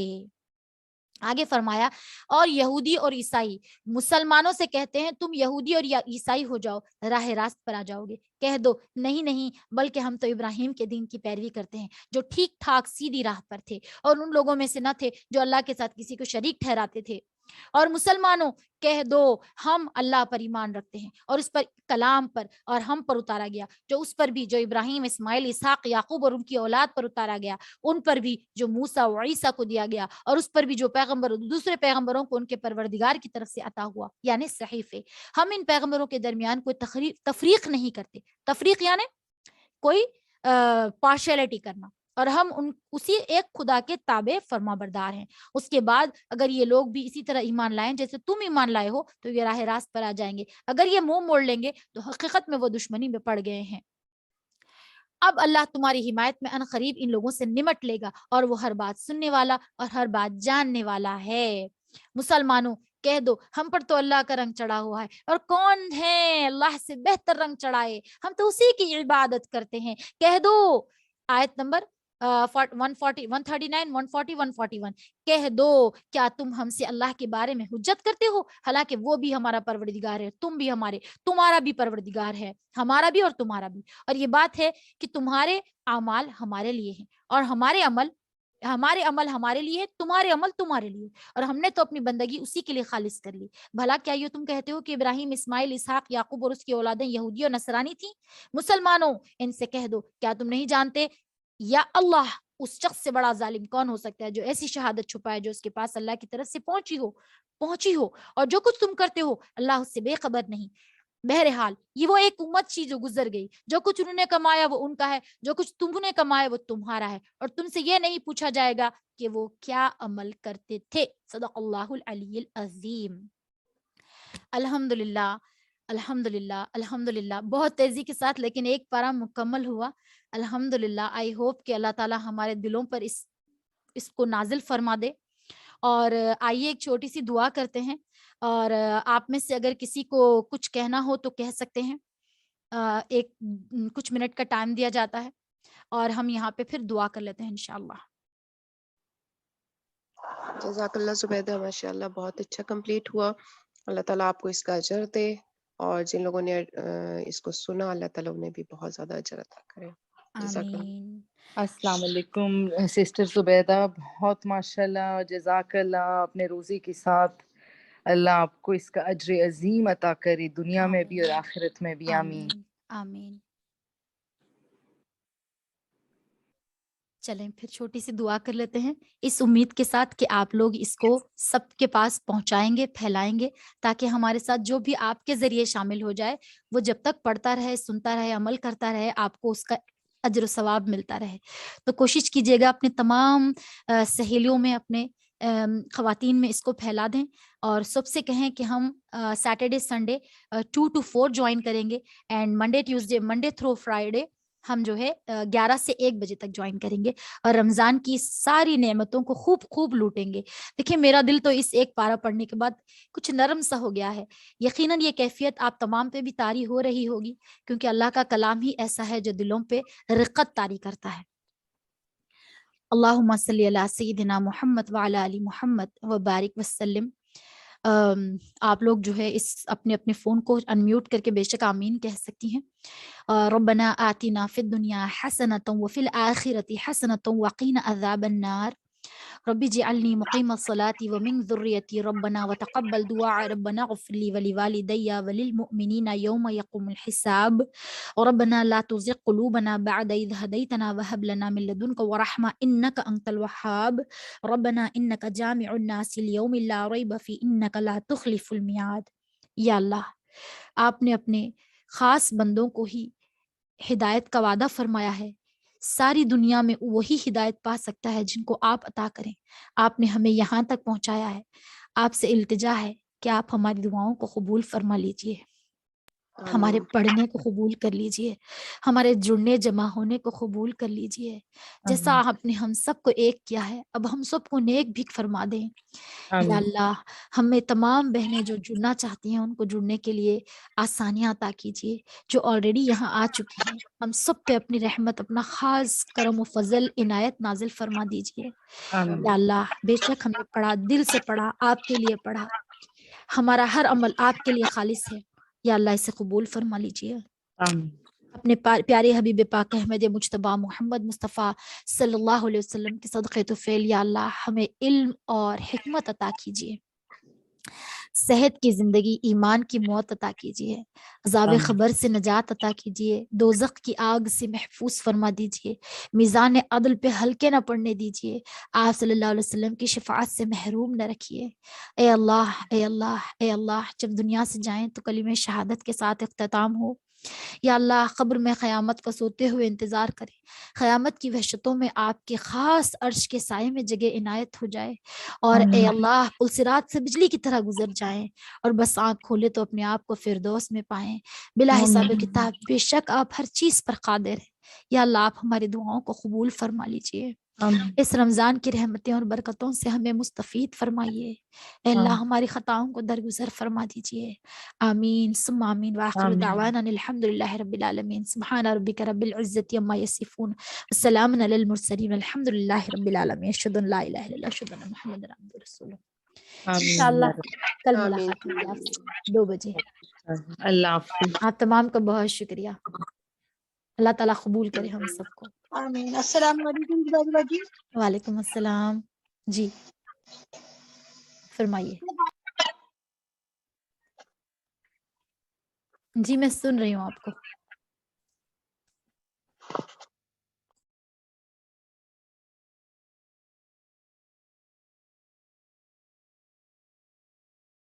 آگے فرمایا اور یہودی اور عیسائی مسلمانوں سے کہتے ہیں تم یہودی اور عیسائی ہو جاؤ، راہ راست پر آ جاؤ گے۔ کہہ دو نہیں نہیں، بلکہ ہم تو ابراہیم کے دین کی پیروی کرتے ہیں جو ٹھیک ٹھاک سیدھی راہ پر تھے اور ان لوگوں میں سے نہ تھے جو اللہ کے ساتھ کسی کو شریک ٹھہراتے تھے۔ اور مسلمانوں کہہ دو ہم اللہ پر ایمان رکھتے ہیں اور اس پر کلام پر اور ہم پر اتارا گیا جو اس پر بھی جو ابراہیم اسماعیل اسحاق یعقوب اور ان کی اولاد پر اتارا گیا، ان پر بھی جو موسیٰ و عیسیٰ کو دیا گیا، اور اس پر بھی جو پیغمبر دوسرے پیغمبروں کو ان کے پروردگار کی طرف سے عطا ہوا یعنی صحیفے۔ ہم ان پیغمبروں کے درمیان کوئی تفریق نہیں کرتے، تفریق یعنی کوئی پارشیلٹی کرنا، اور ہم اسی ایک خدا کے تابع فرما بردار ہیں۔ اس کے بعد اگر یہ لوگ بھی اسی طرح ایمان لائیں جیسے تم ایمان لائے ہو تو یہ راہ راست پر آ جائیں گے، اگر یہ منہ موڑ لیں گے تو حقیقت میں وہ دشمنی میں پڑ گئے ہیں۔ اب اللہ تمہاری حمایت میں عنقریب ان لوگوں سے نمٹ لے گا اور وہ ہر بات سننے والا اور ہر بات جاننے والا ہے۔ مسلمانوں کہہ دو ہم پر تو اللہ کا رنگ چڑھا ہوا ہے، اور کون ہے اللہ سے بہتر رنگ چڑھائے، ہم تو اسی کی عبادت کرتے ہیں۔ کہہ دو، آیت نمبر 140 139 140 141، کہہ دو کیا تم ہم سے اللہ کے بارے میں حجت کرتے ہو، حالانکہ وہ بھی ہمارا پروردگار ہے، تم بھی تمہارا بھی پروردگار ہے، ہمارا بھی اور تمہارا بھی۔ اور یہ بات ہے کہ تمہارے اعمال ہمارے لیے ہیں اور ہمارے عمل ہمارے لیے، تمہارے عمل تمہارے لیے، اور ہم نے تو اپنی بندگی اسی کے لیے خالص کر لی۔ بھلا کیا یہ تم کہتے ہو کہ ابراہیم اسماعیل اسحاق یعقوب اور اس کی اولادیں یہودی اور نصرانی تھیں؟ مسلمانوں ان سے کہہ دو کیا تم نہیں جانتے یا اللہ اس شخص سے بڑا ظالم کون ہو سکتا ہے جو ایسی شہادت چھپائے جو اس کے پاس اللہ کی طرف سے پہنچی ہو، اور جو کچھ تم کرتے ہو اللہ اس سے بے خبر نہیں۔ بہرحال یہ وہ ایک امت تھی جو گزر گئی، جو کچھ انہوں نے کمایا وہ ان کا ہے، جو کچھ تم نے کمایا وہ تمہارا ہے، اور تم سے یہ نہیں پوچھا جائے گا کہ وہ کیا عمل کرتے تھے۔ صدق اللہ العلی العظیم۔ الحمدللہ الحمدللہ الحمدللہ، بہت تیزی کے ساتھ لیکن ایک پارہ مکمل ہوا۔ الحمدللہ، آئی ہوپ کہ اللہ تعالیٰ ہمارے دلوں پر اس کو نازل فرما دے۔ اور آئیے ایک چھوٹی سی دعا کرتے ہیں، اور آپ میں سے اگر کسی کو کچھ کہنا ہو تو کہہ سکتے ہیں۔ ایک کچھ منٹ کا ٹائم دیا جاتا ہے اور ہم یہاں پہ پھر دعا کر لیتے ہیں انشاءاللہ۔ جزاک اللہ زبیدہ، ماشاء اللہ بہت اچھا کمپلیٹ ہوا۔ اللہ تعالیٰ آپ کو اس کا اجر دے، اور جن لوگوں نے اس کو سنا اللہ تعالیٰ انہیں بھی بہت زیادہ اجر عطا کرے۔ جزاک اللہ۔ آمین۔ السلام علیکم سسٹر زبیدہ، بہت ماشاءاللہ، جزاک اللہ، اپنے روزی کے ساتھ اللہ آپ کو اس کا اجر عظیم عطا کرے، دنیا میں بھی اور آمین آخرت میں بھی، آمین۔ آمین آمین۔ چلیں پھر چھوٹی سی دعا کر لیتے ہیں، اس امید کے ساتھ کہ آپ لوگ اس کو سب کے پاس پہنچائیں گے، پھیلائیں گے، تاکہ ہمارے ساتھ جو بھی آپ کے ذریعے شامل ہو جائے وہ جب تک پڑھتا رہے، سنتا رہے، عمل کرتا رہے، آپ کو اس کا اجر و ثواب ملتا رہے۔ تو کوشش کیجیے گا اپنے تمام سہیلیوں میں، اپنے خواتین میں اس کو پھیلا دیں، اور سب سے کہیں کہ ہم سیٹرڈے سنڈے 2 to 4 جوائن کریں گے، اینڈ منڈے تھرو فرائیڈے ہم جو ہے 11 سے 1 بجے تک جوائن کریں گے، اور رمضان کی ساری نعمتوں کو خوب خوب لوٹیں گے۔ دیکھیں میرا دل تو اس ایک پارہ پڑھنے کے بعد کچھ نرم سا ہو گیا ہے۔ یقیناً یہ کیفیت آپ تمام پہ بھی طاری ہو رہی ہوگی، کیونکہ اللہ کا کلام ہی ایسا ہے جو دلوں پہ رقت طاری کرتا ہے۔ اللہم صلی علی سیدنا محمد وعلی آل محمد وبارک وسلم۔ آپ لوگ جو ہے اس اپنے اپنے فون کو انمیوٹ کر کے بے شک آمین کہہ سکتی ہیں۔ ربنا آتنا فی الدنیا حسنۃ وفی الآخرۃ حسنۃ وقنا عذاب النار، رب اجعلنی مقیم الصلاۃ ومن ذریتی، ربنا وتقبل دعاء، ربنا اغفر لی ولوالدی وللمؤمنین یوم یقوم الحساب، ربنا لا تزغ قلوبنا بعد اذ هدیتنا وهب لنا من لدنک ورحمة انک انت الوہاب، ربنا انک جامع الناس لیوم لا ریب فیہ انک لا تخلف المیعاد۔ یا اللہ، آپ نے اپنے خاص بندوں کو ہی ہدایت کا وعدہ فرمایا ہے، ساری دنیا میں وہی ہدایت پا سکتا ہے جن کو آپ عطا کریں۔ آپ نے ہمیں یہاں تک پہنچایا ہے، آپ سے التجا ہے کہ آپ ہماری دعاؤں کو قبول فرما لیجئے، ہمارے آمین۔ پڑھنے کو قبول کر لیجئے، ہمارے جڑنے جمع ہونے کو قبول کر لیجئے، جیسا آپ نے ہم سب کو ایک کیا ہے اب ہم سب کو نیک بھی فرما دیں۔ یا آمین۔ اللہ، ہمیں تمام بہنیں جو جڑنا چاہتی ہیں ان کو جڑنے کے لیے آسانیاں عطا کیجیے، جو آلریڈی یہاں آ چکی ہیں ہم سب پہ اپنی رحمت، اپنا خاص کرم و فضل عنایت نازل فرما دیجیے۔ آمین۔ یا اللہ، بے شک ہم نے پڑھا، دل سے پڑھا، آپ کے لیے پڑھا، ہمارا ہر عمل آپ کے لیے خالص ہے، یا اللہ اسے قبول فرما لیجیے۔ آمین۔ اپنے پیارے حبیب پاک احمد مجتبیٰ محمد مصطفیٰ صلی اللہ علیہ وسلم کے صدقے تو فعل یا اللہ ہمیں علم اور حکمت عطا کیجیے۔ صحت کی زندگی، ایمان کی موت عطا کیجیے، عذاب آمین خبر سے نجات عطا کیجیے، دوزخ کی آگ سے محفوظ فرما دیجیے، میزان عدل پہ ہلکے نہ پڑنے دیجیے، آپ صلی اللہ علیہ وسلم کی شفاعت سے محروم نہ رکھیے۔ اے اللہ، اے اللہ، اے اللہ، جب دنیا سے جائیں تو کلمہ شہادت کے ساتھ اختتام ہو۔ یا اللہ، قبر میں قیامت کا سوتے ہوئے انتظار کریں، قیامت کی وحشتوں میں آپ کے خاص عرش کے سائے میں جگہ عنایت ہو جائے، اور اے آمین اللہ پلسرات سے بجلی کی طرح گزر جائیں، اور بس آنکھ کھولے تو اپنے آپ کو فردوس میں پائیں بلا حساب آمین کتاب۔ بے شک آپ ہر چیز پر قادر ہیں۔ یا اللہ، آپ ہماری دعاؤں کو قبول فرما لیجئے، آمین اس رمضان کی رحمتیں اور برکتوں سے ہمیں مستفید فرمائیے۔ اے اللہ، آمین ہماری خطاؤں کو درگزر فرما دیجئے۔ آمین ثم آمین، وآخر آمین دعوانا ان الحمد للہ رب العالمین، سبحان ربک رب العزت عما یصفون، والسلام علی المرسلین، الحمد للہ رب العالمین، اشہد ان لا الہ الا اللہ، اشہد ان محمد عبدہ ورسولہ۔ آمین انشاءاللہ یا رب۔ کل آمین ملاقات ہوگی آپ سے 2 بجے۔ اللہ حافظ۔ آپ تمام کا بہت شکریہ، اللہ تعالیٰ قبول کرے ہم سب کو۔ آمین۔ السلام علیکم زبیدہ جی۔ وعلیکم السلام، جی فرمائیے۔ جی میں سن رہی ہوں آپ کو۔